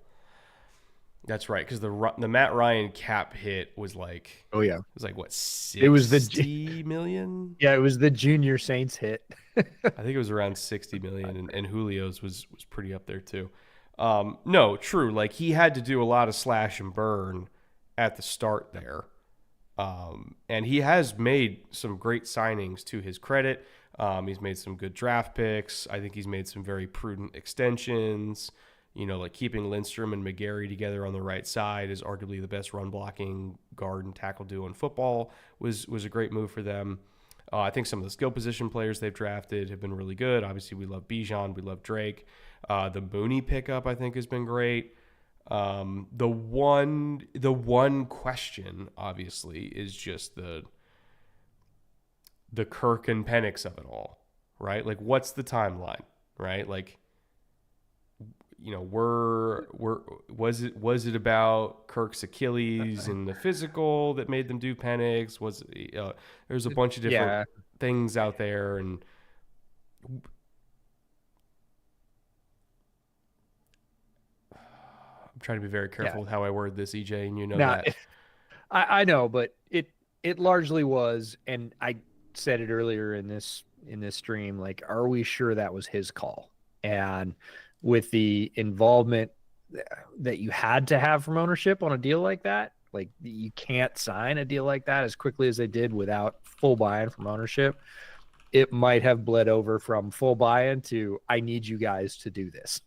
That's right, because the Matt Ryan cap hit was like, oh yeah, it was like what, 60 it was million? Yeah, it was the Junior Saints hit. I think it was around 60 million, and Julio's was pretty up there too. No, true. Like, he had to do a lot of slash and burn at the start there. And he has made some great signings to his credit. He's made some good draft picks. I think he's made some very prudent extensions. Like keeping Lindstrom and McGarry together on the right side is arguably the best run blocking guard and tackle duo in football was a great move for them. I think some of the skill position players they've drafted have been really good. Obviously, we love Bijan. We love Drake. The Mooney pickup, I think, has been great. The one question, obviously, is just the Kirk and Penix of it all, right? Like, what's the timeline, right? Like, was it about Kirk's Achilles and the physical that made them do Penix? There's a bunch of different things out there, and I'm trying to be very careful with how I word this, EJ, and that. I know, but it largely was, and I said it earlier in this stream, like, are we sure that was his call? And with the involvement that you had to have from ownership on a deal like that, like, you can't sign a deal like that as quickly as they did without full buy-in from ownership. It might have bled over from full buy-in to, I need you guys to do this,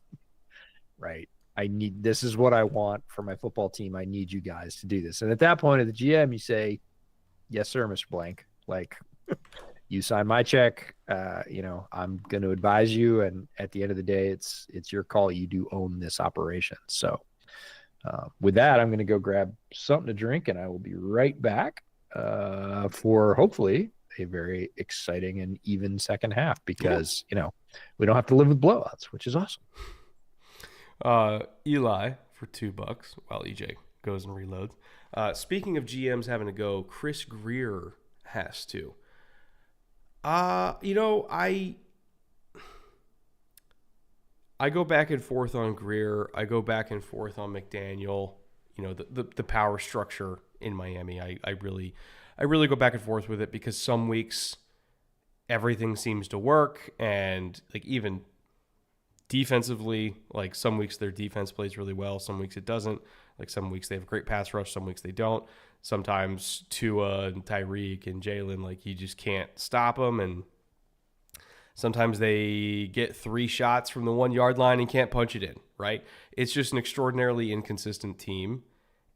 right? This is what I want for my football team. I need you guys to do this. And at that point, at the GM, you say, yes, sir, Mr. Blank. Like, you sign my check. I'm going to advise you. And at the end of the day, it's your call. You do own this operation. So with that, I'm going to go grab something to drink, and I will be right back for hopefully a very exciting and even second half, because, we don't have to live with blowouts, which is awesome. Eli for $2 while EJ goes and reloads. Speaking of GMs having to go, Chris Greer has to. I go back and forth on Greer. I go back and forth on McDaniel. The power structure in Miami. I really go back and forth with it, because some weeks everything seems to work, and like even defensively, like some weeks their defense plays really well, some weeks it doesn't. Like some weeks they have a great pass rush, some weeks they don't. Sometimes Tua and Tyreek and Jalen, like you just can't stop them, and sometimes they get 3 shots from the 1 yard line and can't punch it in, right? It's just an extraordinarily inconsistent team.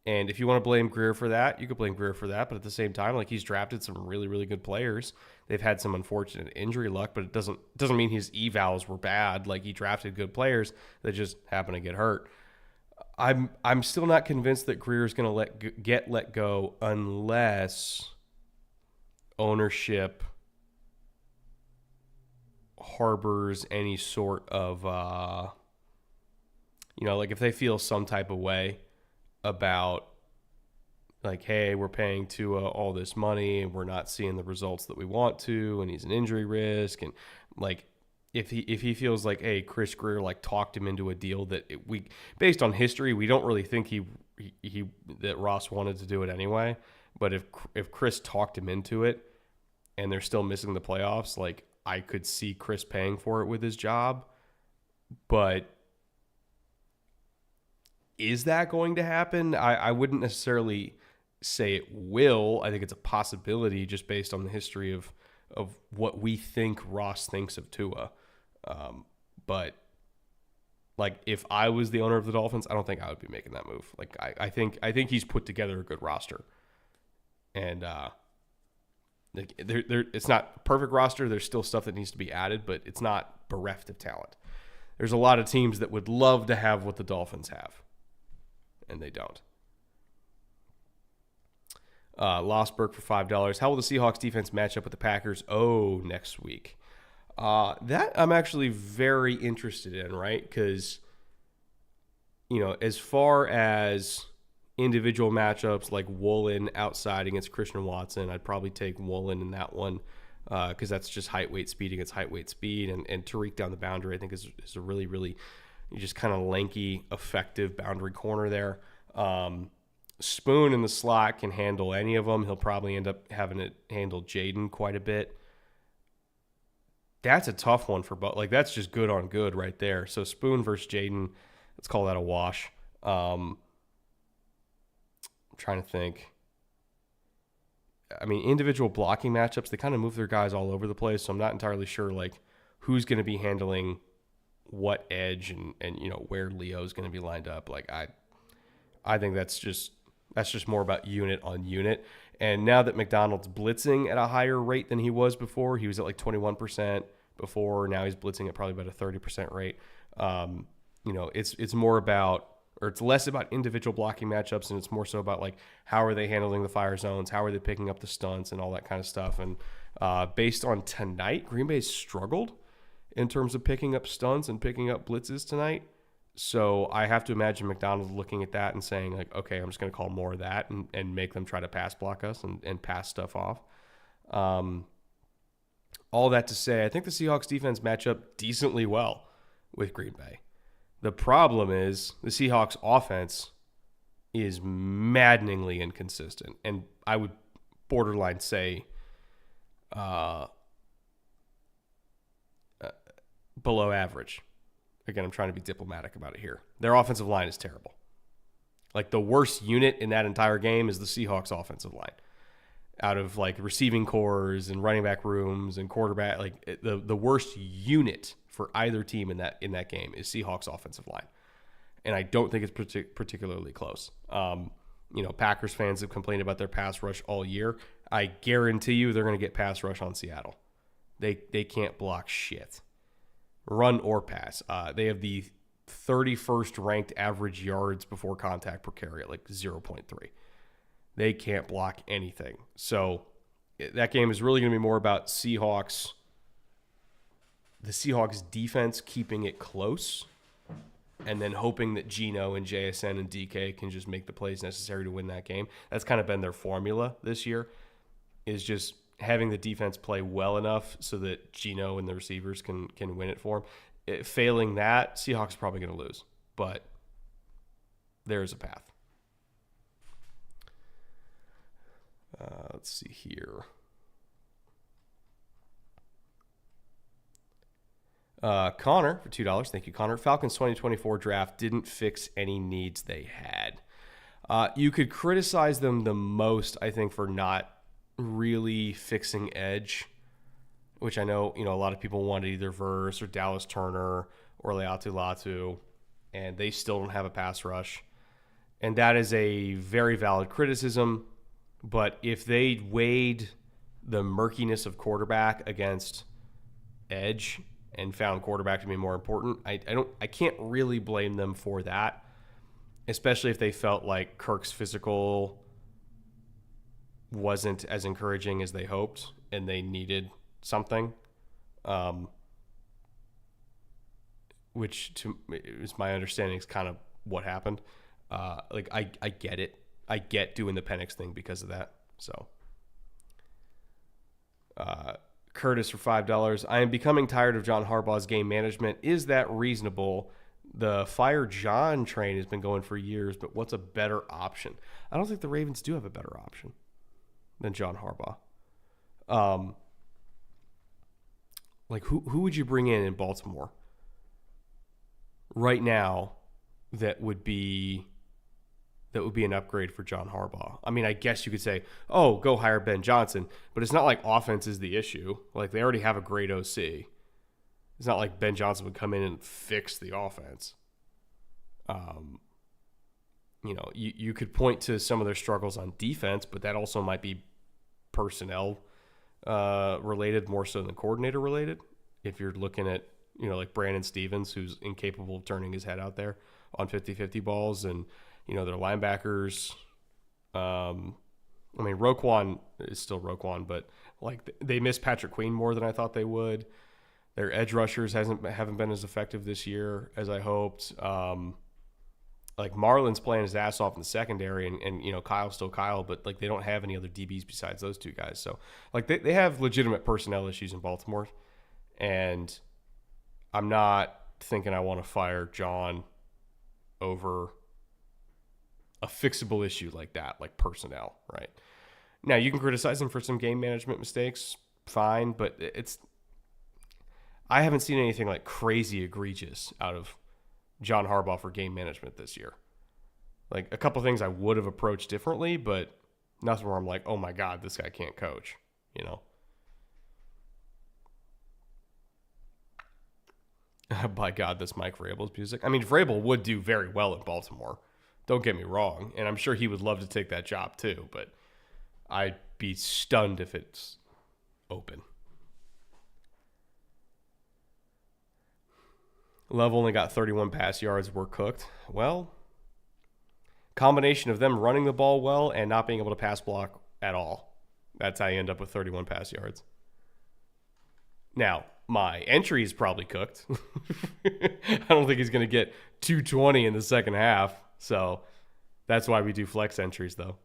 And if you want to blame Greer for that, you could blame Greer for that. But at the same time, like he's drafted some really, really good players. They've had some unfortunate injury luck, but it doesn't mean his evals were bad. Like he drafted good players that just happen to get hurt. I'm still not convinced that Greer is going to get let go unless ownership harbors any sort of like if they feel some type of way about like, hey, we're paying Tua all this money and we're not seeing the results that we want to, and he's an injury risk, and like if he feels like, hey, Chris Greer like talked him into a deal that we based on history we don't really think he that Ross wanted to do it anyway, but if Chris talked him into it and they're still missing the playoffs, like I could see Chris paying for it with his job. But is that going to happen? I wouldn't necessarily say it will. I think it's a possibility just based on the history of what we think Ross thinks of Tua. But like if I was the owner of the Dolphins, I don't think I would be making that move. Like I think he's put together a good roster. And it's not a perfect roster. There's still stuff that needs to be added, but it's not bereft of talent. There's a lot of teams that would love to have what the Dolphins have, and they don't. Losberg for $5. How will the Seahawks defense match up with the Packers? Next week. That I'm actually very interested in, right? Because, as far as individual matchups like Woolen outside against Christian Watson, I'd probably take Woolen in that one because that's just height, weight, speed against height, weight, speed. And Tariq down the boundary, I think, is a really, really just kind of lanky, effective boundary corner there. Spoon in the slot can handle any of them. He'll probably end up having it handle Jaden quite a bit. That's a tough one for both. Like, that's just good on good right there. So Spoon versus Jaden, let's call that a wash. I'm trying to think. I mean, individual blocking matchups, they kind of move their guys all over the place, so I'm not entirely sure, like, who's going to be handling what edge and where Leo's going to be lined up. Like, I think that's just more about unit on unit. And now that McDonald's blitzing at a higher rate than he was before, he was at like 21% before. Now he's blitzing at probably about a 30% rate. It's more about, or it's less about individual blocking matchups, and it's more so about like how are they handling the fire zones, how are they picking up the stunts, and all that kind of stuff. And based on tonight, Green Bay struggled in terms of picking up stunts and picking up blitzes tonight. So I have to imagine McDonald's looking at that and saying, like, okay, I'm just going to call more of that and make them try to pass block us and pass stuff off. All that to say, I think the Seahawks defense match up decently well with Green Bay. The problem is the Seahawks offense is maddeningly inconsistent. And I would borderline say below average. Again, I'm trying to be diplomatic about it here. Their offensive line is terrible. Like, the worst unit in that entire game is the Seahawks offensive line. Out of like receiving cores and running back rooms and quarterback, like the worst unit for either team in that game is Seahawks offensive line. And I don't think it's particularly close. Packers fans have complained about their pass rush all year. I guarantee you they're going to get pass rush on Seattle. They can't block shit. Run or pass. They have the 31st ranked average yards before contact per carry at like 0.3. They can't block anything. So that game is really going to be more about the Seahawks defense keeping it close and then hoping that Geno and JSN and DK can just make the plays necessary to win that game. That's kind of been their formula this year, is just having the defense play well enough so that Geno and the receivers can win it for them. Failing that, Seahawks are probably going to lose, but there's a path. Let's see here. Connor for $2. Thank you, Connor. Falcons 2024 draft didn't fix any needs they had. You could criticize them the most, I think, for not really fixing edge, which I know, a lot of people wanted either Verse or Dallas Turner or Leatu Latu, and they still don't have a pass rush. And that is a very valid criticism. But if they weighed the murkiness of quarterback against edge and found quarterback to be more important, I can't really blame them for that, especially if they felt like Kirk's physical wasn't as encouraging as they hoped and they needed something, which is my understanding is kind of what happened. I get it. I get doing the Penix thing because of that. So, Curtis for $5. I am becoming tired of John Harbaugh's game management. Is that reasonable? The fire John train has been going for years, but what's a better option? I don't think the Ravens do have a better option than John Harbaugh. Who would you bring in Baltimore right now that would be an upgrade for John Harbaugh? I mean, I guess you could say, oh, go hire Ben Johnson, but it's not like offense is the issue. Like, they already have a great OC. It's not like Ben Johnson would come in and fix the offense. You could point to some of their struggles on defense, but that also might be personnel related more so than coordinator related. If you're looking at, like Brandon Stevens, who's incapable of turning his head out there on 50-50 balls, and, their linebackers. Roquan is still Roquan, but they miss Patrick Queen more than I thought they would. Their edge rushers haven't been as effective this year as I hoped. Marlon's playing his ass off in the secondary, and Kyle's still Kyle, but they don't have any other DBs besides those two guys. So they have legitimate personnel issues in Baltimore, and I'm not thinking I want to fire John over a fixable issue like that, like personnel, right? Now, you can criticize him for some game management mistakes, fine, but I haven't seen anything like crazy egregious out of John Harbaugh for game management this year. A couple things I would have approached differently, but nothing where I'm like, oh my God, this guy can't coach, By God, this Mike Vrabel's music. I mean, Vrabel would do very well in Baltimore. Don't get me wrong. And I'm sure he would love to take that job too, but I'd be stunned if it's open. Love only got 31 pass yards. We're cooked. Well, combination of them running the ball well and not being able to pass block at all. That's how you end up with 31 pass yards. Now, my entry is probably cooked. I don't think he's going to get 220 in the second half. So that's why we do flex entries, though.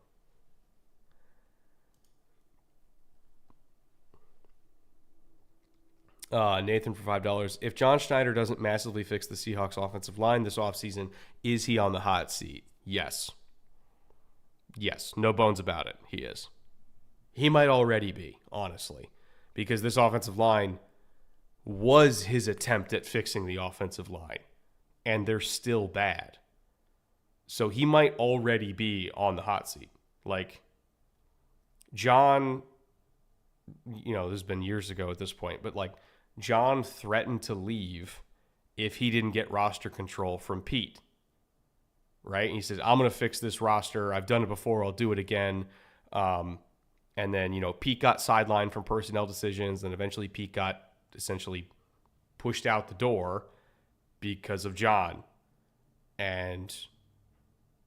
Nathan for $5. If John Schneider doesn't massively fix the Seahawks offensive line this offseason, is he on the hot seat? Yes. Yes, no bones about it. He is. He might already be, honestly, because this offensive line was his attempt at fixing the offensive line, and they're still bad. So he might already be on the hot seat. John, this has been years ago at this point, but John threatened to leave if he didn't get roster control from Pete, right? And he said, I'm going to fix this roster. I've done it before. I'll do it again. And then, Pete got sidelined from personnel decisions, and eventually Pete got essentially pushed out the door because of John. And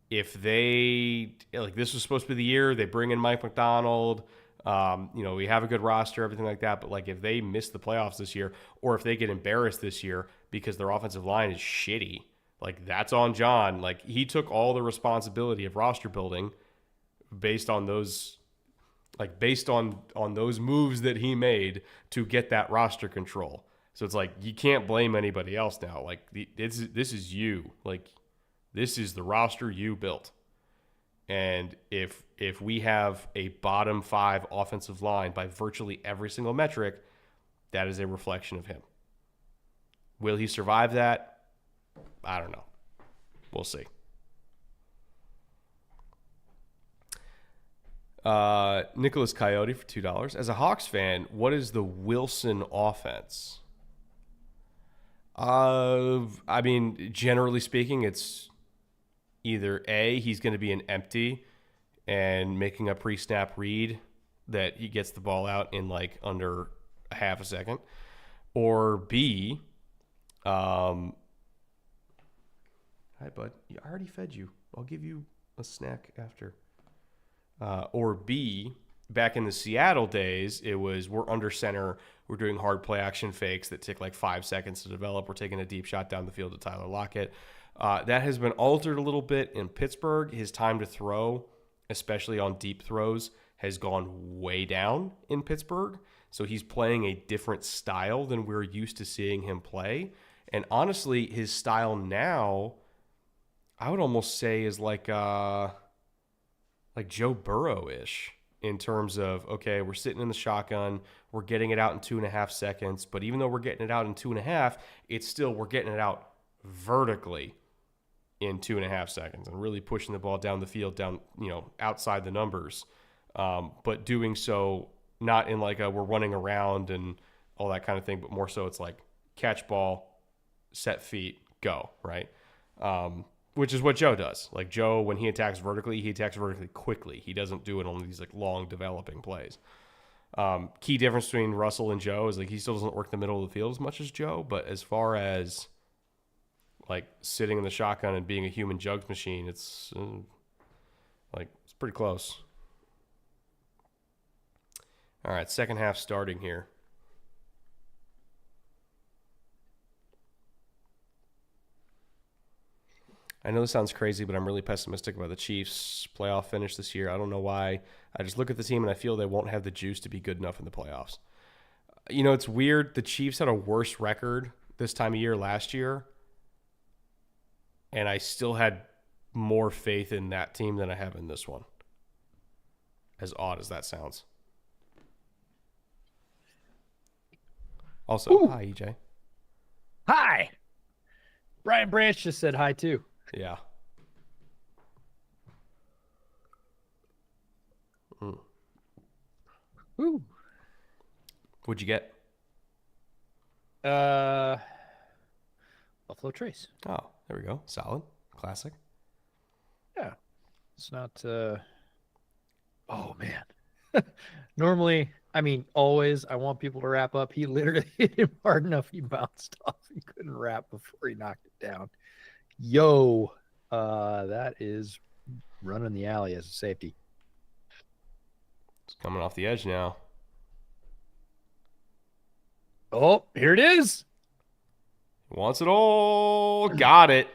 if they, this was supposed to be the year, they bring in Mike McDonald, we have a good roster, everything like that. But if they miss the playoffs this year, or if they get embarrassed this year because their offensive line is shitty, that's on John. He took all the responsibility of roster building based on those, based on those moves that he made to get that roster control. So it's you can't blame anybody else now. This is you. This is the roster you built. And if we have a bottom 5 offensive line by virtually every single metric, that is a reflection of him. Will he survive that? I don't know. We'll see. Nicholas Coyote for $2. As a Hawks fan, what is the Wilson offense? I mean, generally speaking, it's either A, he's going to be an empty and making a pre-snap read that he gets the ball out in like under a half a second, or B, hi bud, I already fed you. I'll give you a snack after. Or B, back in the Seattle days, it was we're under center, we're doing hard play action fakes that take like 5 seconds to develop. We're taking a deep shot down the field to Tyler Lockett. That has been altered a little bit in Pittsburgh. His time to throw, especially on deep throws, has gone way down in Pittsburgh. So he's playing a different style than we're used to seeing him play. And honestly, his style now, I would almost say is like Joe Burrow-ish in terms of, okay, we're sitting in the shotgun, we're getting it out in 2.5 seconds, but even though we're getting it out in 2.5, it's still, we're getting it out vertically in 2.5 seconds and really pushing the ball down the field, down, outside the numbers. But doing so not in like a we're running around and all that kind of thing, but more so it's like catch ball, set feet, go, right? Which is what Joe does. Like Joe, when he attacks vertically quickly. He doesn't do it on these like long developing plays. Key difference between Russell and Joe is like he still doesn't work the middle of the field as much as Joe, but as far as like sitting in the shotgun and being a human jugs machine, it's it's pretty close. All right, second half starting here. I know this sounds crazy, but I'm really pessimistic about the Chiefs' playoff finish this year. I don't know why. I just look at the team and I feel they won't have the juice to be good enough in the playoffs. It's weird. The Chiefs had a worse record this time of year last year, and I still had more faith in that team than I have in this one. As odd as that sounds. Also, Hi, EJ. Hi. Brian Branch just said hi, too. Yeah. Ooh. What'd you get? Buffalo Trace. Oh, there we go. Solid. Classic. Yeah. It's not oh man. Normally, always I want people to wrap up. He literally hit him hard enough he bounced off and couldn't wrap before he knocked it down. Yo, that is running the alley as a safety. It's coming off the edge now. Oh, here it is. Wants it all. Got it.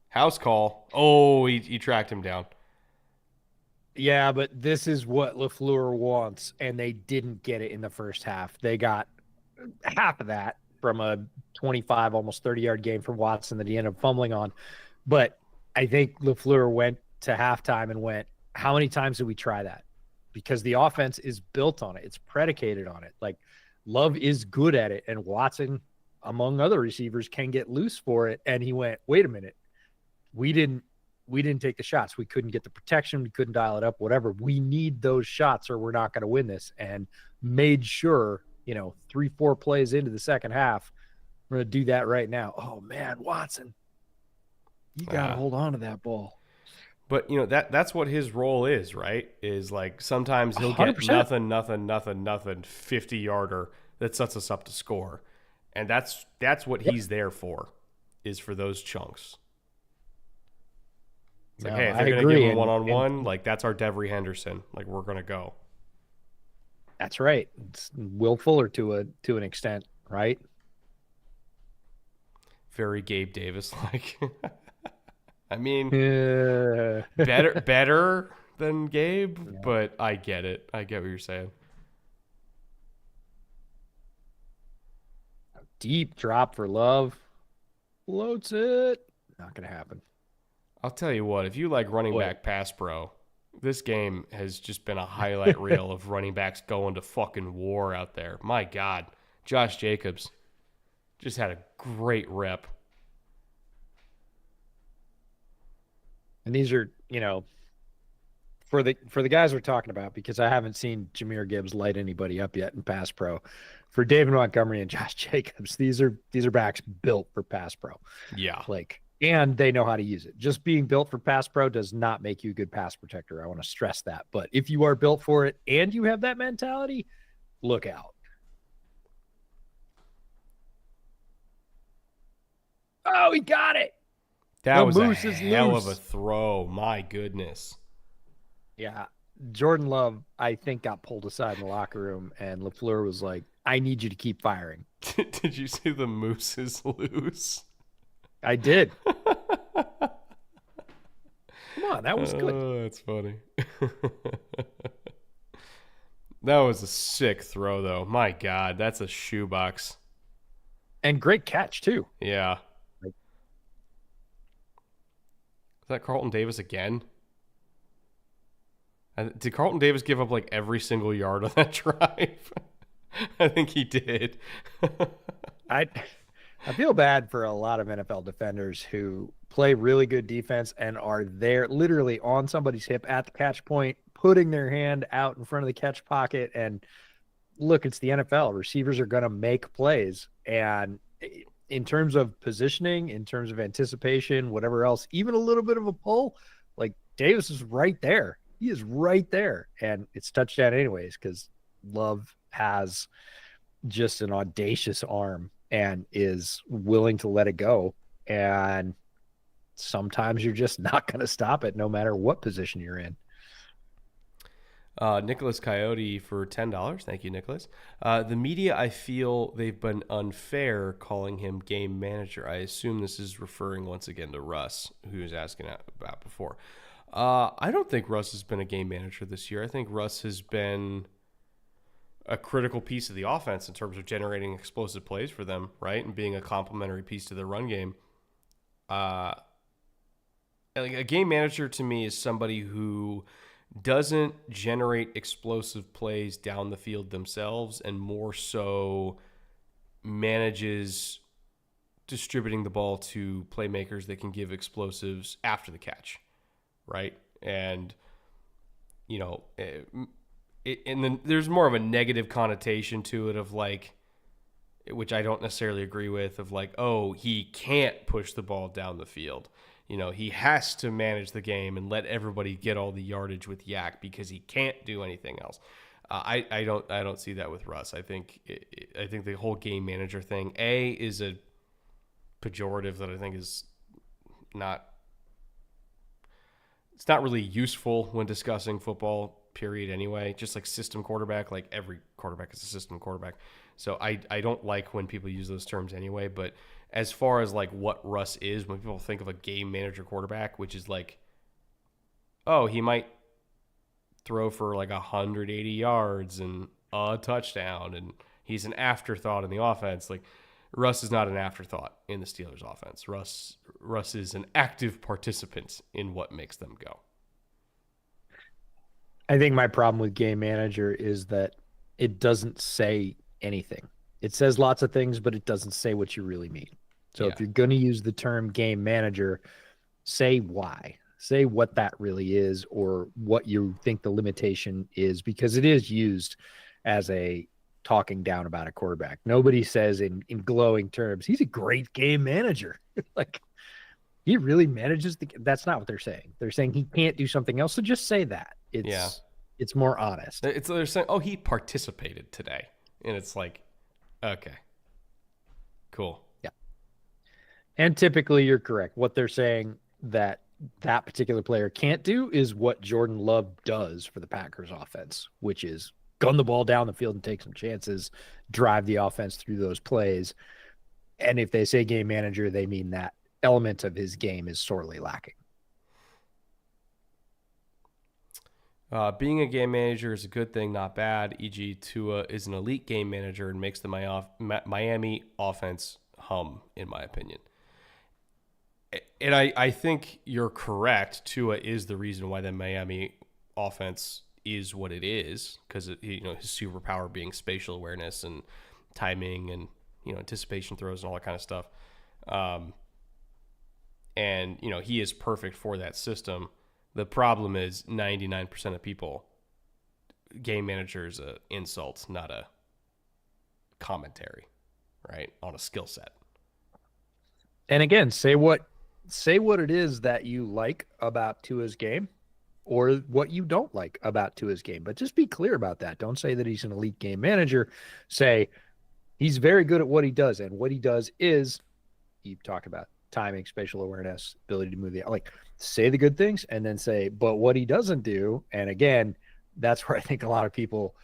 House call. Oh, he tracked him down. Yeah, but this is what LaFleur wants, and they didn't get it in the first half. They got half of that from a 25, almost 30-yard game from Watson that he ended up fumbling on. But I think LaFleur went to halftime and went, how many times did we try that? Because the offense is built on it. It's predicated on it. Like, Love is good at it, and Watson, among other receivers, can get loose for it. And he went, wait a minute. We didn't take the shots. We couldn't get the protection. We couldn't dial it up, whatever. We need those shots or we're not going to win this. And made sure, 3-4 plays into the second half, we're going to do that right now. Oh, man, Watson, you got to hold on to that ball. But, that's what his role is, right? Is like sometimes he'll 100%. get nothing, 50-yarder that sets us up to score. And that's what he's there for, is for those chunks. It's like, hey, if they're going to give him one-on-one, like that's our Devery Henderson. Like we're going to go. That's right. It's Will Fuller to an extent, right? Very Gabe Davis-like. better than Gabe, yeah. But I get it. I get what you're saying. A deep drop for Love. Floats it. Not going to happen. I'll tell you what, if you like running back pass pro, this game has just been a highlight reel of running backs going to fucking war out there. My God. Josh Jacobs. Just had a great rep. And these are, for the guys we're talking about, because I haven't seen Jahmyr Gibbs light anybody up yet in pass pro. For David Montgomery and Josh Jacobs, these are backs built for pass pro. Yeah. And they know how to use it. Just being built for pass pro does not make you a good pass protector. I want to stress that. But if you are built for it and you have that mentality, look out. Oh, he got it. That was a hell of a throw. My goodness. Yeah. Jordan Love, I think, got pulled aside in the locker room, and LaFleur was like, I need you to keep firing. Did you see the moose is loose? I did. Come on, that was good. Oh, that's funny. That was a sick throw, though. My God, that's a shoebox. And great catch, too. Yeah. Is that Carlton Davis again? Did Carlton Davis give up like every single yard on that drive? I think he did. I feel bad for a lot of NFL defenders who play really good defense and are there literally on somebody's hip at the catch point, putting their hand out in front of the catch pocket. And look, it's the NFL. Receivers are going to make plays. And in terms of positioning, in terms of anticipation, whatever else, even a little bit of a pull, like Davis is right there. He is right there. And it's touchdown anyways, because Love has just an audacious arm and is willing to let it go. And sometimes you're just not going to stop it no matter what position you're in. Nicholas Coyote for $10. Thank you, Nicholas. The media, I feel they've been unfair calling him game manager. I assume this is referring once again to Russ, who was asking about before. I don't think Russ has been a game manager this year. I think Russ has been a critical piece of the offense in terms of generating explosive plays for them, right? And being a complementary piece to their run game. A game manager to me is somebody who doesn't generate explosive plays down the field themselves and more so manages distributing the ball to playmakers that can give explosives after the catch, right? And, and then there's more of a negative connotation to it of like, which I don't necessarily agree with, of like, oh, he can't push the ball down the field. He has to manage the game and let everybody get all the yardage with Yak because he can't do anything else. I don't see that with Russ. I think the whole game manager thing is a pejorative that I think is not. It's not really useful when discussing football. Period. Anyway, just like system quarterback, like every quarterback is a system quarterback. So I don't like when people use those terms anyway. But as far as like what Russ is, when people think of a game manager quarterback, which is like, oh, he might throw for like 180 yards and a touchdown, and he's an afterthought in the offense. Like Russ is not an afterthought in the Steelers' offense. Russ is an active participant in what makes them go. I think my problem with game manager is that it doesn't say anything. It says lots of things, but it doesn't say what you really mean. So if you're going to use the term game manager, say why. Say what that really is or what you think the limitation is, because it is used as a talking down about a quarterback. Nobody says in glowing terms, he's a great game manager. Like, he really manages that's not what they're saying. They're saying he can't do something else. So just say that. It's more honest. They're saying, oh, he participated today. And it's like, okay, cool. Yeah. And typically you're correct. What they're saying that particular player can't do is what Jordan Love does for the Packers offense, which is gun the ball down the field and take some chances, drive the offense through those plays. And if they say game manager, they mean that element of his game is sorely lacking. Being a game manager is a good thing, not bad. E.g., Tua is an elite game manager and makes the Miami offense hum, in my opinion. And I think you're correct. Tua is the reason why the Miami offense is what it is, because his superpower being spatial awareness and timing and anticipation throws and all that kind of stuff. And he is perfect for that system. The problem is 99% of people, game manager is an insult, not a commentary, right, on a skill set. And again, say what it is that you like about Tua's game or what you don't like about Tua's game. But just be clear about that. Don't say that he's an elite game manager. Say he's very good at what he does. And what he does is, you talk about timing, spatial awareness, ability to move say the good things and then say, but what he doesn't do. And again, that's where I think a lot of people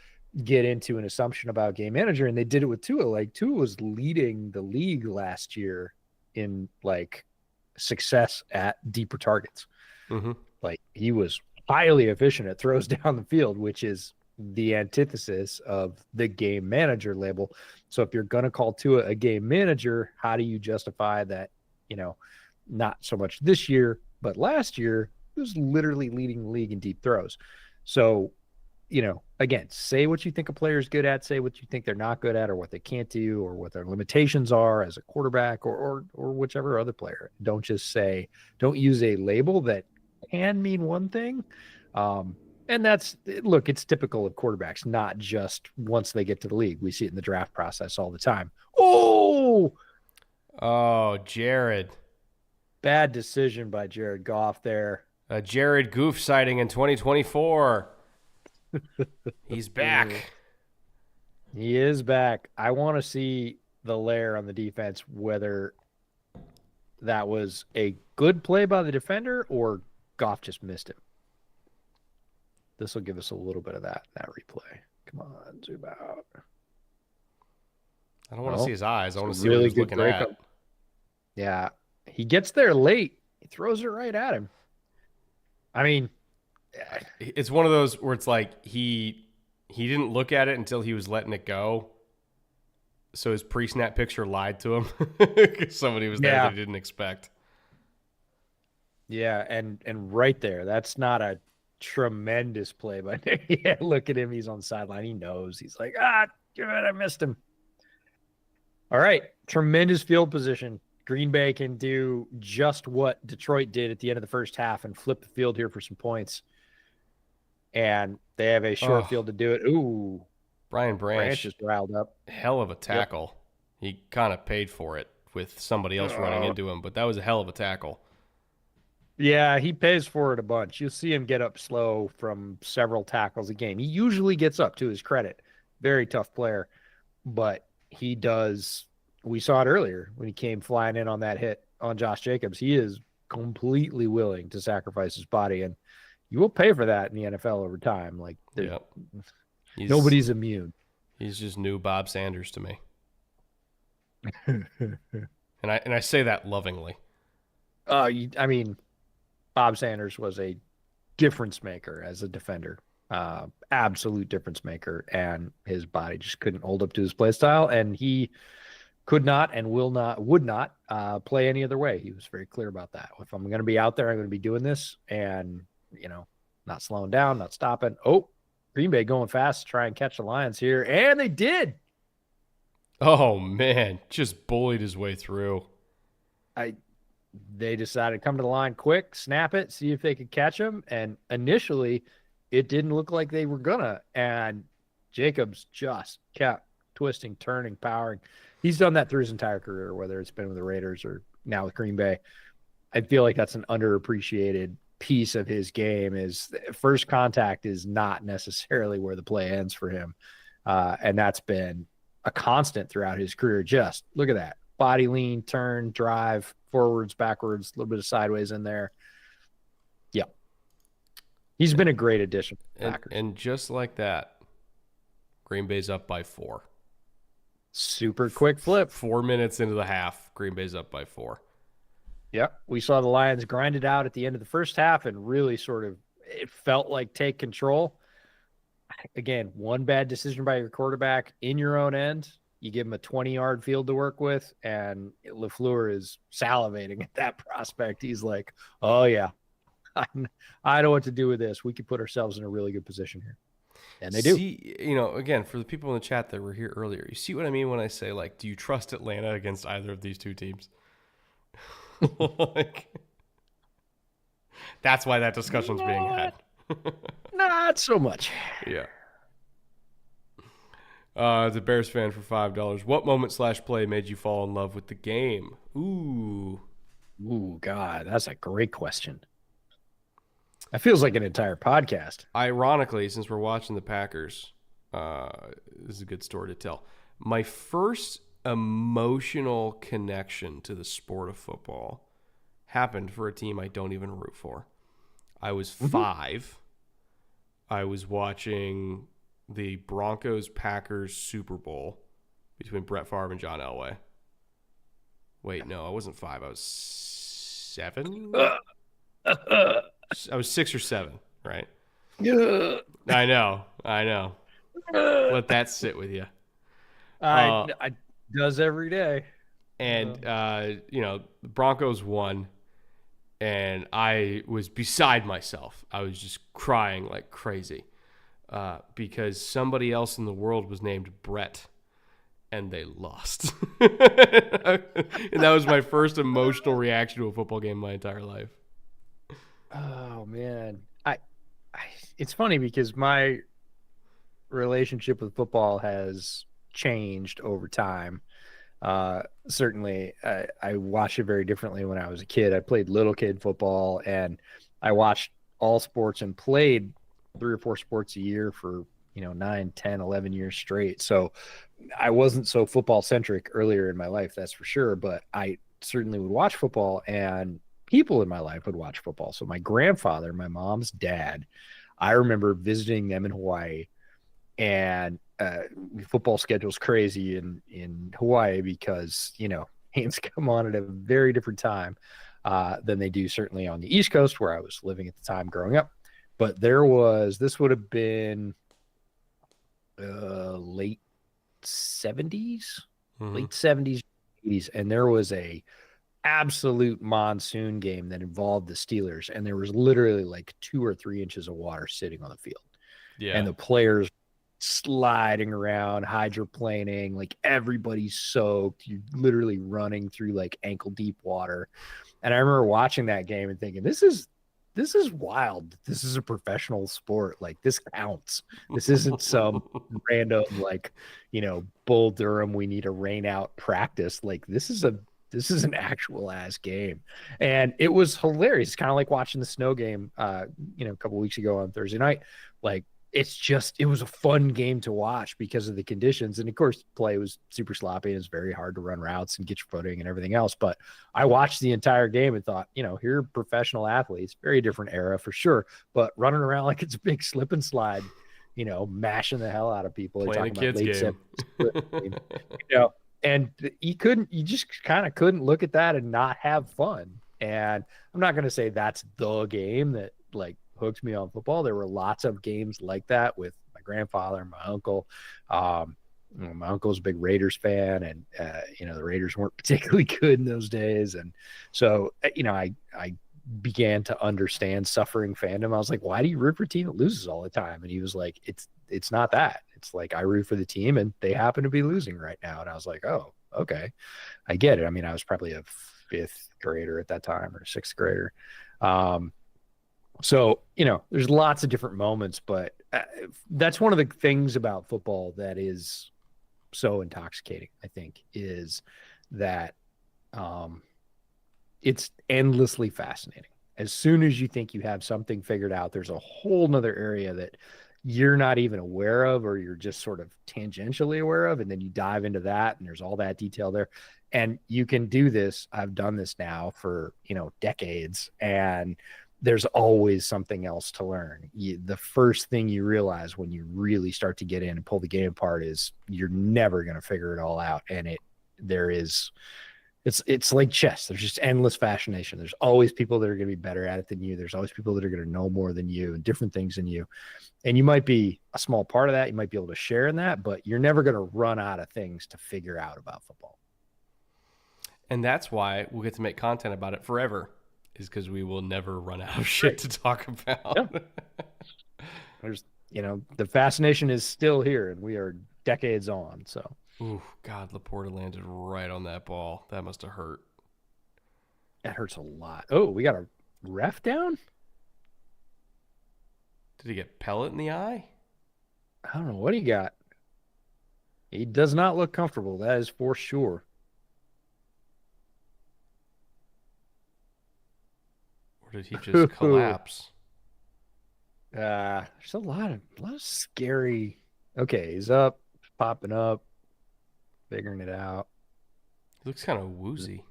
get into an assumption about game manager, and they did it with Tua. Like, Tua was leading the league last year in success at deeper targets. Mm-hmm. Like, he was highly efficient at throws down the field, which is the antithesis of the game manager label. So if you're going to call Tua a game manager, how do you justify that, not so much this year, but last year, he was literally leading the league in deep throws. So, again, say what you think a player is good at, say what you think they're not good at, or what they can't do, or what their limitations are as a quarterback or whichever other player. Don't use a label that can mean one thing. And it's typical of quarterbacks, not just once they get to the league. We see it in the draft process all the time. Oh, Jared. Bad decision by Jared Goff there. A Jared Goof sighting in 2024. He's back. He is back. I want to see the layer on the defense, whether that was a good play by the defender or Goff just missed him. This will give us a little bit of that replay. Come on, zoom out. I don't want to see his eyes. I want to see really what he's looking at. Yeah. He gets there late. He throws it right at him. I mean, it's one of those where it's like he didn't look at it until he was letting it go. So his pre-snap picture lied to him because somebody was there that he didn't expect. Yeah, and right there, that's not a tremendous play by Nick. Yeah, look at him. He's on the sideline. He knows. He's like, good, I missed him. All right, tremendous field position. Green Bay can do just what Detroit did at the end of the first half and flip the field here for some points. And they have a short field to do it. Ooh. Brian Branch is riled up. Hell of a tackle. Yep. He kind of paid for it with somebody else running into him, but that was a hell of a tackle. Yeah, he pays for it a bunch. You'll see him get up slow from several tackles a game. He usually gets up, to his credit. Very tough player. But he does. We saw it earlier when he came flying in on that hit on Josh Jacobs. He is completely willing to sacrifice his body, and you will pay for that in the NFL over time. Like, nobody's immune. He's just new Bob Sanders to me. and I say that lovingly. I mean, Bob Sanders was a difference maker as a defender. Absolute difference maker, and his body just couldn't hold up to his play style, and he could not and would not play any other way. He was very clear about that. If I'm going to be out there, I'm going to be doing this, and not slowing down, not stopping. Oh, Green Bay going fast to try and catch the Lions here, and they did. Oh man, just bullied his way through. They decided to come to the line quick, snap it, see if they could catch him, and initially it didn't look like they were gonna, and Jacobs just kept twisting, turning, powering. He's done that through his entire career, whether it's been with the Raiders or now with Green Bay. I feel like that's an underappreciated piece of his game. Is first contact is not necessarily where the play ends for him. And that's been a constant throughout his career. Just look at that. Body lean, turn, drive, forwards, backwards, a little bit of sideways in there. Yeah. He's been a great addition. And just like that, Green Bay's up by 4. Super quick flip. 4 minutes into the half, Green Bay's up by 4. Yep. We saw the Lions grind it out at the end of the first half and really it felt like take control. Again, one bad decision by your quarterback in your own end. You give him a 20-yard field to work with, and LaFleur is salivating at that prospect. He's like, oh, yeah, I know what to do with this. We could put ourselves in a really good position here. And they do. See, again, for the people in the chat that were here earlier, you see what I mean when I say, like, do you trust Atlanta against either of these two teams? Like, that's why that discussion's being had. Not so much. Yeah. The Bears fan for $5. What moment / play made you fall in love with the game? Ooh, God, that's a great question. That feels like an entire podcast. Ironically, since we're watching the Packers, this is a good story to tell. My first emotional connection to the sport of football happened for a team I don't even root for. I was 5. I was watching the Broncos-Packers Super Bowl between Brett Favre and John Elway. Wait, no, I wasn't 5. I was 7? I was 6 or 7, right? I know. Let that sit with you. I does every day. And, the Broncos won, and I was beside myself. I was just crying like crazy because somebody else in the world was named Brett, and they lost. And that was my first emotional reaction to a football game my entire life. Oh, man. It's funny because my relationship with football has changed over time. Certainly, I watched it very differently when I was a kid. I played little kid football, and I watched all sports and played 3 or 4 sports a year for 9, 10, 11 years straight. So I wasn't so football centric earlier in my life, that's for sure. But I certainly would watch football, and people in my life would watch football. So my grandfather, my mom's dad, I remember visiting them in Hawaii, and football schedule's crazy in Hawaii because games come on at a very different time than they do certainly on the East Coast where I was living at the time growing up. But this would have been late 70s, late 70s, 80s, and there was a absolute monsoon game that involved the Steelers, and there was literally like 2 or 3 inches of water sitting on the field. Yeah. And the players sliding around, hydroplaning, like everybody's soaked. You're literally running through like ankle deep water. And I remember watching that game and thinking, this is wild. This is a professional sport. Like, this counts. This isn't some random, like, Bull Durham, we need a rain out practice. Like, this is an actual ass game. And it was hilarious. It's kind of like watching the snow game, a couple weeks ago on Thursday night. Like, it was a fun game to watch because of the conditions. And of course, play was super sloppy. It's very hard to run routes and get your footing and everything else. But I watched the entire game and thought, here are professional athletes, very different era for sure, but running around like it's a big slip and slide, mashing the hell out of people. Playing a kids game. And you just kind of couldn't look at that and not have fun. And I'm not going to say that's the game that like hooked me on football. There were lots of games like that with my grandfather and my uncle. My uncle's a big Raiders fan, and the Raiders weren't particularly good in those days. And so I began to understand suffering fandom. I was like, why do you root for a team that loses all the time? And he was like, it's not that. It's like, I root for the team and they happen to be losing right now. And I was like, oh, okay, I get it. I mean, I was probably a 5th grader at that time, or a 6th grader. So, there's lots of different moments, but that's one of the things about football that is so intoxicating, I think, is that it's endlessly fascinating. As soon as you think you have something figured out, there's a whole nother area that you're not even aware of, or you're just sort of tangentially aware of. And then you dive into that, and there's all that detail there. And you can do this. I've done this now for, decades, and there's always something else to learn. The first thing you realize when you really start to get in and pull the game apart is you're never going to figure it all out. And it's like chess. There's just endless fascination. There's always people that are going to be better at it than you. There's always people that are going to know more than you and different things than you. And you might be a small part of that. You might be able to share in that, but you're never going to run out of things to figure out about football. And that's why we'll get to make content about it forever, is because we will never run out of shit to talk about. Yeah. the fascination is still here, and we are decades on. So Ooh, God, Laporta landed right on that ball. That must have hurt. that hurts a lot. Oh, we got a ref down? Did he get pellet in the eye? I don't know what he got. He does not look comfortable. That is for sure. Or did he just collapse? There's a lot of scary. Okay, he's up, popping up, figuring it out. He looks kind of woozy.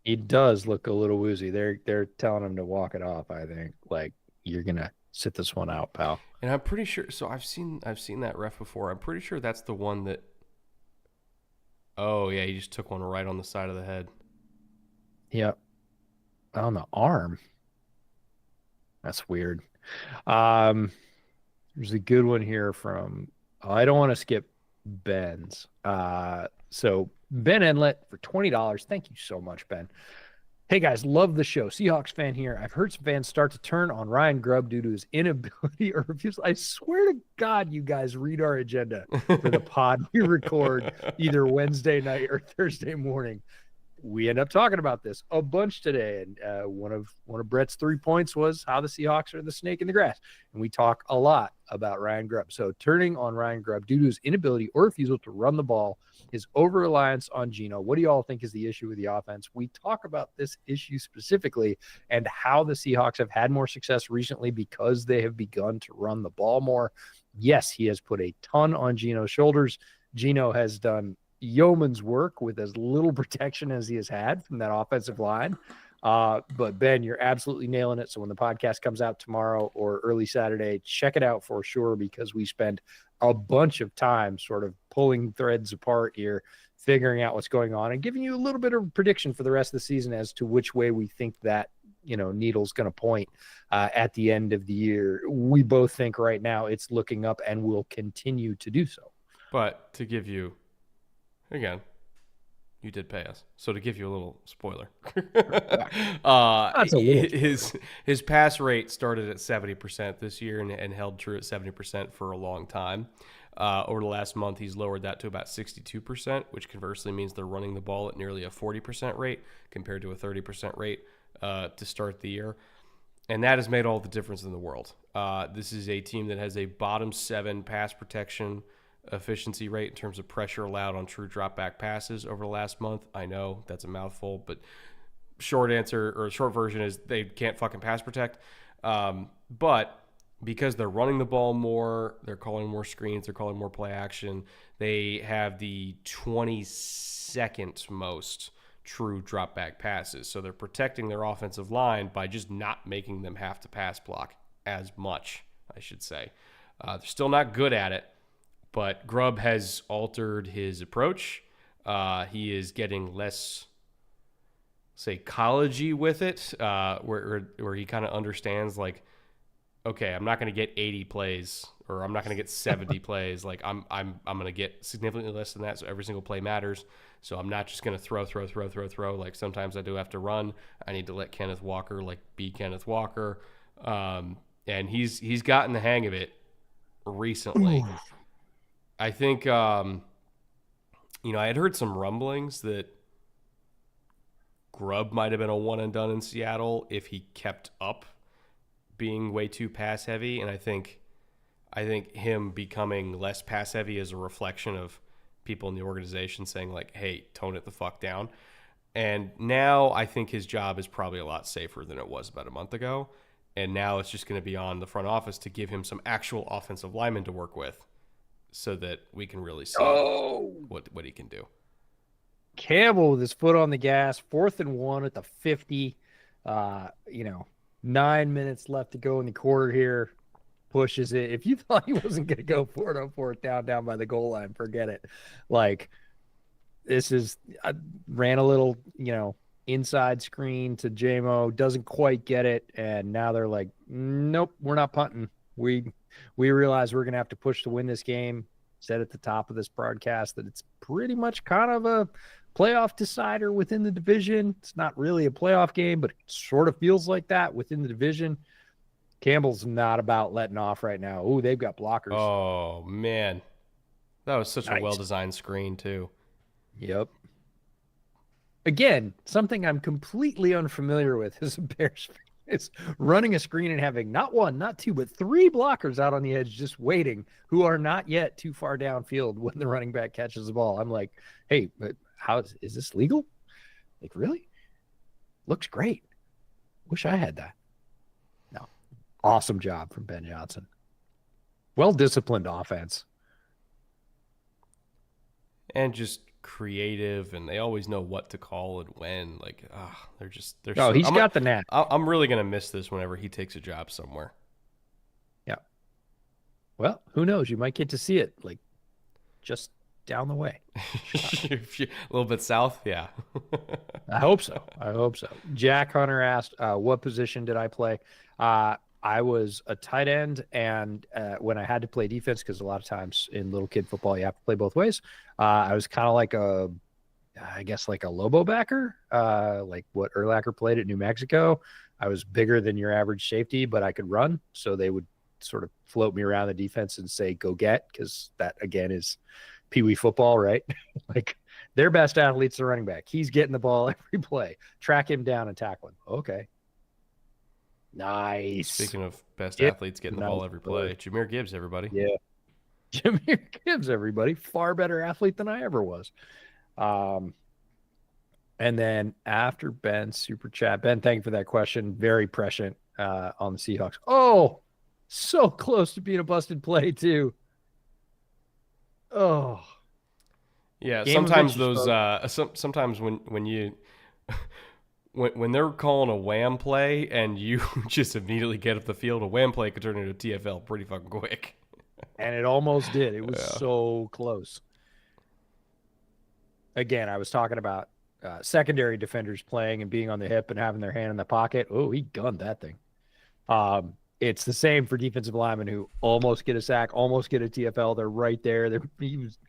He does look a little woozy. They're telling him to walk it off, I think. Like, you're gonna sit this one out, pal. And I'm pretty sure. So I've seen that ref before. I'm pretty sure that's the one that. Oh yeah, he just took one right on the side of the head. Yep. On the arm. That's weird. Um, there's a good one here from. Oh, I don't want to skip Ben's. So Ben Enlet for $20. Thank you so much, Ben. Hey guys, love the show. Seahawks fan here. I've heard some fans start to turn on Ryan Grubb due to his inability or refusal. I swear to God, you guys read our agenda for the pod we record either Wednesday night or Thursday morning. We end up talking about this a bunch today, and one of Brett's 3 points was how the Seahawks are the snake in the grass, and we talk a lot about Ryan Grubb. So turning on Ryan Grubb due to his inability or refusal to run the ball, his over reliance on Geno. What do you all think is the issue with the offense? We talk about this issue specifically and how the Seahawks have had more success recently because they have begun to run the ball more. Yes, he has put a ton on Geno's shoulders. Geno has done yeoman's work with as little protection as he has had from that offensive line. But Ben, you're absolutely nailing it. So when the podcast comes out tomorrow or early Saturday, check it out for sure, because we spend a bunch of time sort of pulling threads apart here, figuring out what's going on and giving you a little bit of prediction for the rest of the season as to which way we think that, needle's going to point at the end of the year. We both think right now it's looking up and will continue to do so. But to give you, again, you did pay us, so to give you a little spoiler, his pass rate started at 70% this year and held true at 70% for a long time. Over the last month, he's lowered that to about 62%, which conversely means they're running the ball at nearly a 40% rate compared to a 30% rate to start the year. And that has made all the difference in the world. This is a team that has a bottom 7 pass protection efficiency rate in terms of pressure allowed on true drop back passes over the last month. I know that's a mouthful, but short version is they can't fucking pass protect. But because they're running the ball more, they're calling more screens, they're calling more play action, they have the 22nd most true drop back passes. So they're protecting their offensive line by just not making them have to pass block as much, I should say. They're still not good at it, but Grubb has altered his approach. He is getting less psychology with it, where he kind of understands, like, okay, I'm not going to get 80 plays, or I'm not going to get 70 plays. Like, I'm going to get significantly less than that. So every single play matters. So I'm not just going to throw. Like, sometimes I do have to run. I need to let Kenneth Walker be Kenneth Walker. And he's gotten the hang of it recently. I think, I had heard some rumblings that Grubb might have been a one and done in Seattle if he kept up being way too pass heavy. And I think him becoming less pass heavy is a reflection of people in the organization saying, like, hey, tone it the fuck down. And now I think his job is probably a lot safer than it was about a month ago. And now it's just going to be on the front office to give him some actual offensive linemen to work with, so that we can really see what he can do. Campbell with his foot on the gas, 4th and 1 at the 50. 9 minutes left to go in the quarter here. Pushes it. If you thought he wasn't going to go for it on 4th down by the goal line, forget it. Like, I ran a little, inside screen to JMO, doesn't quite get it, and now they're like, nope, we're not punting. We realize we're going to have to push to win this game. Said at the top of this broadcast that it's pretty much kind of a playoff decider within the division. It's not really a playoff game, but it sort of feels like that within the division. Campbell's not about letting off right now. Ooh, they've got blockers. Oh man, that was such a Nice. well-designed screen too. Yep. Again, something I'm completely unfamiliar with as a Bears fan is running a screen and having not one, not two, but three blockers out on the edge just waiting who are not yet too far downfield when the running back catches the ball. I'm like, hey, but how is this legal? Like, really? Looks great. Wish I had that. No. Awesome job from Ben Johnson. Well disciplined offense. And just creative, and they always know what to call and when. Like, they're Oh, so. he's got the knack. I'm really gonna miss this whenever he takes a job somewhere. Yeah. Well, who knows? You might get to see it like just down the way. A little bit south, yeah. I hope so. I hope so. Jack Hunter asked, what position did I play? I was a tight end, and when I had to play defense, because a lot of times in little kid football, you have to play both ways, I was kind of like I guess like a Lobo backer, like what Urlacher played at New Mexico. I was bigger than your average safety, but I could run. So they would sort of float me around the defense and say, go get, because that, again, is Pee Wee football, right? Like their best athlete's the running back. He's getting the ball every play. Track him down and tackle him. Okay. Nice. Speaking of best athletes getting the ball every play, Jahmyr Gibbs, everybody. Yeah. Jahmyr Gibbs, everybody. Far better athlete than I ever was. And then after Ben, super chat. Ben, thank you for that question. Very prescient on the Seahawks. Oh, so close to being a busted play, too. Oh. Yeah, sometimes those sometimes when you when they're calling a wham play and you just immediately get up the field, a wham play could turn into a TFL pretty fucking quick. And it almost did. It was so close. Again, I was talking about secondary defenders playing and being on the hip and having their hand in the pocket. Oh, he gunned that thing. It's the same for defensive linemen who almost get a sack, almost get a TFL. They're right there.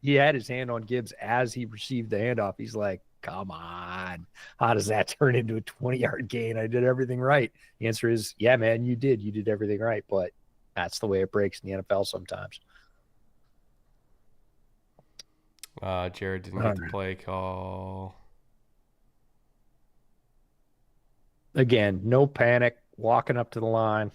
He had his hand on Gibbs as he received the handoff. He's like, come on. How does that turn into a 20-yard gain? I did everything right. The answer is, yeah, man, you did. You did everything right. But that's the way it breaks in the NFL sometimes. Jared didn't get the play call. Again, no panic, walking up to the line.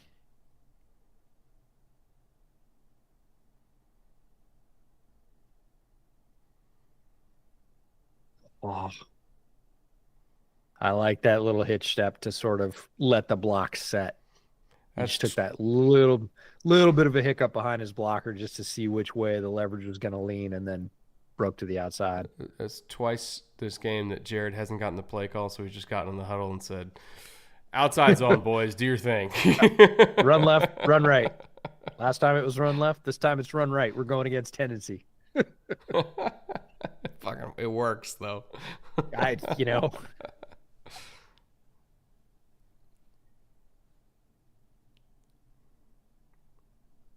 Oh, I like that little hitch step to sort of let the block set. He just took that little bit of a hiccup behind his blocker just to see which way the leverage was going to lean, and then broke to the outside. That's twice this game that Jared hasn't gotten the play call, so he's just gotten in the huddle and said, outside zone, boys, do your thing. Run left, run right. Last time it was run left. This time it's run right. We're going against tendency. Fucking, it works, though. You know.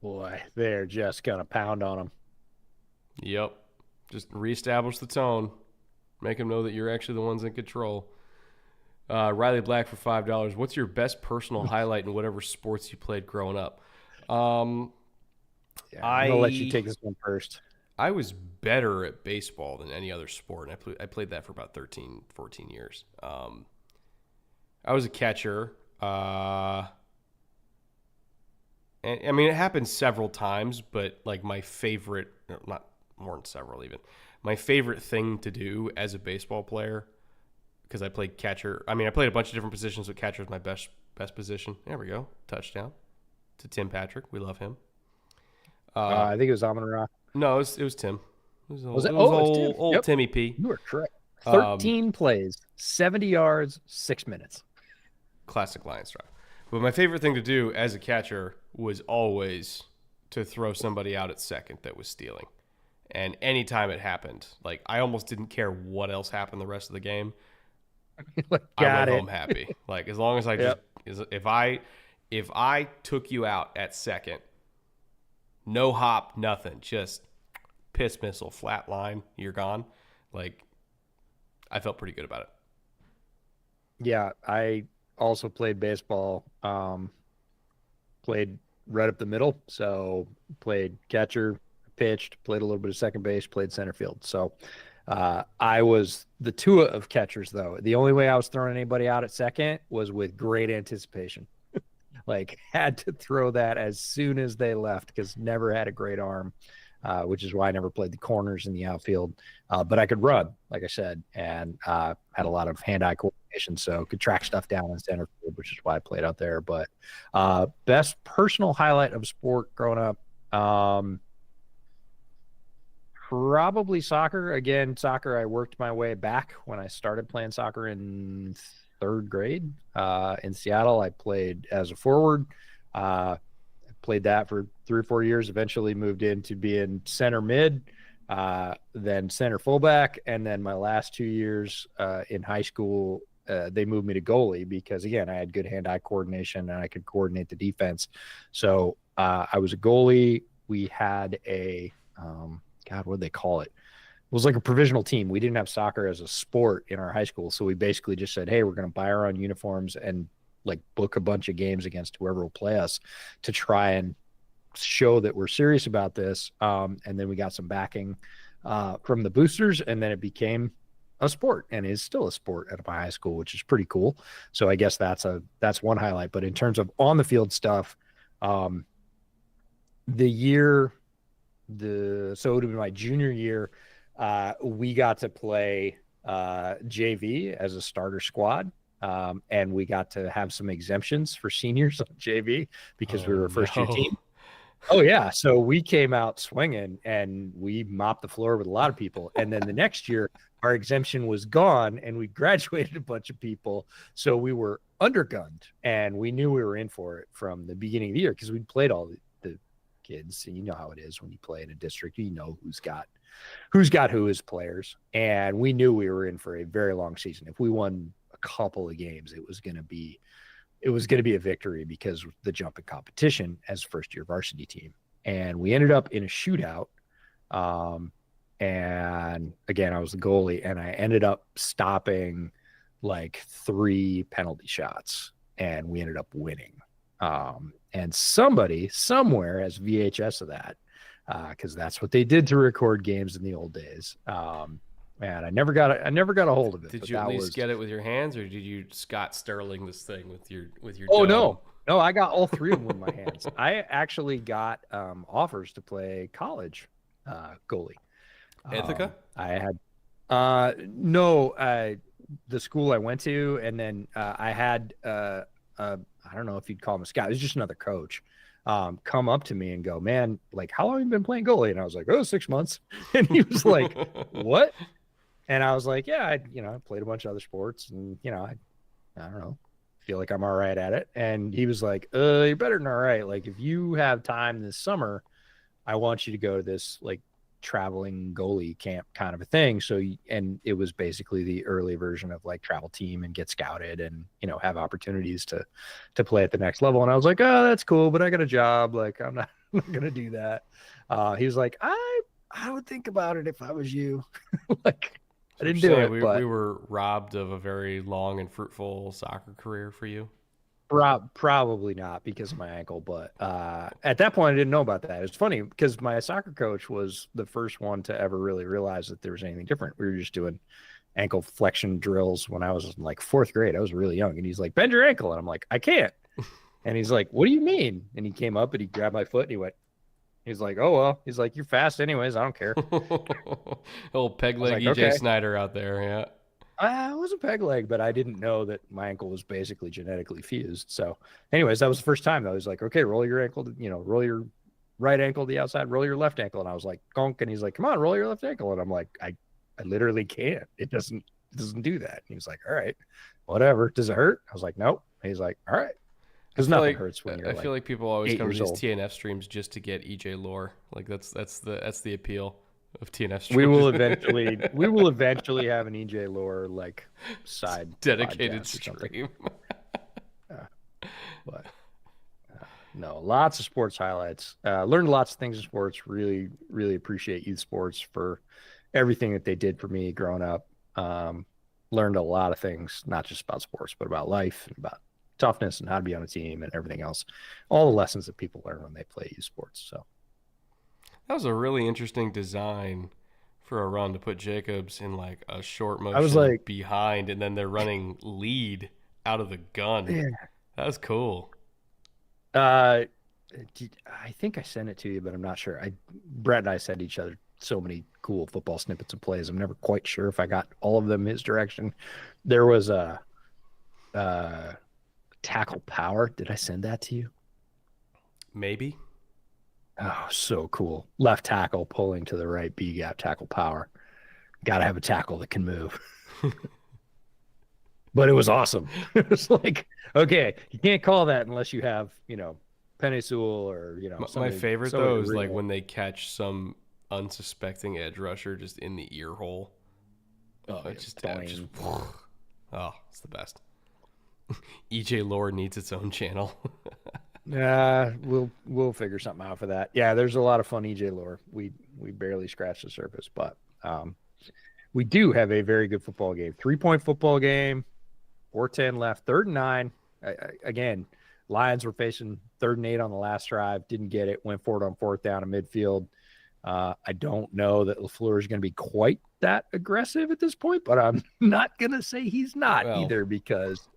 Boy, they're just going to pound on them. Yep. Just reestablish the tone. Make them know that you're actually the ones in control. Riley Black for $5. What's your best personal highlight in whatever sports you played growing up? I'm going to let you take this one first. I was better at baseball than any other sport, and I played that for about 13, 14 years. I was a catcher. And I mean, it happened several times, but like my favorite, not more than several even, my favorite thing to do as a baseball player, because I played catcher. I mean, I played a bunch of different positions, but catcher is my best position. There we go. Touchdown to Tim Patrick. We love him. I think it was Amon-Ra. No, it was Tim. Was it? Tim. Old Yep. Timmy P. You were correct. 13 plays, 70 yards, 6 minutes. Classic Lions drive. But my favorite thing to do as a catcher was always to throw somebody out at second that was stealing. And anytime it happened, like I almost didn't care what else happened the rest of the game. I went home happy. Like as long as I just if I took you out at second, no hop, nothing, just piss missile, flat line, you're gone. Like I felt pretty good about it. Yeah, I also played baseball. played right up the middle. So played catcher, pitched, played a little bit of second base, played center field. So I was the Tua of catchers, though. The only way I was throwing anybody out at second was with great anticipation. Like, had to throw that as soon as they left because never had a great arm, which is why I never played the corners in the outfield. But I could run, like I said, and had a lot of hand-eye coordination, so could track stuff down in center field, which is why I played out there. But best personal highlight of sport growing up, probably soccer. Again, soccer, I worked my way back when I started playing soccer in third grade in Seattle. I played as a forward. Played that for 3 or 4 years, eventually moved into being center mid, then center fullback. And then my last 2 years in high school, they moved me to goalie because, again, I had good hand-eye coordination and I could coordinate the defense. So I was a goalie. We had a God, what did they call it? It was like a provisional team. We didn't have soccer as a sport in our high school. So we basically just said, hey, we're going to buy our own uniforms and like book a bunch of games against whoever will play us to try and show that we're serious about this. And then we got some backing from the boosters, and then it became a sport and is still a sport at my high school, which is pretty cool. So I guess that's one highlight. But in terms of on the field stuff, so it would have been my junior year. We got to play JV as a starter squad. And we got to have some exemptions for seniors on JV because we were a first year team. Oh yeah. So we came out swinging and we mopped the floor with a lot of people. And then the next year our exemption was gone and we graduated a bunch of people. So we were undergunned and we knew we were in for it from the beginning of the year because we'd played all the kids, and you know how it is when you play in a district, you know who's got who as players. And we knew we were in for a very long season. If we won a couple of games, it was going to be a victory because of the jump in competition as first year varsity team. And we ended up in a shootout. And again, I was the goalie and I ended up stopping like 3 penalty shots and we ended up winning. And somebody somewhere has VHS of that because that's what they did to record games in the old days. And I never got a hold of it. Did you at least get it with your hands, or did you Scott Sterling this thing with your? Oh dome? No, I got all 3 of them with my hands. I actually got offers to play college goalie. Ithaca? I had the school I went to, and then I had I don't know if you'd call him a scout. It was just another coach. Come up to me and go, man, like, how long have you been playing goalie? And I was like, 6 months. And he was like, what? And I was like, yeah, I played a bunch of other sports and, I don't know, feel like I'm all right at it. And he was like, you're better than all right. Like, if you have time this summer, I want you to go to this like traveling goalie camp kind of a thing. So, and it was basically the early version of like travel team and get scouted and, have opportunities to play at the next level. And I was like, oh, that's cool, but I got a job. Like, I'm not going to do that. He was like, I would think about it if I was you. Like, I didn't do it. We were robbed of a very long and fruitful soccer career for you. Probably not because of my ankle, but at that point I didn't know about that. It was funny because my soccer coach was the first one to ever really realize that there was anything different. We were just doing ankle flexion drills when I was in like 4th grade. I was really young, and he's like, bend your ankle, and I'm like, I can't. And he's like, what do you mean? And he came up and he grabbed my foot and he's like, oh well. He's like, you're fast anyways, I don't care. Old peg leg EJ okay. Snyder out there. Yeah, I was a peg leg, but I didn't know that my ankle was basically genetically fused. So anyways, that was the first time though. He's like, okay, roll your ankle, roll your right ankle to the outside, roll your left ankle. And I was like, gonk. And he's like, come on, roll your left ankle. And I'm like, I literally can't. It doesn't do that. And he was like, all right, whatever. Does it hurt? I was like, nope. He's like, all right. Because nothing hurts when you're I feel like people always come to these TNF streams just to get EJ lore. Like that's the appeal of TNF streams. We will eventually have an EJ lore like side dedicated stream. No, lots of sports highlights. Learned lots of things in sports. Really, really appreciate youth sports for everything that they did for me growing up. Learned a lot of things, not just about sports, but about life and about toughness and how to be on a team and everything else. All the lessons that people learn when they play youth sports. So That was a really interesting design for a run to put Jacobs in like a short I was motion like, behind, and then they're running lead out of the gun. yeah. That was cool. Uh, I think I sent it to you, but I'm not sure. Brett and I sent each other so many cool football snippets and plays. I'm never quite sure if I got all of them his direction. There was a tackle power. Did I send that to you? Maybe. Oh, so cool. Left tackle pulling to the right, B gap tackle power. Got to have a tackle that can move. But it was awesome. It was like, okay, you can't call that unless you have, Penny Sewell or, My somebody, favorite somebody though is like real. when they catch some unsuspecting edge rusher just in the ear hole. Oh, Like just Blaine. oh, it's the best. EJ Lore needs its own channel. We'll figure something out for that. Yeah, there's a lot of fun EJ lore. We barely scratched the surface, but we do have a very good football game. 3-point football game. 4:10 left. 3rd and 9. Again, Lions were facing 3rd and 8 on the last drive. Didn't get it. Went for it on 4th down in midfield. I don't know that LaFleur is going to be quite that aggressive at this point, but I'm not going to say he's not Well, either because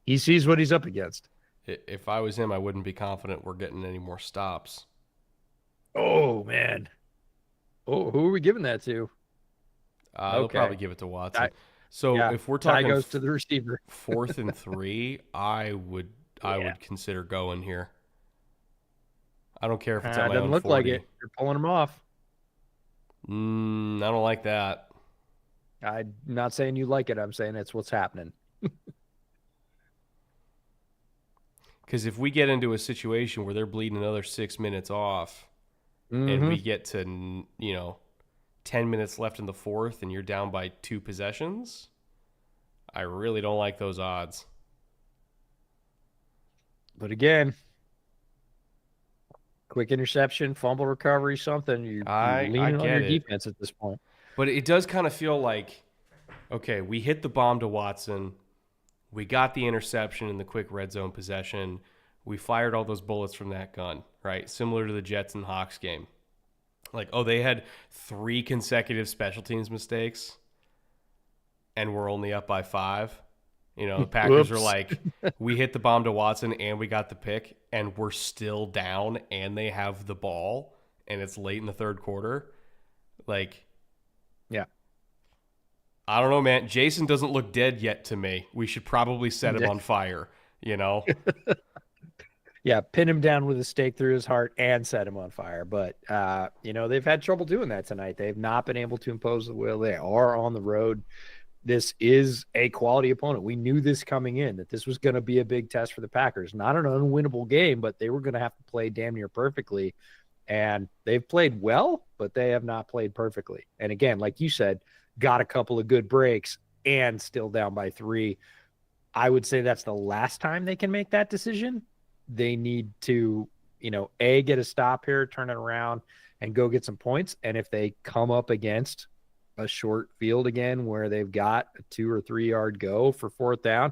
he sees what he's up against. if I was him, I wouldn't be confident we're getting any more stops. Oh, man. Oh, who are we giving that to? They'll probably Okay. give it to Watson. I, So yeah. if we're Tie talking goes to the receiver. 4th and 3, I Yeah. would consider going here. I don't care if it's at my Doesn't own look 40. like it. You're pulling them off. I don't like that. I'm not saying you like it. I'm saying it's what's happening. Because if we get into a situation where they're bleeding another 6 minutes off, and we get to 10 minutes left in the 4th, and you're down by 2 possessions, I really don't like those odds. But again, quick interception, fumble recovery, something. You're I leaning on get your it, defense at this point. but it does kind of feel like, okay, we hit the bomb to Watson. We got the interception in the quick red zone possession. We fired all those bullets from that gun, right? Similar to the Jets and Hawks game. Like, oh, they had 3 consecutive special teams mistakes, and we're only up by 5. The Packers are like, we hit the bomb to Watson and we got the pick, and we're still down, and they have the ball, and it's late in the 3rd quarter. Like, Yeah. I don't know, man. Jason doesn't look dead yet to me. We should probably set him on fire, Yeah, pin him down with a stake through his heart and set him on fire. But, they've had trouble doing that tonight. They've not been able to impose the will. They are on the road. This is a quality opponent. We knew this coming in, that this was going to be a big test for the Packers. Not an unwinnable game, but they were going to have to play damn near perfectly. And they've played well, but they have not played perfectly. And again, like you said, got a couple of good breaks and still down by 3. I would say that's the last time they can make that decision. They need to, get a stop here, turn it around, and go get some points. And if they come up against a short field again where they've got a 2 or 3 yard go for 4th down,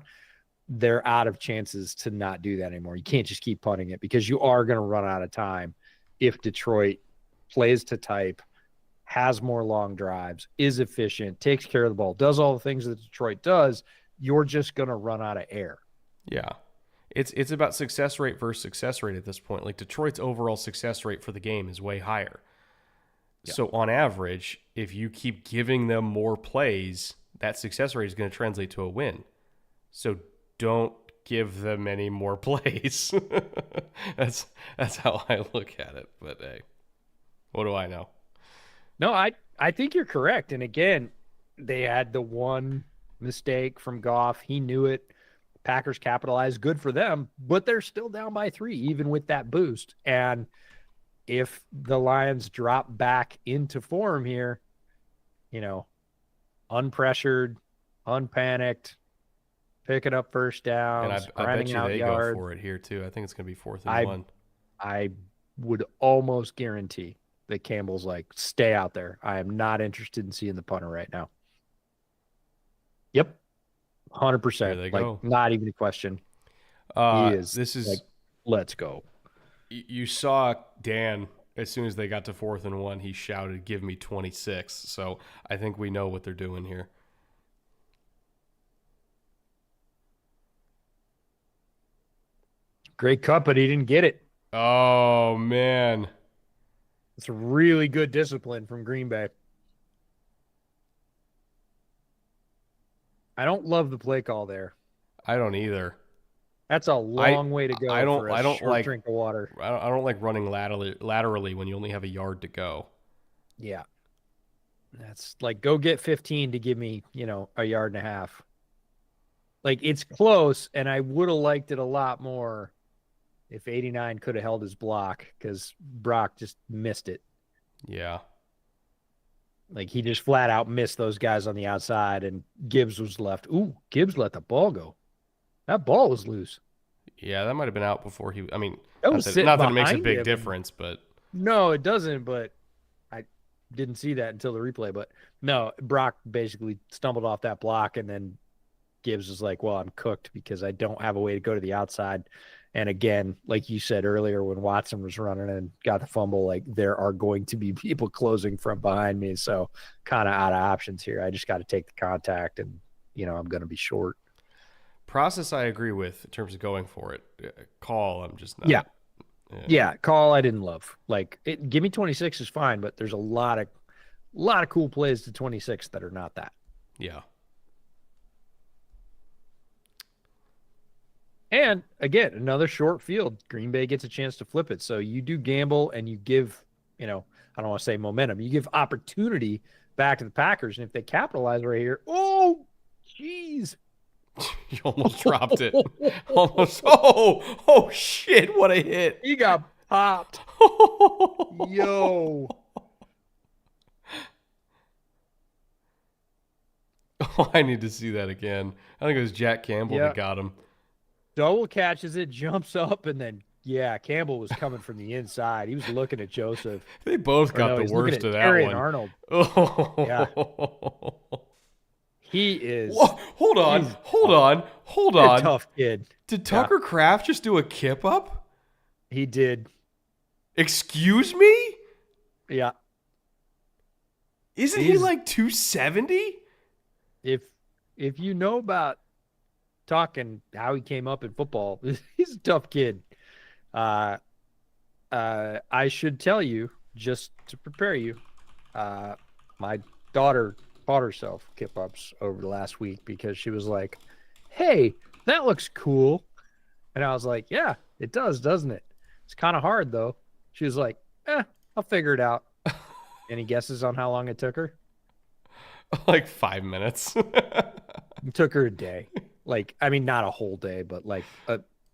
they're out of chances to not do that anymore. You can't just keep punting it because you are going to run out of time if Detroit plays to type, has more long drives, is efficient, takes care of the ball, does all the things that Detroit does. You're just going to run out of air. Yeah. It's about success rate versus success rate at this point. Like, Detroit's overall success rate for the game is way higher. Yeah. So on average, if you keep giving them more plays, that success rate is going to translate to a win. So don't give them any more plays. That's how I look at it. But hey, what do I know? No, I think you're correct. And again, they had the one mistake from Goff. He knew it. Packers capitalized. Good for them, but they're still down by 3, even with that boost. And if the Lions drop back into form here, unpressured, unpanicked, picking up first downs, and I bet you they yards, go for it here too. I think it's going to be 4th and 1. I would almost guarantee that Campbell's like, stay out there. I am not interested in seeing the punter right now. Yep. 100%. There they go. Not even a question. He is This like, is let's go. you saw Dan as soon as they got to 4th and 1, he shouted, "Give me 26." So I think we know what they're doing here. Great cut, but he didn't get it. Oh man, It's a really good discipline from Green Bay. I don't love the play call there. I don't either. That's a I long way to I go don't for a I don't short like drink of water. I don't like running laterally when you only have a yard to go. Yeah. That's like, go get 15 to give me, a yard and a half. Like, it's close, and I would have liked it a lot more if 89 could have held his block, because Brock just missed it. Yeah. Like, he just flat out missed those guys on the outside, and Gibbs was left. Ooh, Gibbs let the ball go. That ball was loose. Yeah, that might have been out before he. I mean, That not was that sitting not that it makes a behind big him. difference, but No, it doesn't, but I didn't see that until the replay. But no, Brock basically stumbled off that block, and then Gibbs was like, well, I'm cooked because I don't have a way to go to the outside. And again, like you said earlier, when Watson was running and got the fumble, like, there are going to be people closing from behind me. So kind of out of options here. I just got to take the contact, and, I'm going to be short. process I agree with in terms of going for it. Call, I'm just not. Yeah. Yeah. Call, I didn't love. Like, give me 26 is fine, but there's a lot of cool plays to 26 that are not that. Yeah. And again, another short field. Green Bay gets a chance to flip it. So you do gamble, and you give, I don't want to say momentum. You give opportunity back to the Packers. And if they capitalize right here, oh, jeez. You almost dropped it. Almost. Oh, shit. What a hit. He got popped. Yo. Oh, I need to see that again. I think it was Jack Campbell that got him. Dowell catches it, jumps up, and then, Campbell was coming from the inside. He was looking at Joseph. They both got the worst of that Terry one. And Arnold. Oh. Yeah. He is. Whoa, hold on. A tough kid. Did Tucker Kraft just do a kip up? He did. Excuse me? Yeah. Isn't he like 270? If you know about talking how he came up in football, he's a tough kid. I should tell you, just to prepare you, my daughter taught herself kip ups over the last week because she was like, hey, that looks cool. And I was like, yeah, it does, doesn't it? It's kind of hard, though. She was like, I'll figure it out. Any guesses on how long it took her? Like 5 minutes. It took her a day. Like, I mean, not a whole day, but like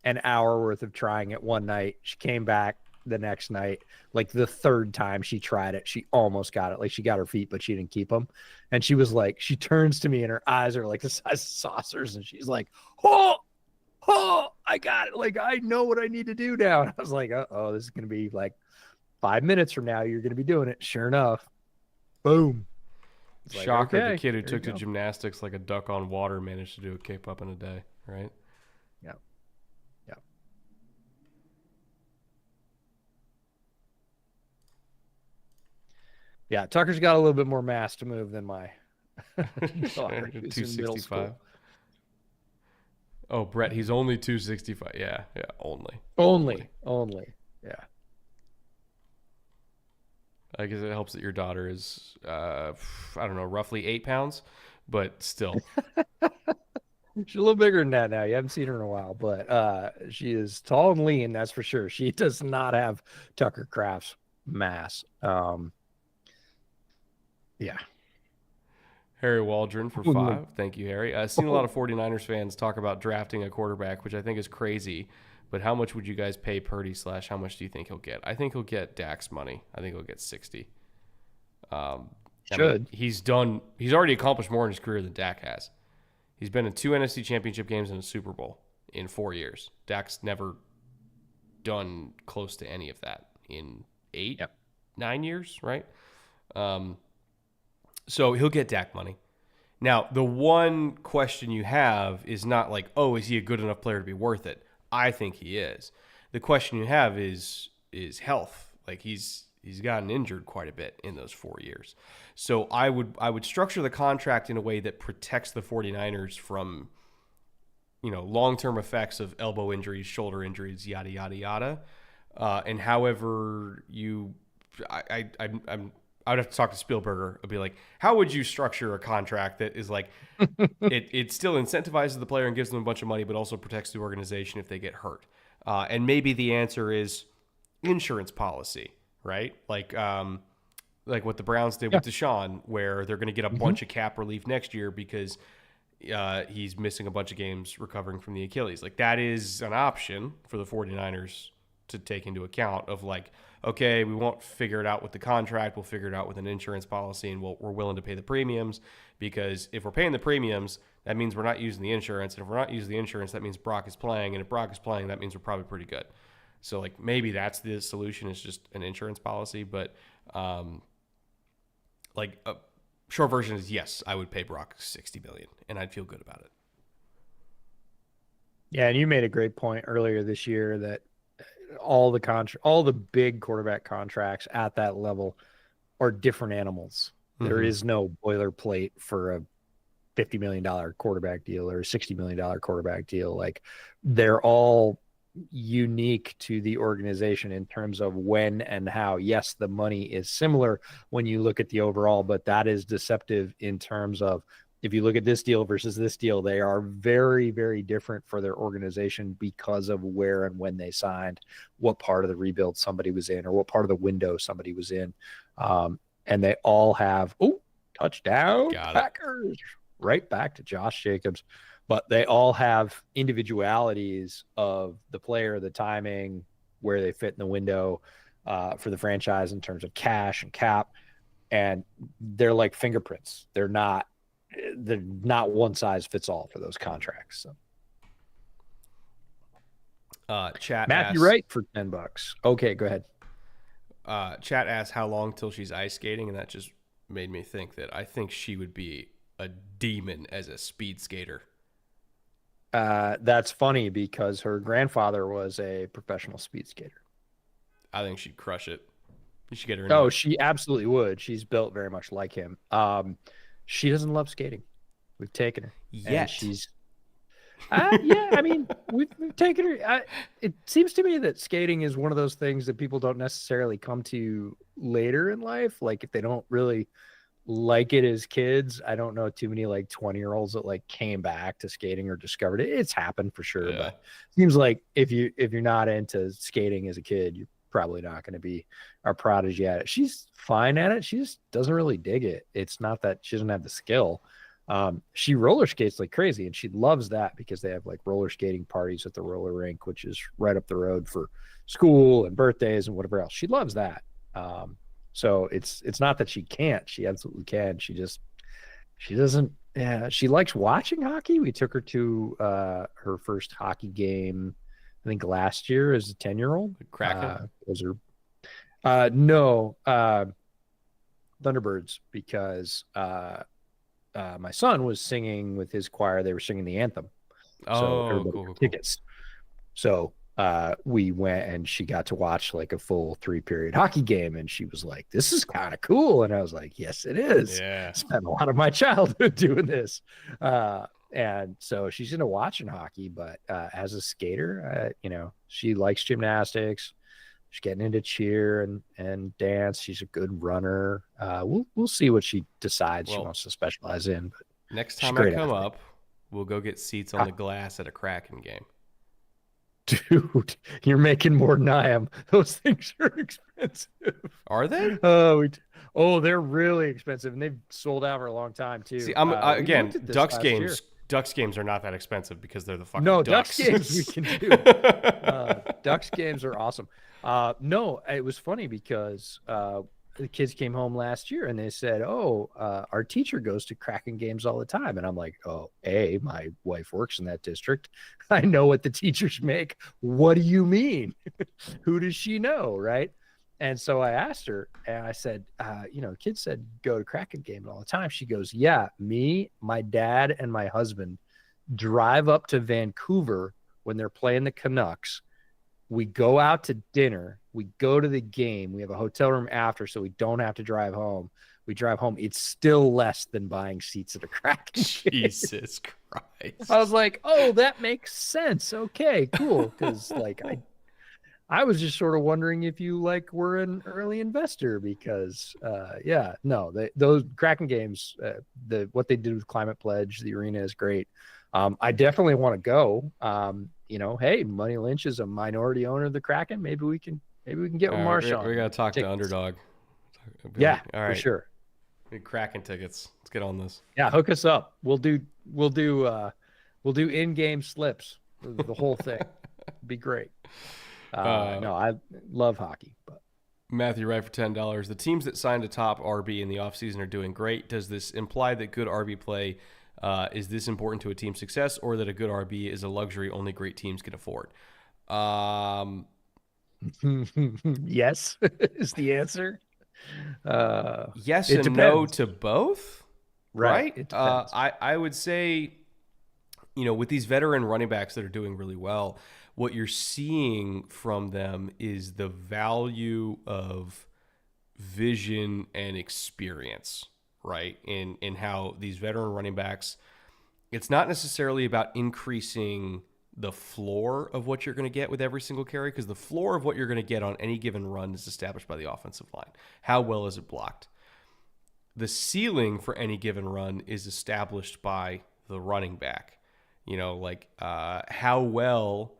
an hour worth of trying it one night. She came back the next night. Like, the third time she tried it, she almost got it. Like, she got her feet, but she didn't keep them. And she was like, she turns to me and her eyes are like the size of saucers. And she's like, oh, I got it. Like, I know what I need to do now. And I was like, oh, this is going to be like 5 minutes from now. You're going to be doing it. Sure enough. Boom. Shocker, okay, the kid who took to gymnastics like a duck on water managed to do a kip up in a day, right? Yeah. Yeah. Yeah, Tucker's got a little bit more mass to move than my daughter, who's in middle 265. school. Oh, Brett, he's only 265. Yeah, only. Yeah. I guess it helps that your daughter is, I don't know, roughly 8 pounds, but still. She's a little bigger than that now. You haven't seen her in a while, but she is tall and lean, that's for sure. She does not have Tucker Kraft's mass. Yeah. Harry Waldron for 5. Thank you, Harry. I've seen a lot of 49ers fans talk about drafting a quarterback, which I think is crazy. But how much would you guys pay Purdy / how much do you think he'll get? I think he'll get Dak's money. I think he'll get 60. I mean, he's already accomplished more in his career than Dak has. He's been in 2 NFC Championship games and a Super Bowl in 4 years. Dak's never done close to any of that in 9 years, right? So he'll get Dak money. Now, the one question you have is not like, oh, is he a good enough player to be worth it? I think he is. The question you have is health. Like he's gotten injured quite a bit in those 4 years. So I would structure the contract in a way that protects the 49ers from long-term effects of elbow injuries, shoulder injuries, yada yada yada. And however I would have to talk to Spielberger. I'd be like, how would you structure a contract that is like it still incentivizes the player and gives them a bunch of money, but also protects the organization if they get hurt? And maybe the answer is insurance policy, right? Like what the Browns did with Deshaun, where they're going to get a bunch of cap relief next year because he's missing a bunch of games recovering from the Achilles. Like that is an option for the 49ers to take into account of like, okay, we won't figure it out with the contract. We'll figure it out with an insurance policy, and we're willing to pay the premiums, because if we're paying the premiums, that means we're not using the insurance. And if we're not using the insurance, that means Brock is playing. And if Brock is playing, that means we're probably pretty good. So like maybe that's the solution, is just an insurance policy. But short version is yes, I would pay Brock $60 million, and I'd feel good about it. Yeah, and you made a great point earlier this year that all the big quarterback contracts at that level are different animals. Mm-hmm. There is no boilerplate for a $50 million quarterback deal or a $60 million quarterback deal. Like they're all unique to the organization in terms of when and how. Yes, the money is similar when you look at the overall, but that is deceptive in terms of, if you look at this deal versus this deal, they are very, very different for their organization because of where and when they signed, what part of the rebuild somebody was in, or what part of the window somebody was in. And they all have, touchdown, Packers, right back to Josh Jacobs. But they all have individualities of the player, the timing, where they fit in the window for the franchise in terms of cash and cap. And they're like fingerprints. They're not one size fits all for those contracts. So. Chat Matthew asks, Wright for $10. Okay, go ahead. Chat asks how long till she's ice skating, and that just made me think that I think she would be a demon as a speed skater. That's funny because her grandfather was a professional speed skater. I think she'd crush it. You should get her. Oh, she absolutely would. She's built very much like him. She doesn't love skating. We've taken her. Yet. She's yeah, I mean, we've taken her. It seems to me that skating is one of those things that people don't necessarily come to later in life. Like if they don't really like it as kids, I don't know too many like 20-year-olds that like came back to skating or discovered it. It's happened for sure, but it seems like if you're not into skating as a kid, you're probably not going to be our prodigy at it. She's fine at it. She just doesn't really dig it. It's not that she doesn't have the skill. She roller skates like crazy, and she loves that because they have like roller skating parties at the roller rink, which is right up the road for school and birthdays and whatever else. She loves that. So it's not that she can't. She absolutely can. She doesn't. Yeah, she likes watching hockey. We took her to her first hockey game, I think last year, as a 10-year-old. Kraken? Was her? No, Thunderbirds, because my son was singing with his choir. They were singing the anthem. So cool. Tickets. So we went, and she got to watch like a full 3-period hockey game, and she was like, "This is kind of cool." And I was like, "Yes, it is." Yeah. Spent a lot of my childhood doing this. And so she's into watching hockey, but as a skater, she likes gymnastics. She's getting into cheer and dance. She's a good runner. We'll see what she decides she wants to specialize in. But next time I come up, we'll go get seats on the glass at a Kraken game. Dude, you're making more than I am. Those things are expensive. Are they? They're really expensive, and they've sold out for a long time too. See, again, Ducks games. Ducks games are not that expensive because they're the fucking Ducks games we can do. Ducks games are awesome. No, it was funny because the kids came home last year and they said, our teacher goes to Kraken games all the time. And I'm like, my wife works in that district. I know what the teachers make. What do you mean? Who does she know? Right. And so I asked her, and I said, kids said go to Kraken games all the time. She goes, yeah, me, my dad, and my husband drive up to Vancouver when they're playing the Canucks. We go out to dinner. We go to the game. We have a hotel room after, so we don't have to drive home. We drive home. It's still less than buying seats at a Kraken game. Jesus Christ. I was like, oh, that makes sense. Okay, cool. Because like I was just sort of wondering if you like were an early investor because those Kraken games, what they did with Climate Pledge, the arena is great. I definitely want to go. Hey, Money Lynch is a minority owner of the Kraken. Maybe we can get with Marshawn. We got to talk to Underdog. Yeah, all right. for sure. Kraken tickets. Let's get on this. Yeah, hook us up. We'll do in-game slips. The whole thing. It'd be great. No, I love hockey. But Matthew Wright for $10. The teams that signed a top RB in the offseason are doing great. Does this imply that good RB play is this important to a team's success, or that a good RB is a luxury only great teams can afford? Yes is the answer. Yes and depends. No to both. Right? It depends. I would say, with these veteran running backs that are doing really well, what you're seeing from them is the value of vision and experience, right? In how these veteran running backs, it's not necessarily about increasing the floor of what you're going to get with every single carry, because the floor of what you're going to get on any given run is established by the offensive line. How well is it blocked? The ceiling for any given run is established by the running back. How well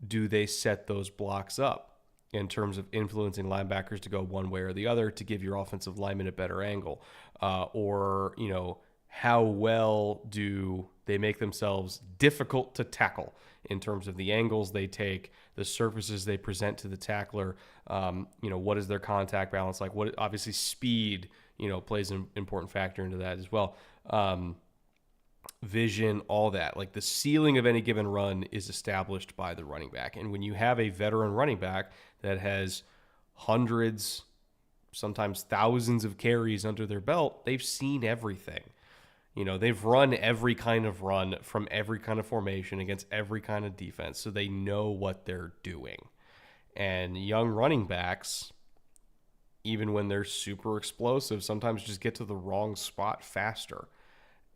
do they set those blocks up in terms of influencing linebackers to go one way or the other to give your offensive lineman a better angle? How well do they make themselves difficult to tackle in terms of the angles they take, the surfaces they present to the tackler? What is their contact balance like? What, obviously speed, plays an important factor into that as well. Vision, all that. Like, the ceiling of any given run is established by the running back. And when you have a veteran running back that has hundreds, sometimes thousands of carries under their belt, they've seen everything. They've run every kind of run from every kind of formation against every kind of defense, so they know what they're doing. And young running backs, even when they're super explosive, sometimes just get to the wrong spot faster.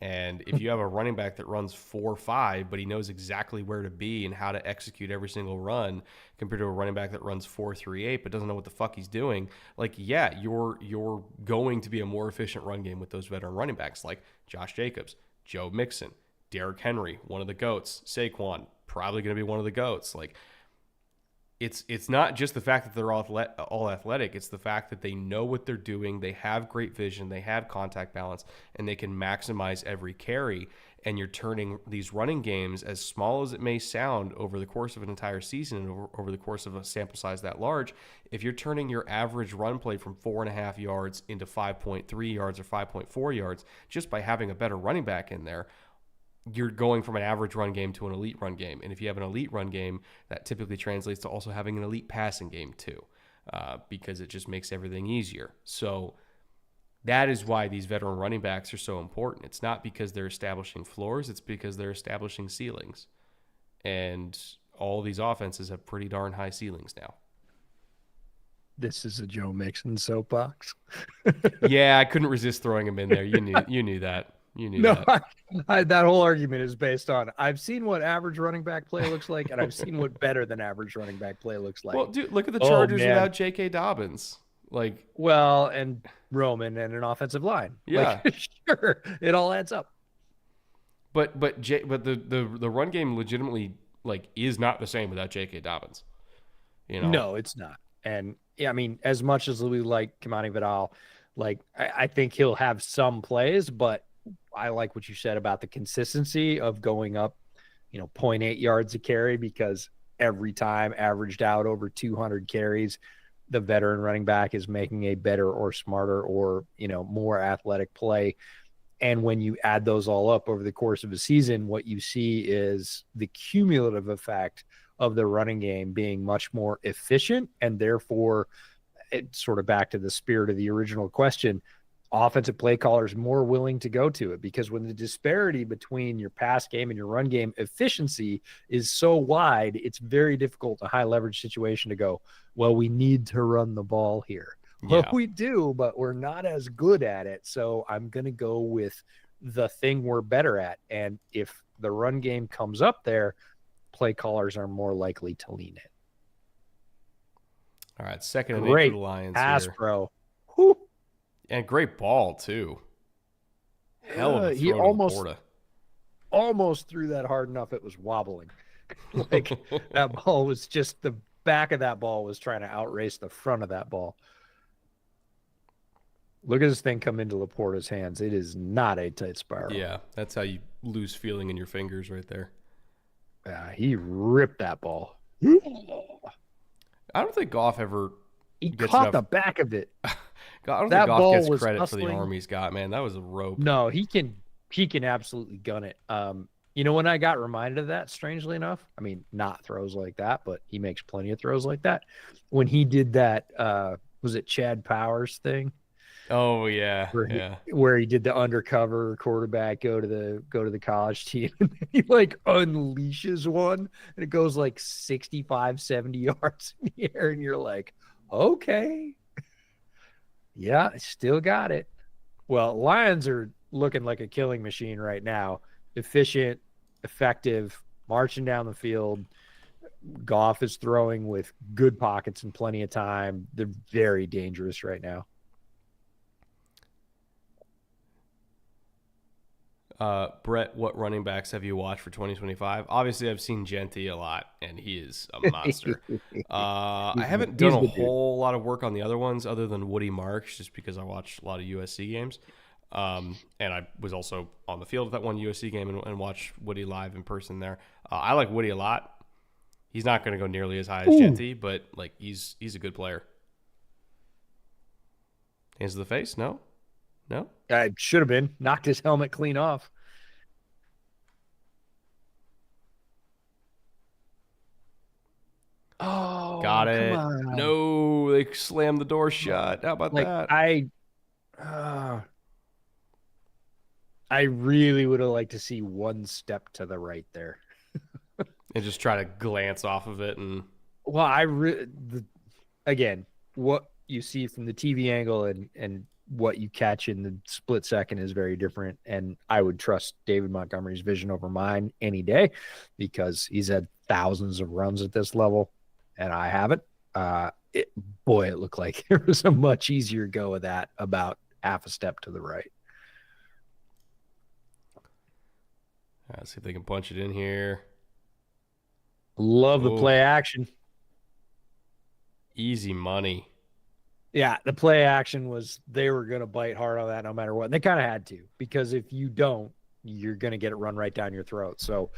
And if you have a running back that runs 4.5, but he knows exactly where to be and how to execute every single run, compared to a running back that runs 4.38 but doesn't know what the fuck he's doing, you're going to be a more efficient run game with those veteran running backs like Josh Jacobs, Joe Mixon, Derrick Henry, one of the GOATs, Saquon, probably going to be one of the GOATs. It's not just the fact that they're all athletic. It's the fact that they know what they're doing. They have great vision. They have contact balance, and they can maximize every carry. And you're turning these running games, as small as it may sound, over the course of an entire season and over the course of a sample size that large, if you're turning your average run play from 4.5 yards into 5.3 yards or 5.4 yards just by having a better running back in there, you're going from an average run game to an elite run game. And if you have an elite run game, that typically translates to also having an elite passing game too, because it just makes everything easier. So that is why these veteran running backs are so important. It's not because they're establishing floors, it's because they're establishing ceilings. And all these offenses have pretty darn high ceilings now. This is a Joe Mixon soapbox. Yeah, I couldn't resist throwing him in there. You knew that. That whole argument is based on I've seen what average running back play looks like, and I've seen what better than average running back play looks like. Well, dude, look at the Chargers without J.K. Dobbins. And Roman and an offensive line. Yeah, sure, it all adds up. But the run game legitimately is not the same without J.K. Dobbins. No, it's not. And yeah, I mean, as much as we like Kimani Vidal, I think he'll have some plays, but I like what you said about the consistency of going up, 0.8 yards a carry, because every time averaged out over 200 carries, the veteran running back is making a better or smarter or, more athletic play. And when you add those all up over the course of a season, what you see is the cumulative effect of the running game being much more efficient, and therefore it's sort of back to the spirit of the original question. offensive play callers more willing to go to it, because when the disparity between your pass game and your run game efficiency is so wide, it's very difficult in a high leverage situation to go, well, we need to run the ball here. Well, Yeah. we do, but we're not as good at it. So I'm going to go with the thing we're better at. And if the run game comes up there, play callers are more likely to lean it. All right, 2nd and 8 for Great the Lions pass, here. bro. Whew. And great ball, too. Hell of a He throw to Laporta. almost threw that hard enough it was wobbling. Like that ball was just, the back of that ball was trying to outrace the front of that ball. Look at this thing come into Laporta's hands. It is not a tight spiral. Yeah, that's how you lose feeling in your fingers right there. He ripped that ball. I don't think Goff ever He gets caught enough. the back of it. I don't That think Goff ball gets was credit for the hustling. arm he's got, man. That was a rope. No, he can absolutely gun it. When I got reminded of that, strangely enough, I mean, not throws like that, but he makes plenty of throws like that. When he did that, was it Chad Powers thing? Oh yeah, Where he did the undercover quarterback go to the college team, and he like unleashes one and it goes like 65, 70 yards in the air, and you're like, okay, yeah, still got it. Well, Lions are looking like a killing machine right now. Efficient, effective, marching down the field. Goff is throwing with good pockets and plenty of time. They're very dangerous right now. Brett, what running backs have you watched for 2025? Obviously, I've seen Genty a lot, and he is a monster. I haven't done a whole lot of work on the other ones other than Woody Marks, just because I watched a lot of USC games. And I was also on the field at that one USC game and watched Woody live in person there. I like Woody a lot. He's not going to go nearly as high as Genty, but like he's a good player. Hands to the face? No? I should have been. Knocked his helmet clean off. Oh, got it. Come on. No, they slammed the door shut. How about that? I really would have liked to see one step to the right there. And just try to glance off of it. And well, again, what you see from the TV angle and what you catch in the split second is very different. And I would trust David Montgomery's vision over mine any day, because he's had thousands of runs at this level and I haven't. It looked like there was a much easier go of that about half a step to the right. Let's see if they can punch it in here. Love the play action. Easy money. Yeah, the play action was, they were going to bite hard on that no matter what. And they kind of had to, because if you don't, you're going to get it run right down your throat. So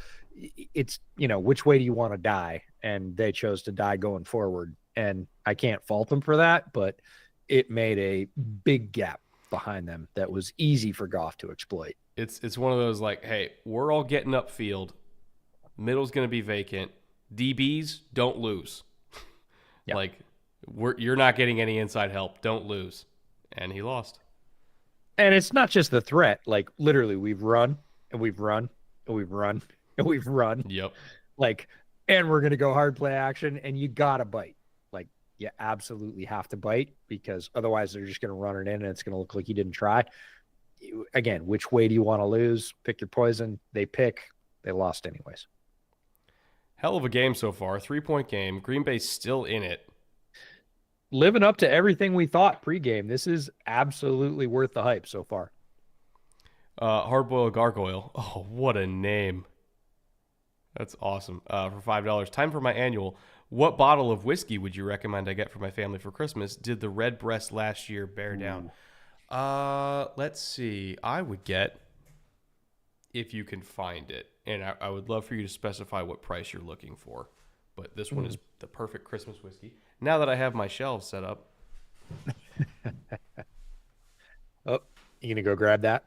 it's, which way do you want to die? And they chose to die going forward. And I can't fault them for that, but it made a big gap behind them that was easy for Goff to exploit. It's one of those like, hey, we're all getting upfield. Middle's going to be vacant. DBs, don't lose. Yep. Like, you're not getting any inside help. Don't lose. And he lost. And it's not just the threat. Like, literally, we've run and we've run and we've run and we've run. Yep. Like, and we're going to go hard play action, and you got to bite. Like, you absolutely have to bite, because otherwise they're just going to run it in and it's going to look like you didn't try. Again, which way do you want to lose? Pick your poison. They lost anyways. Hell of a game so far. 3-point game. Green Bay's still in it. Living up to everything we thought pregame. This is absolutely worth the hype so far. Hardboiled Gargoyle. Oh, what a name. That's awesome. For $5. Time for my annual. What bottle of whiskey would you recommend I get for my family for Christmas? Did the red breast last year bear down? Let's see. I would get, if you can find it, and I would love for you to specify what price you're looking for. But this one is the perfect Christmas whiskey. Now that I have my shelves set up. Oh, you gonna go grab that?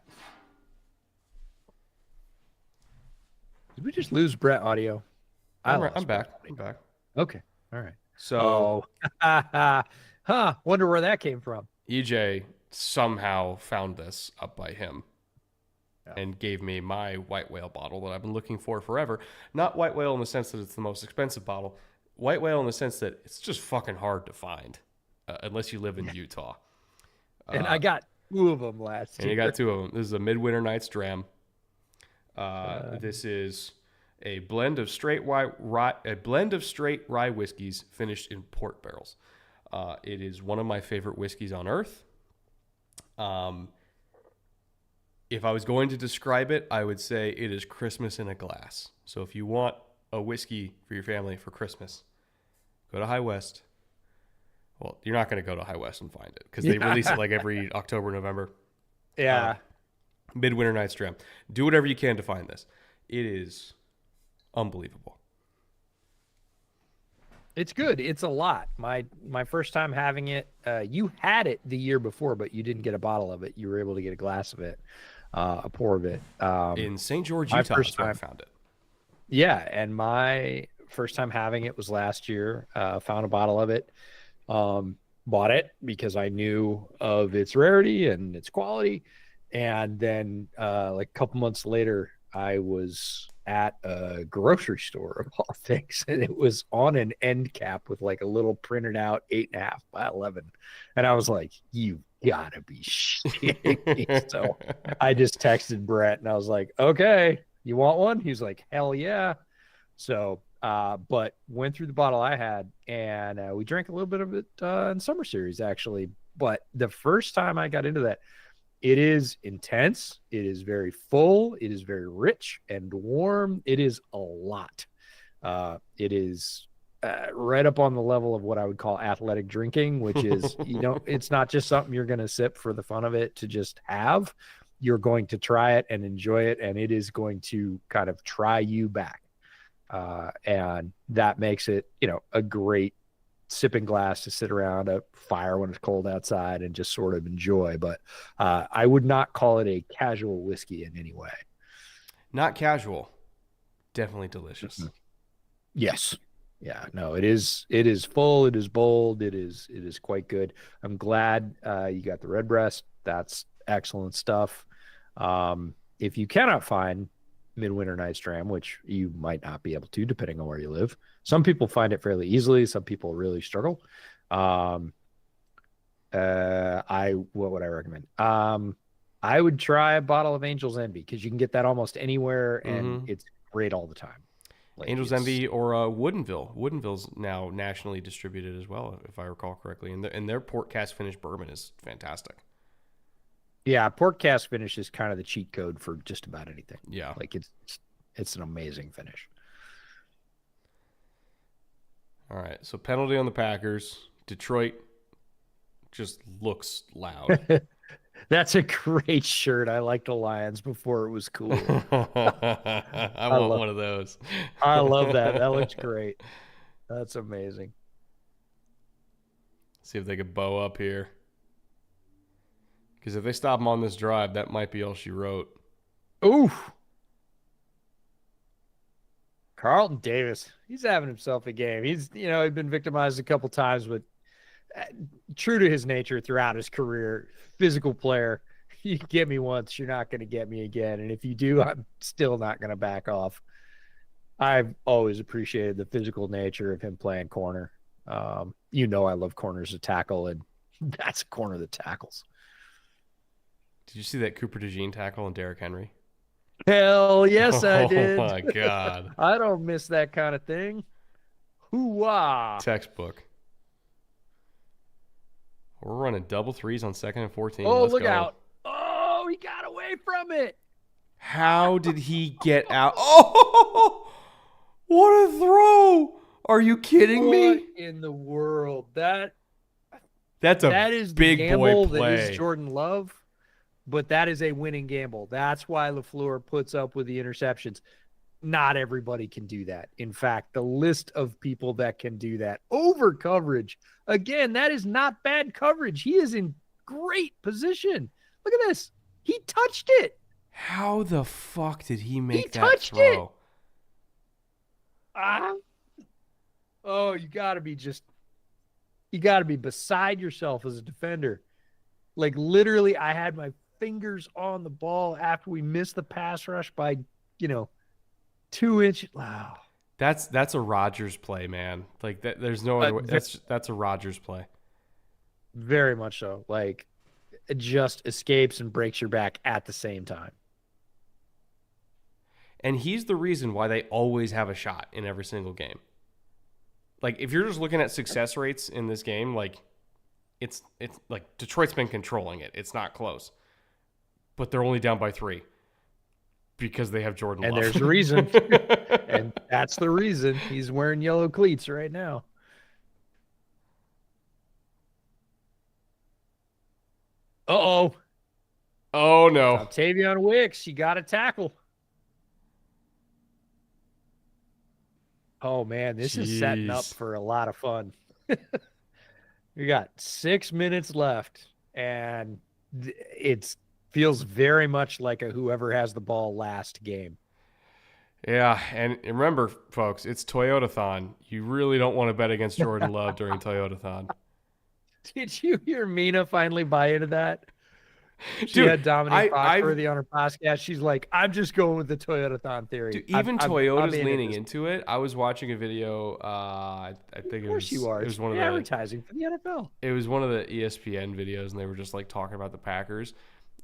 Did we just lose Brett audio? I'm back. Okay. All right. So, Wonder where that came from. EJ somehow found this up by him Yeah. and gave me my white whale bottle that I've been looking for forever. Not white whale in the sense that it's the most expensive bottle. White whale in the sense that it's just fucking hard to find unless you live in Utah. And I got 2 of them last And you year. got 2 of them. This is a Midwinter Night's Dram. Uh, This is a blend of straight rye whiskeys finished in port barrels. It is one of my favorite whiskeys on earth. If I was going to describe it, I would say it is Christmas in a glass. So if you want a whiskey for your family for Christmas, go to High West. Well, you're not going to go to High West and find it because they release it like every October, November. yeah. Midwinter Night's Dram. Do whatever you can to find this. It is unbelievable. It's good. It's a lot. My first time having it, you had it the year before, but you didn't get a bottle of it. You were able to get a glass of it, a pour of it. In St. George, my Utah first is where I time- found it. Yeah, and my first time having it was last year. Found a bottle of it. Bought it because I knew of its rarity and its quality. And then like a couple months later, I was at a grocery store of all things, and it was on an end cap with like a little printed out 8.5 by 11. And I was like, you gotta be shitting me. So I just texted Brett and I was like, okay, you want one? He's like, hell yeah. So but went through the bottle I had, and we drank a little bit of it in Summer Series actually. But the first time I got into that, it is intense. It is very full. It is very rich and warm. It is a lot. It is right up on the level of what I would call athletic drinking, which is, it's not just something you're going to sip for the fun of it to just have. You're going to try it and enjoy it, and it is going to kind of try you back. And that makes it, a great sipping glass to sit around a fire when it's cold outside and just sort of enjoy. But I would not call it a casual whiskey in any way. Not casual. Definitely delicious. Mm-hmm. Yes. Yeah, no, it is full, it is bold, it is quite good. I'm glad you got the Redbreast. That's excellent stuff. If you cannot find Midwinter Night's Dram, which you might not be able to, depending on where you live. Some people find it fairly easily. Some people really struggle. What would I recommend? I would try a bottle of Angel's Envy because you can get that almost anywhere, and it's great all the time. Like, Angel's Envy or Woodinville. Woodinville's now nationally distributed as well, if I recall correctly. And their port cask finished bourbon is fantastic. Yeah, port cask finish is kind of the cheat code for just about anything. Yeah. Like it's an amazing finish. All right. So penalty on the Packers. Detroit just looks loud. That's a great shirt. I liked the Lions before it was cool. I want one of those. I love that. That looks great. That's amazing. See if they could bow up here. Because if they stop him on this drive, that might be all she wrote. Oof. Carlton Davis, he's having himself a game. He's, he's been victimized a couple times, but true to his nature throughout his career, physical player. You can get me once, you're not going to get me again. And if you do, I'm still not going to back off. I've always appreciated the physical nature of him playing corner. I love corners to tackle, and that's a corner that tackles. Did you see that Cooper DeJean tackle on Derrick Henry? Hell yes, I did. Oh, my God. I don't miss that kind of thing. Hoo-wah. Textbook. We're running double threes on 2nd and 14. Oh, Let's look go. out. Oh, he got away from it. How did he get out? Oh, what a throw. Are you kidding What me? in the world? That's that is big the gamble boy play. that is Jordan Love, but that is a winning gamble. That's why LaFleur puts up with the interceptions. Not everybody can do that. In fact, the list of people that can do that over coverage, again, that is not bad coverage. He is in great position. Look at this. He touched it. How the fuck did he make that touched throw? It. Oh, you got to be beside yourself as a defender. Like literally, I had my fingers on the ball after we missed the pass rush by, you know, 2 inches. Wow. That's a Rodgers play, man. Like that, there's no other way. Very, That's a Rodgers play. very much so. Like it just escapes and breaks your back at the same time. And he's the reason why they always have a shot in every single game. Like if you're just looking at success rates in this game, like it's like Detroit's been controlling it. It's not close. But they're only down by 3 because they have Jordan And Love. there's a reason. And that's the reason he's wearing yellow cleats right now. Uh-oh. Oh no. Octavian Wicks, you got to tackle. Oh man, this is setting up Jeez. for a lot of fun. We got 6 minutes left, and it feels very much like a whoever has the ball last game. Yeah, and remember, folks, it's Toyotathon. You really don't want to bet against Jordan Love during Toyotathon. Did you hear Mina finally buy into that? She Dude, had Dominique I've Foxworthy on her podcast. She's like, I'm just going with the Toyotathon theory. dude, even I'm Toyota's in leaning this. into it. I was watching a video. I think Of course you are. it was one of It's the advertising for the NFL. it was one of the ESPN videos, and they were just like talking about the Packers,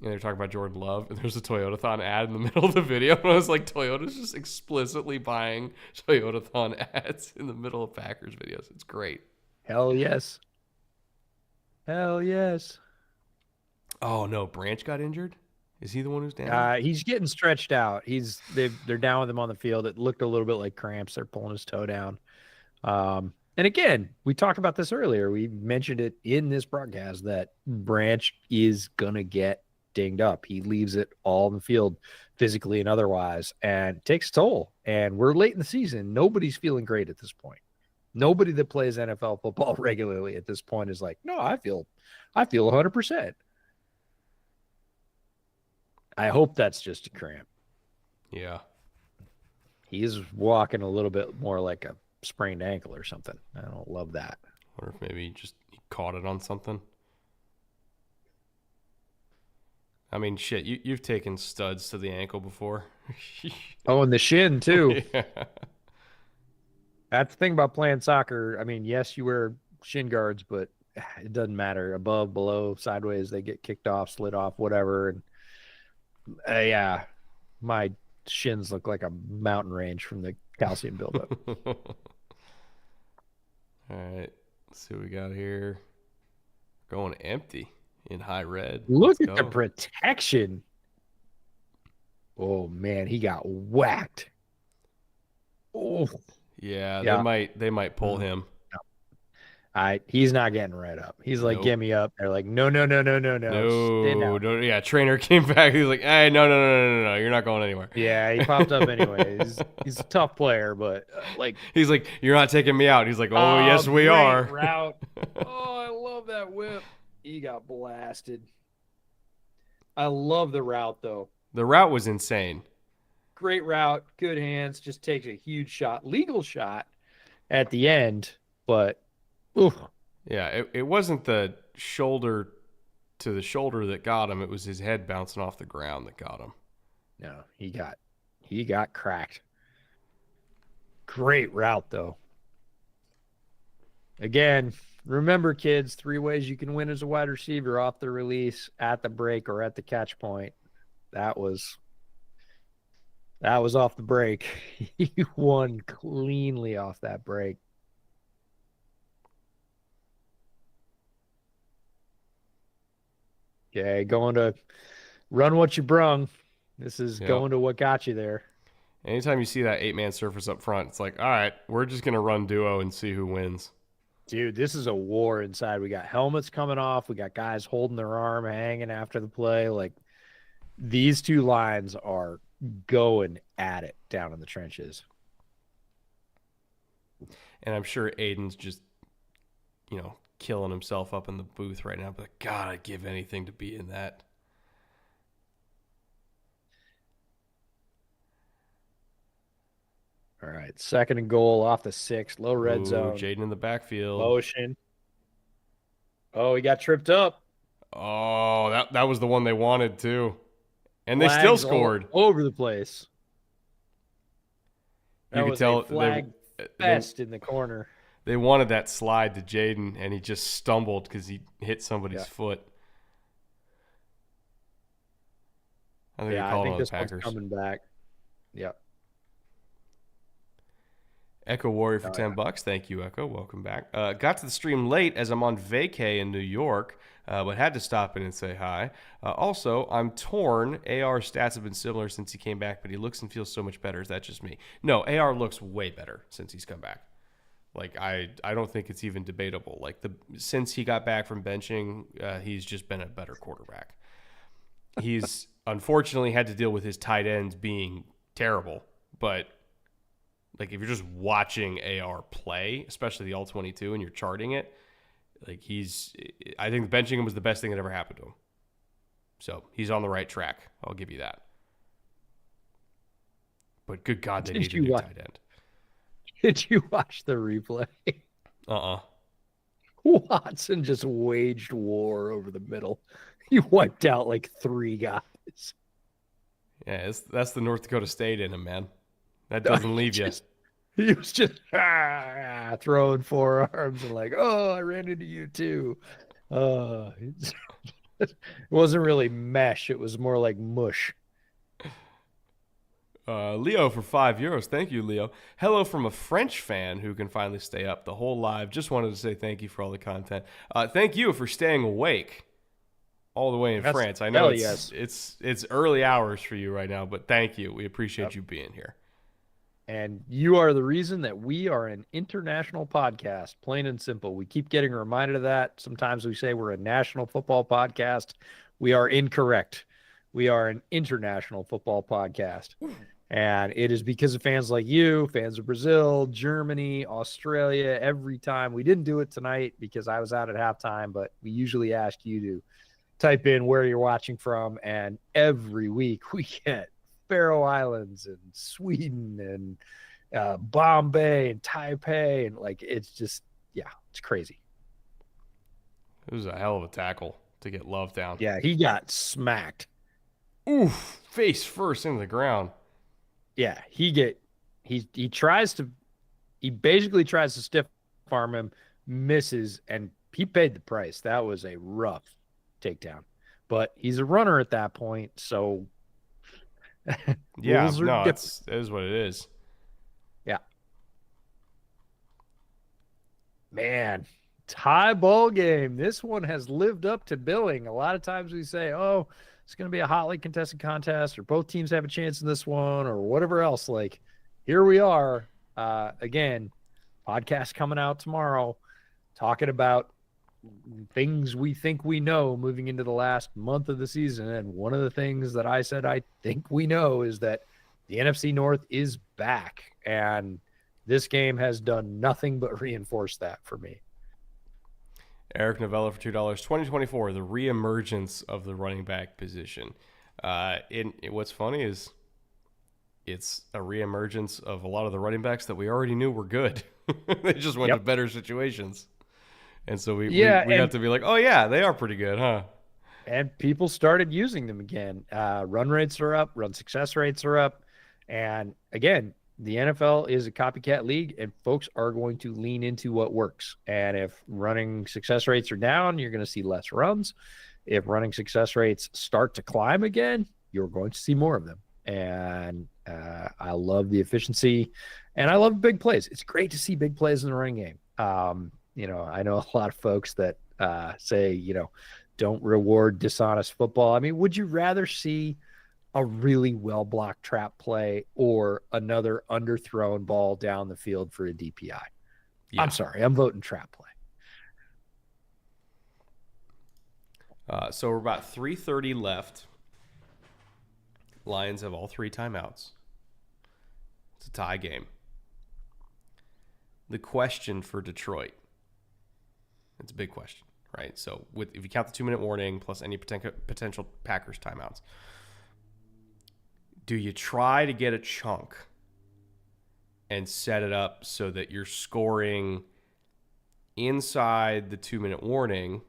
and they were talking about Jordan Love, and there's a Toyotathon ad in the middle of the video, and I was like, Toyota's just explicitly buying Toyotathon ads in the middle of Packers videos. It's great. Hell yes. Hell yes. Oh no, Branch got injured. Is he the one who's down? He's getting stretched out. They're down with him on the field. It looked a little bit like cramps. They're pulling his toe down. And again, we talked about this earlier. We mentioned it in this broadcast that Branch is gonna get dinged up. He leaves it all in the field, physically and otherwise, and takes a toll. And we're late in the season. Nobody's feeling great at this point. Nobody that plays NFL football regularly at this point is like, no, I feel 100%. I hope that's just a cramp. Yeah. He's walking a little bit more like a sprained ankle or something. I don't love that. Or if maybe he caught it on something. I mean, shit, you've taken studs to the ankle before. Oh, and the shin too. Yeah. That's the thing about playing soccer. I mean, yes, you wear shin guards, but it doesn't matter. Above, below, sideways, they get kicked off, slid off, whatever. And yeah, my shins look like a mountain range from the calcium buildup. All right, let's see what we got here. Going empty in high red. Look Let's at the go. protection. Oh man, he got whacked. Oh, Yeah, yeah. they might pull him. He's not getting right up. He's like, Nope. get me up. They're like, no. Stay No, down. no, yeah. Trainer came back. He's like, hey, no. You're not going anywhere. Yeah, he popped up anyway. He's a tough player, but like, He's like, you're not taking me out. He's like, oh, yes, we great are. route. Oh, I love that whip. He got blasted. I love the route though. The route was insane. Great route, good hands. Just takes a huge shot, legal shot at the end, but oof. Yeah, it wasn't the shoulder to the shoulder that got him. It was his head bouncing off the ground that got him. No, he got cracked. Great route though. Again, remember kids, 3 ways you can win as a wide receiver: off the release, at the break, or at the catch point. That was off the break. He won cleanly off that break. Okay, going to run what you brung. This is Yep. going to what got you there. Anytime you see that 8-man surface up front, it's like, all right, we're just gonna run duo and see who wins. Dude, this is a war inside. We got helmets coming off. We got guys holding their arm, hanging after the play. Like these two lines are going at it down in the trenches. And I'm sure Aiden's just, killing himself up in the booth right now. But God, I'd give anything to be in that. All right, 2nd and goal off the 6, low red Ooh, zone. Jaden in the backfield. Motion. Oh, he got tripped up. Oh, that was the one they wanted too. And they still Flags all scored. over the place. That You could was a tell flag they fest in the corner. they wanted that slide to Jaden, and he just stumbled because he hit somebody's Yeah. foot. I think they Yeah, I called think on the this one's Packers. coming back. Yeah. Echo Warrior for Oh, yeah. $10. Thank you, Echo. Welcome back. Got to the stream late as I'm on vacay in New York, but had to stop in and say hi. Also, I'm torn. AR stats have been similar since he came back, but he looks and feels so much better. Is that just me? No, AR looks way better since he's come back. Like I don't think it's even debatable. Like since he got back from benching, he's just been a better quarterback. He's unfortunately had to deal with his tight ends being terrible, but like if you're just watching AR play, especially the all-22, and you're charting it, like I think benching him was the best thing that ever happened to him. So he's on the right track. I'll give you that. But good God, they need a new tight end. Did you watch the replay? Watson just waged war over the middle. He wiped out like 3 guys. Yeah, that's the North Dakota State in him, man. That doesn't leave you. He was just throwing forearms and like, oh, I ran into you too. It wasn't really mesh. It was more like mush. Leo for €5. Thank you, Leo. Hello from a French fan who can finally stay up the whole live. Just wanted to say thank you for all the content. Thank you for staying awake all the way in France. I know it's early hours for you right now, but thank you. We appreciate you being here. And you are the reason that we are an international podcast, plain and simple. We keep getting reminded of that. Sometimes we say we're a national football podcast. We are incorrect. We are an international football podcast. And it is because of fans like you, fans of Brazil, Germany, Australia, every time. We didn't do it tonight because I was out at halftime, but we usually ask you to type in where you're watching from. And every week we get Faroe Islands and Sweden and Bombay and Taipei. And like, it's just, yeah, it's crazy. It was a hell of a tackle to get Love down. Yeah, he got smacked. Oof, face first into the ground. Yeah, he basically tries to stiff arm him, misses, and he paid the price. That was a rough takedown. But he's a runner at that point, so yeah, no, it is what it is. Yeah. Man, tie ball game. This one has lived up to billing. A lot of times we say, oh, it's going to be a hotly contested contest, or both teams have a chance in this one, or whatever else. Like, here we are. Again, podcast coming out tomorrow, talking about things we think we know moving into the last month of the season. And one of the things that I said I think we know is that the NFC North is back. And this game has done nothing but reinforce that for me. Eric Novella for $2. 2024, the reemergence of the running back position. What's funny is it's a reemergence of a lot of the running backs that we already knew were good. They just went to better situations. And so we got to be like, oh, yeah, they are pretty good, huh? And people started using them again. Run rates are up. Run success rates are up. And again, the NFL is a copycat league, and folks are going to lean into what works. And if running success rates are down, you're going to see less runs. If running success rates start to climb again, you're going to see more of them. And I love the efficiency, and I love big plays. It's great to see big plays in the running game. I know a lot of folks that say, don't reward dishonest football. I mean, would you rather see a really well-blocked trap play or another underthrown ball down the field for a DPI? Yeah. I'm sorry. I'm voting trap play. So we're about 3:30 left. Lions have all 3 timeouts. It's a tie game. The question for Detroit. It's a big question, right? So if you count the 2-minute warning plus any potential Packers timeouts, do you try to get a chunk and set it up so that you're scoring inside the 2-minute warning,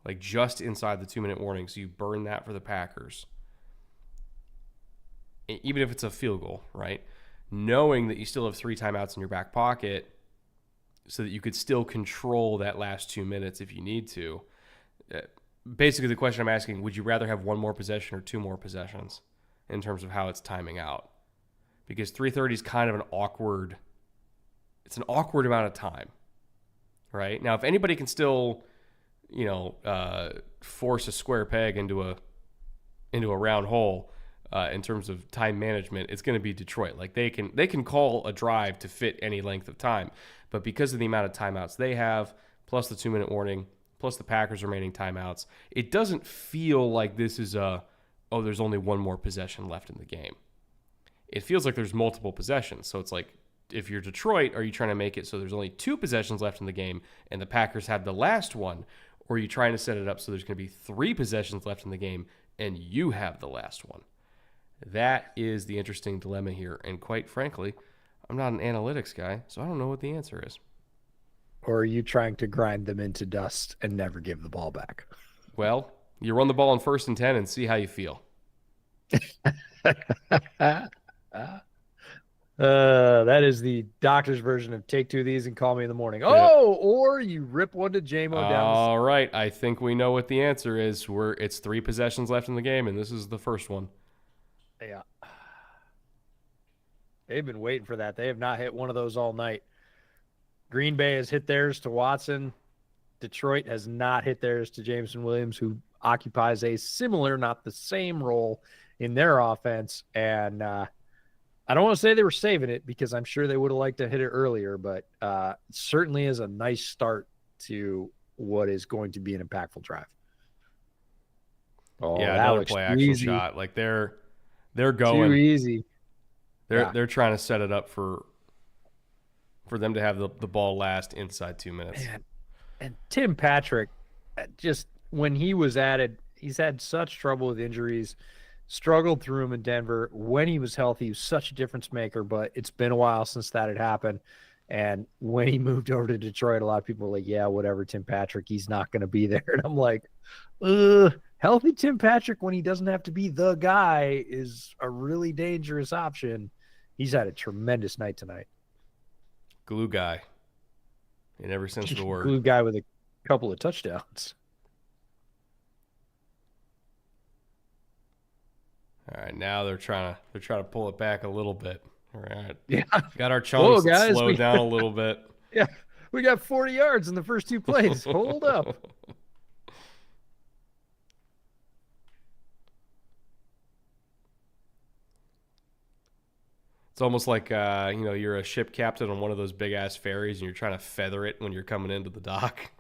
like just inside the 2-minute warning. So you burn that for the Packers, even if it's a field goal, right? Knowing that you still have 3 timeouts in your back pocket so that you could still control that last 2 minutes if you need to. Basically, the question I'm asking, would you rather have 1 more possession or 2 more possessions in terms of how it's timing out? Because 3:30 is kind of an awkward amount of time, right? Now, if anybody can still, force a square peg into a round hole in terms of time management, it's going to be Detroit. Like they can call a drive to fit any length of time, but because of the amount of timeouts they have, plus the 2-minute warning, plus the Packers' remaining timeouts, it doesn't feel like this is there's only 1 more possession left in the game. It feels like there's multiple possessions. So it's like, if you're Detroit, are you trying to make it so there's only 2 possessions left in the game and the Packers have the last one? Or are you trying to set it up so there's going to be 3 possessions left in the game and you have the last one? That is the interesting dilemma here. And quite frankly, I'm not an analytics guy, so I don't know what the answer is. Or are you trying to grind them into dust and never give the ball back? Well, you run the ball on 1st and 10 and see how you feel. That is the doctor's version of take 2 of these and call me in the morning. Oh, or you rip one to JMO down. All right. I think we know what the answer is. It's 3 possessions left in the game, and this is the first one. Yeah. They've been waiting for that. They have not hit one of those all night. Green Bay has hit theirs to Watson. Detroit has not hit theirs to Jameson Williams, who occupies a similar, not the same role in their offense. And I don't want to say they were saving it because I'm sure they would have liked to hit it earlier, but it certainly is a nice start to what is going to be an impactful drive. Oh, yeah, another play action shot. Like they're going too easy. They're trying to set it up for them to have the ball last inside 2 minutes. Man. And Tim Patrick, just when he was added, he's had such trouble with injuries, struggled through him in Denver. When he was healthy, he was such a difference maker, but it's been a while since that had happened. And when he moved over to Detroit, a lot of people were like, yeah, whatever, Tim Patrick, he's not going to be there. And I'm like, healthy Tim Patrick, when he doesn't have to be the guy, is a really dangerous option. He's had a tremendous night tonight. Glue guy. In every sense of the word. Glue guy with a couple of touchdowns. All right, now they're trying to pull it back a little bit. All right. Yeah. Got our chunks slow down a little bit. Yeah. We got 40 yards in the first 2 plays. Hold up. It's almost like you're a ship captain on one of those big ass ferries and you're trying to feather it when you're coming into the dock.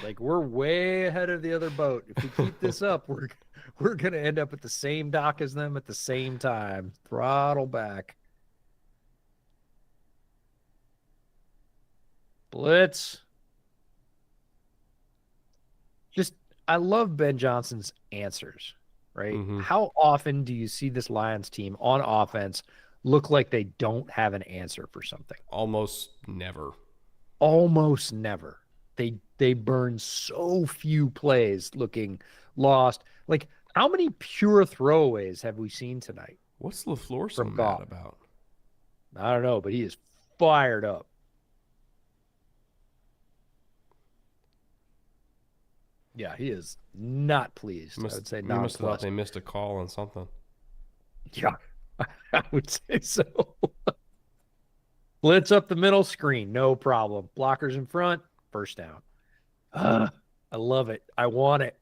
Like, we're way ahead of the other boat. If we keep this up, we're gonna end up at the same dock as them at the same time. Throttle back. Blitz. I love Ben Johnson's answers. Right? Mm-hmm. How often do you see this Lions team on offense look like they don't have an answer for something? Almost never. Almost never. They burn so few plays looking lost. Like, how many pure throwaways have we seen tonight? What's LaFleur so mad about? I don't know, but he is fired up. Yeah, he is not pleased. I would say not. You must have thought they missed a call on something. Yeah, I would say so. Blitz up the middle, screen, no problem. Blockers in front, first down. I love it. I want it.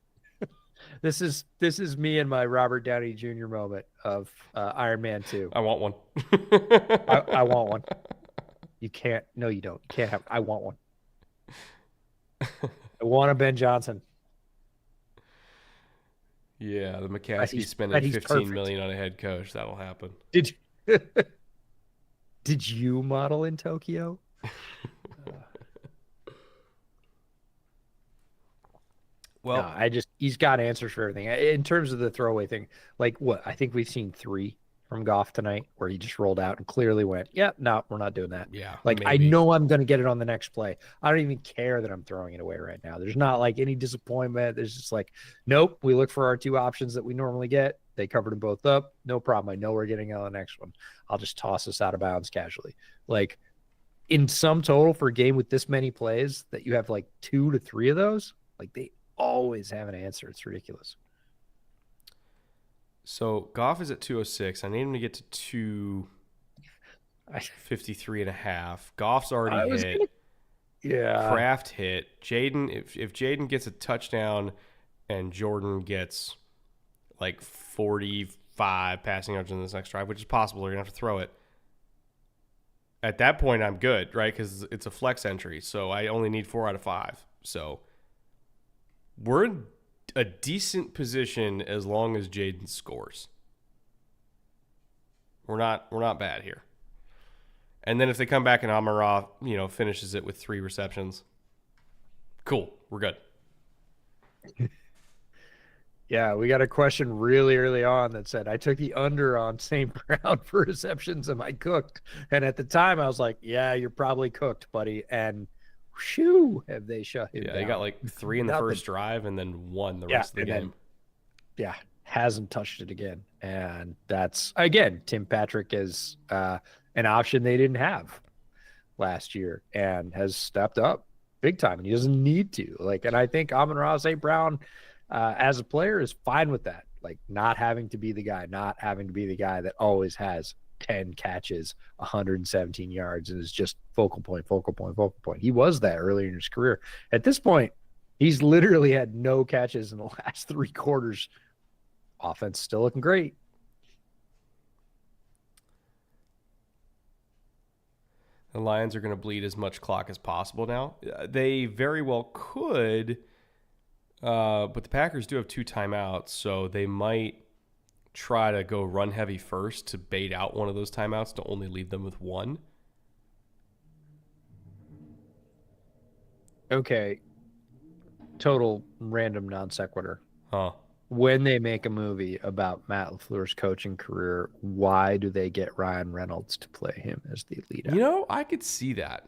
This is me and my Robert Downey Jr. moment of Iron Man 2. I want one. I want one. You can't. No, you don't. You can't have. I want one. I want a Ben Johnson. Yeah, the McCaskey spending $15 million on a head coach. That'll happen. Did you model in Tokyo? Well, no, he's got answers for everything. In terms of the throwaway thing, like what? I think we've seen 3 from Goff tonight where he just rolled out and clearly went, yeah, no, we're not doing that. Yeah, Like, I maybe. know I'm going to get it on the next play. I don't even care that I'm throwing it away right now. There's not like any disappointment. There's just like, nope, we look for our 2 options that we normally get. They covered them both up. No problem. I know we're getting on the next one. I'll just toss this out of bounds casually. Like, in sum total for a game with this many plays that you have like 2 to 3 of those, like they always have an answer. It's ridiculous. So Goff is at 206. I need him to get to 253 and a half. Goff's already hit. Yeah. Kraft hit. Jaden, if Jaden gets a touchdown and Jordan gets like 45 passing yards in this next drive, which is possible, you're going to have to throw it. At that point, I'm good, right? Because it's a flex entry, so I only need 4 out of 5. So we're in a decent position as long as Jaden scores. We're not bad here. And then if they come back and Amon-Ra, finishes it with 3 receptions, cool, we're good. Yeah, we got a question really early on that said, I took the under on St. Brown for receptions. Am I cooked? And at the time, I was like, yeah, you're probably cooked, buddy. And shoo, have they shut him down. He got like 3 in the first drive and then 1 the rest of the game. Then, hasn't touched it again. And that's, again, Tim Patrick is an option they didn't have last year and has stepped up big time. And he doesn't need to. And I think Amon-Ra St. Brown, as a player, is fine with that. Like, not having to be the guy that always has 10 catches, 117 yards, and is just focal point. He was that earlier in his career. At this point, he's literally had no catches in the last 3 quarters. Offense still looking great. The Lions are going to bleed as much clock as possible now. They very well could. But the Packers do have 2 timeouts, so they might try to go run heavy first to bait out one of those timeouts to only leave them with 1. Okay. Total random non sequitur. Huh. When they make a movie about Matt LaFleur's coaching career, why do they get Ryan Reynolds to play him as the lead? I could see that.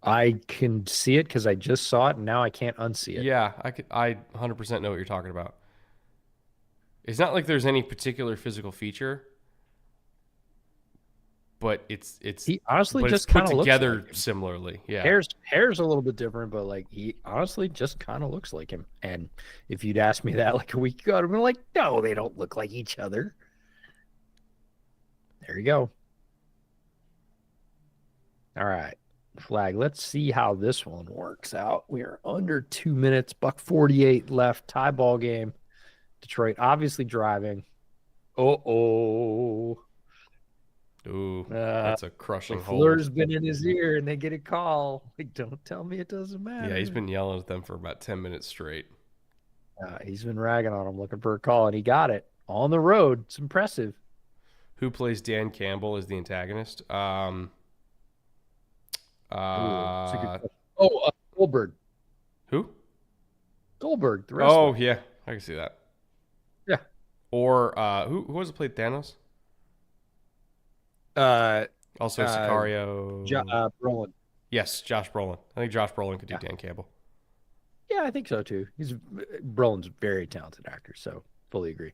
I can see it because I just saw it, and now I can't unsee it. Yeah, I 100% know what you're talking about. It's not like there's any particular physical feature, but it's he honestly just put kind of together looks like similarly. Yeah, hair's a little bit different, but he honestly just kind of looks like him. And if you'd asked me that like a week ago, I'd have been like, no, they don't look like each other. There you go. All right. Flag. Let's see how this one works out. We are under 2 minutes, $1:48 left, tie ball game. Detroit obviously driving. Ooh, that's a crushing hold. LaFleur's been in his ear, and they get a call. Like, don't tell me it doesn't matter. Yeah, he's been yelling at them for about 10 minutes straight. He's been ragging on him, looking for a call, and he got it on the road. It's impressive. Who plays Dan Campbell as the antagonist? Goldberg. Who? Goldberg. The wrestler. Oh, yeah. I can see that. Yeah. Or who was it played Thanos? Also Sicario. Brolin. Yes, Josh Brolin. I think Josh Brolin could do Dan Campbell. Yeah, I think so too. Brolin's a very talented actor, so fully agree.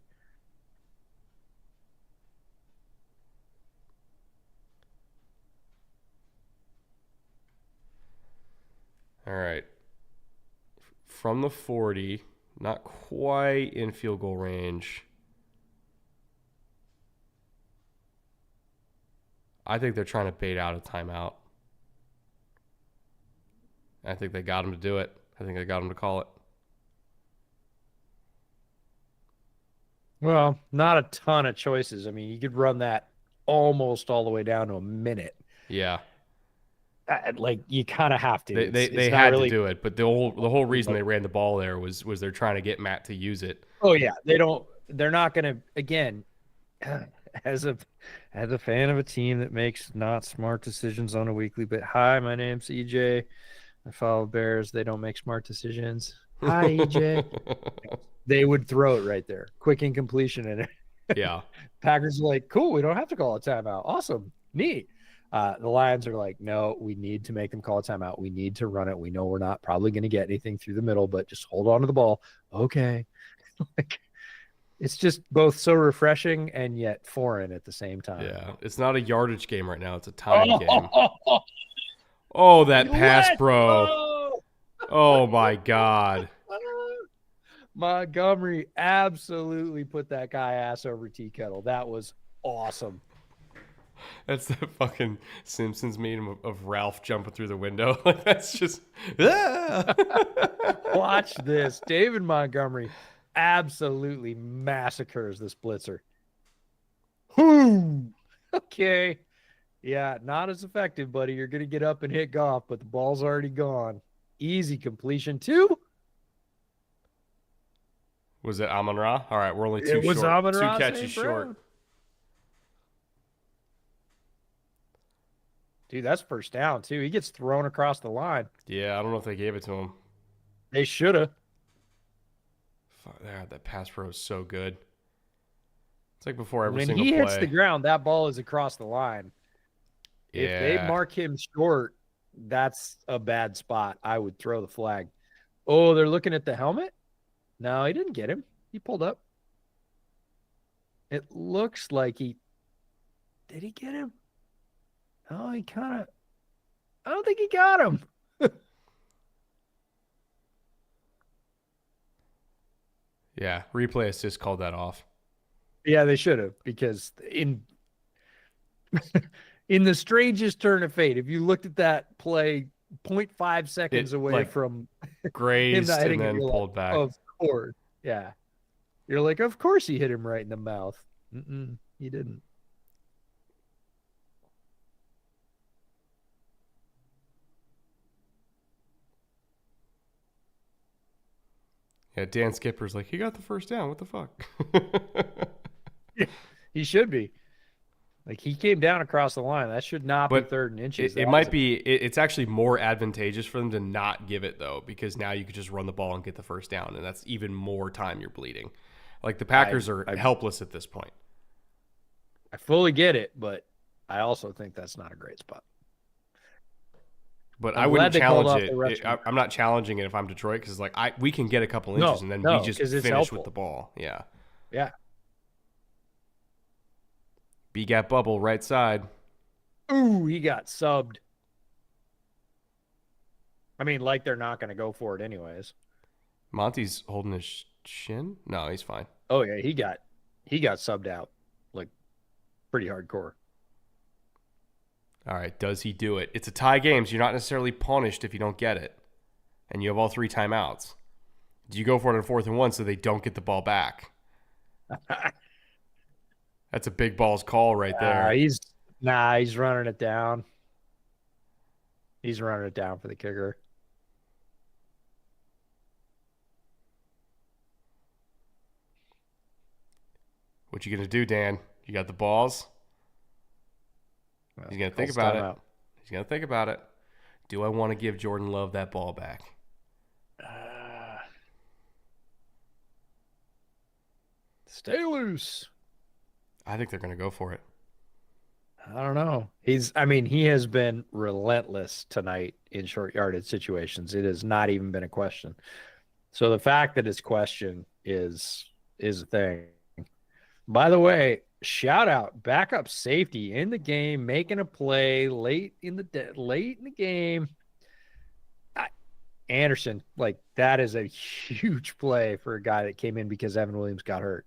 All right. From the 40, not quite in field goal range. I think they're trying to bait out a timeout. I think they got him to do it. I think they got him to call it. Well, not a ton of choices. I mean, you could run that almost all the way down to a minute. Yeah. You kind of have to. They had to do it, but the whole reason they ran the ball there was they're trying to get Matt to use it. Oh yeah, they're not going to, again, as a fan of a team that makes not smart decisions on a weekly, but hi, my name's EJ. I follow Bears. They don't make smart decisions. Hi, EJ. They would throw it right there. Quick incompletion, and Yeah. Packers are like, cool, we don't have to call a timeout. Awesome. Neat. The Lions are like, no, we need to make them call a timeout. We need to run it. We know we're not probably going to get anything through the middle, but just hold on to the ball. Okay. Like, it's just both so refreshing and yet foreign at the same time. Yeah. It's not a yardage game right now. It's a time game. Oh, Oh, that pass, let's bro. go! Oh, my God. Montgomery absolutely put that guy ass over tea kettle. That was awesome. That's the fucking Simpsons meme of Ralph jumping through the window. Like, that's just. Ah! Watch this. David Montgomery absolutely massacres this blitzer. Whoo! Okay. Yeah, not as effective, buddy. You're going to get up and hit Goff, but the ball's already gone. Easy completion, too. Was it Amon Ra? All right, we're only It was short. Amon-Ra Two catches St. short. Brown. Dude, that's first down, too. He gets thrown across the line. Yeah, I don't know if they gave it to him. They should have. That pass pro is so good. It's like before every When single he play. hits the ground, that ball is across the line. Yeah. If they mark him short, that's a bad spot. I would throw the flag. Oh, they're looking at the helmet? No, he didn't get him. He pulled up. It looks like he... Did he get him? Oh, he kind of... I don't think he got him. Yeah, replay assist called that off. Yeah, they should have, because in the strangest turn of fate, if you looked at that play 0.5 seconds away like, from grazed him and then pulled back. Of course. Yeah. You're like, of course he hit him right in the mouth. He didn't. Yeah, Dan Skipper's like, he got the first down. What the fuck? He should be. Like, he came down across the line. That should not be third and inches. It might be. It's actually more advantageous for them to not give it, though, because now you could just run the ball and get the first down, and that's even more time you're bleeding. Like, the Packers are helpless at this point. I fully get it, but I also think that's not a great spot. But I wouldn't challenge it. I'm not challenging it if I'm Detroit, because like we can get a couple inches and then we just finish with the ball. Yeah. Yeah. B-gap bubble, right side. Ooh, he got subbed. I mean, like they're not going to go for it anyways. Monty's holding his shin? No, he's fine. Oh yeah, he got subbed out, like pretty hardcore. All right, does he do it? It's a tie game, so you're not necessarily punished if you don't get it. And you have all 3 timeouts. Do you go for it on 4th and 1 so they don't get the ball back? That's a big balls call right there. He's running it down. He's running it down for the kicker. What you gonna do, Dan? You got the balls? He's gonna think about it. He's gonna think about it. Do I want to give Jordan Love that ball back? Stay loose. I think they're gonna go for it. I don't know. He has been relentless tonight in short yardage situations. It has not even been a question. So the fact that it's question is a thing. By the way, shout out backup safety in the game, making a play late in the game. Anderson, like, that is a huge play for a guy that came in because Evan Williams got hurt.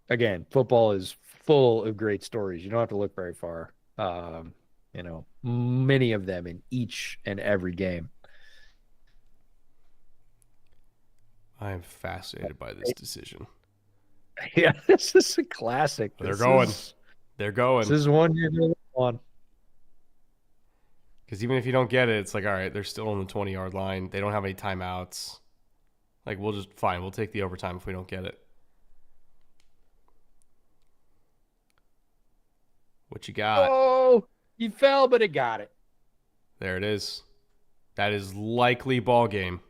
Again, football is full of great stories. You don't have to look very far. Many of them in each and every game. I am fascinated by this decision. Yeah, this is a classic. They're going. This is one you're going to on. Because even if you don't get it, it's like, all right, they're still on the 20-yard line. They don't have any timeouts. Like, we'll take the overtime if we don't get it. What you got? Oh, he fell, but it got it. There it is. That is likely ball game.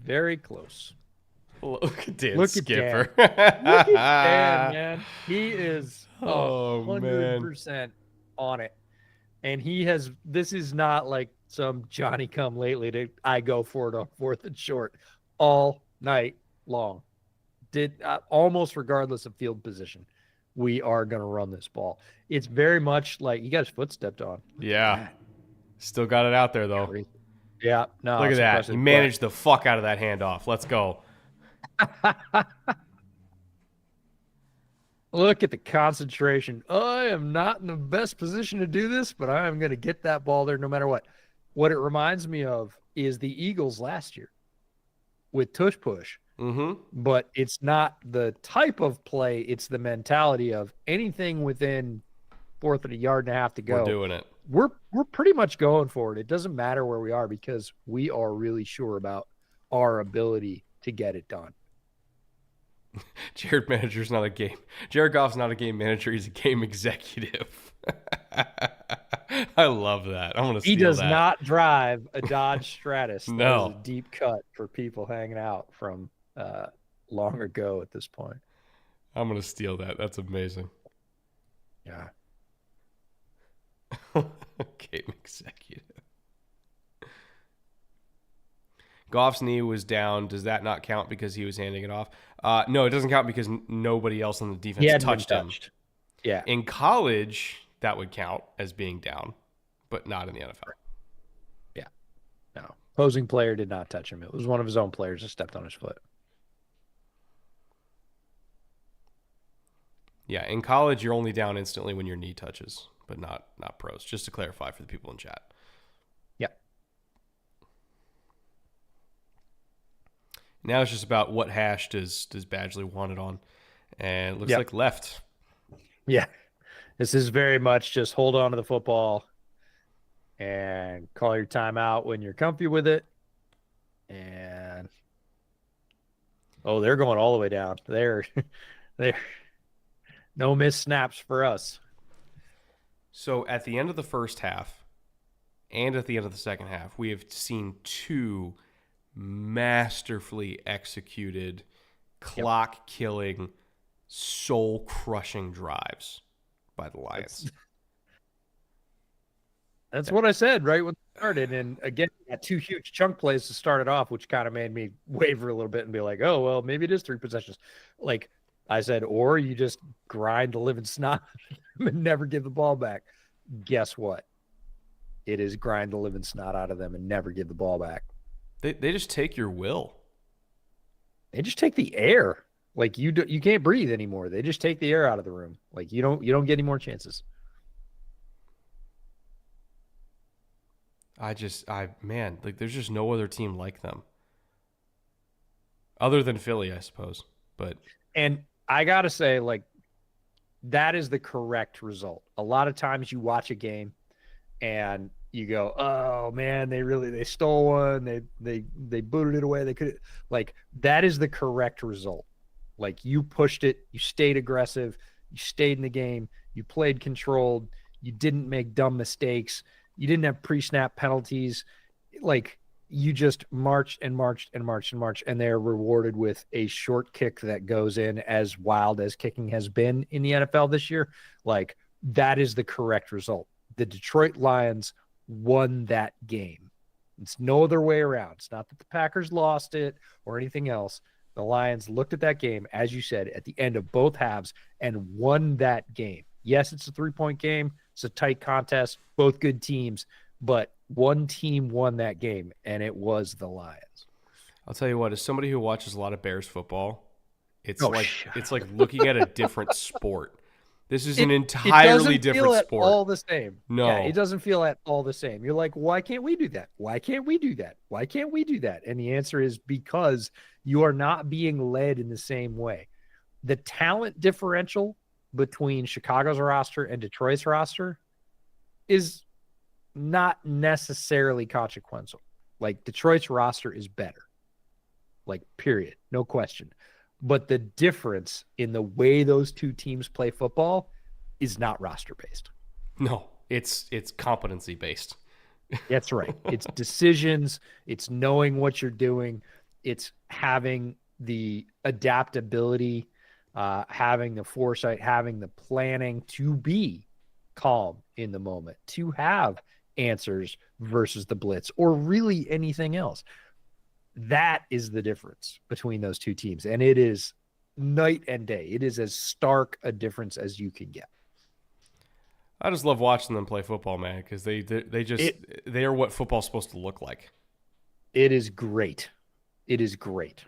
Very close. Look at Dan Look at Dan. Skipper. Look at Dan, man. He is Oh man. 100% on it. And this is not like some Johnny come lately to I go for it on 4th and short all night long. Almost regardless of field position, we are going to run this ball. It's very much like he got his foot stepped on. Yeah. Still got it out there though. Crazy. Yeah, no, Look at it's that. impressive. He managed the fuck out of that handoff. Let's go. Look at the concentration. I am not in the best position to do this, but I am going to get that ball there no matter what. What it reminds me of is the Eagles last year with tush push. But it's not the type of play. It's the mentality of anything within 4th and a yard and a half to go. We're doing it. We're pretty much going for it. It doesn't matter where we are because we are really sure about our ability to get it done. Jared Goff's not a game manager. He's a game executive. I love that. I'm gonna steal that. He does not drive a Dodge Stratus. No. That is a deep cut for people hanging out from long ago at this point. I'm gonna steal that. That's amazing. Yeah. Game executive. Goff's knee was down. Does that not count because he was handing it off? No, it doesn't count because nobody else on the defense touched him. Yeah. In college, that would count as being down, but not in the NFL. Yeah. No. Opposing player did not touch him. It was one of his own players that stepped on his foot. Yeah, in college, you're only down instantly when your knee touches, but not pros. Just to clarify for the people in chat. Yeah. Now it's just about what hash does Badgley want it on, and it looks like left. Yeah, this is very much just hold on to the football and call your timeout when you're comfy with it. And they're going all the way down. They're no missed snaps for us. So at the end of the first half and at the end of the second half, we have seen two masterfully executed, clock-killing, soul-crushing drives by the Lions. That's what I said right when it started. And again, got two huge chunk plays to start it off, which kind of made me waver a little bit and be like, oh, well, maybe it is 3 possessions. Like I said, or you just grind the living snot and never give the ball back. Guess what? It is grind the living snot out of them and never give the ball back. They just take your will. They just take the air. Like you can't breathe anymore. They just take the air out of the room. Like you don't get any more chances. Like there's just no other team like them. Other than Philly, I suppose. And I got to say, like, that is the correct result. A lot of times you watch a game and you go, oh man, they stole one. They booted it away. They could, like, that is the correct result. Like, you pushed it, you stayed aggressive, you stayed in the game, you played controlled, you didn't make dumb mistakes, you didn't have pre-snap penalties. Like, you just marched and marched and marched and marched, and they're rewarded with a short kick that goes in, as wild as kicking has been in the NFL this year. Like, that is the correct result. The Detroit Lions won that game. It's no other way around. It's not that the Packers lost it or anything else. The Lions looked at that game, as you said, at the end of both halves and won that game. Yes, it's a 3-point game. It's a tight contest, both good teams, but one team won that game, and it was the Lions. I'll tell you what, as somebody who watches a lot of Bears football, it's like looking at a different sport. This is an entirely different sport. All the same. No, yeah, it doesn't feel at all the same. You're like, why can't we do that? Why can't we do that? Why can't we do that? And the answer is because you are not being led in the same way. The talent differential between Chicago's roster and Detroit's roster is not necessarily consequential. Like, Detroit's roster is better. Like, period. No question. But the difference in the way those two teams play football is not roster-based. No, it's competency-based. That's right. It's decisions. It's knowing what you're doing. It's having the adaptability, having the foresight, having the planning to be calm in the moment, to have answers versus the blitz or really anything else. That is the difference between those two teams. And it is night and day. It is as stark a difference as you can get. I just love watching them play football, man, because they are what football's supposed to look like. It is great. It is great.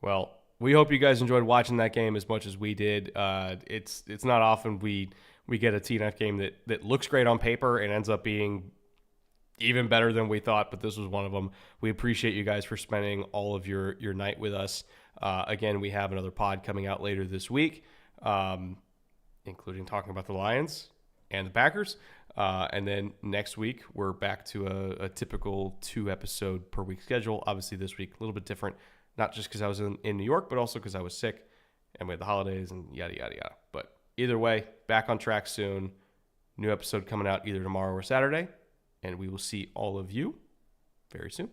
Well, we hope you guys enjoyed watching that game as much as we did. It's not often we get a TNF game that looks great on paper and ends up being even better than we thought, but this was one of them. We appreciate you guys for spending all of your night with us. Again, we have another pod coming out later this week, including talking about the Lions and the Packers. And then next week, we're back to a typical 2-episode per week schedule. Obviously, this week, a little bit different, not just because I was in New York, but also because I was sick and we had the holidays and yada, yada, yada. But either way, back on track soon. New episode coming out either tomorrow or Saturday. And we will see all of you very soon.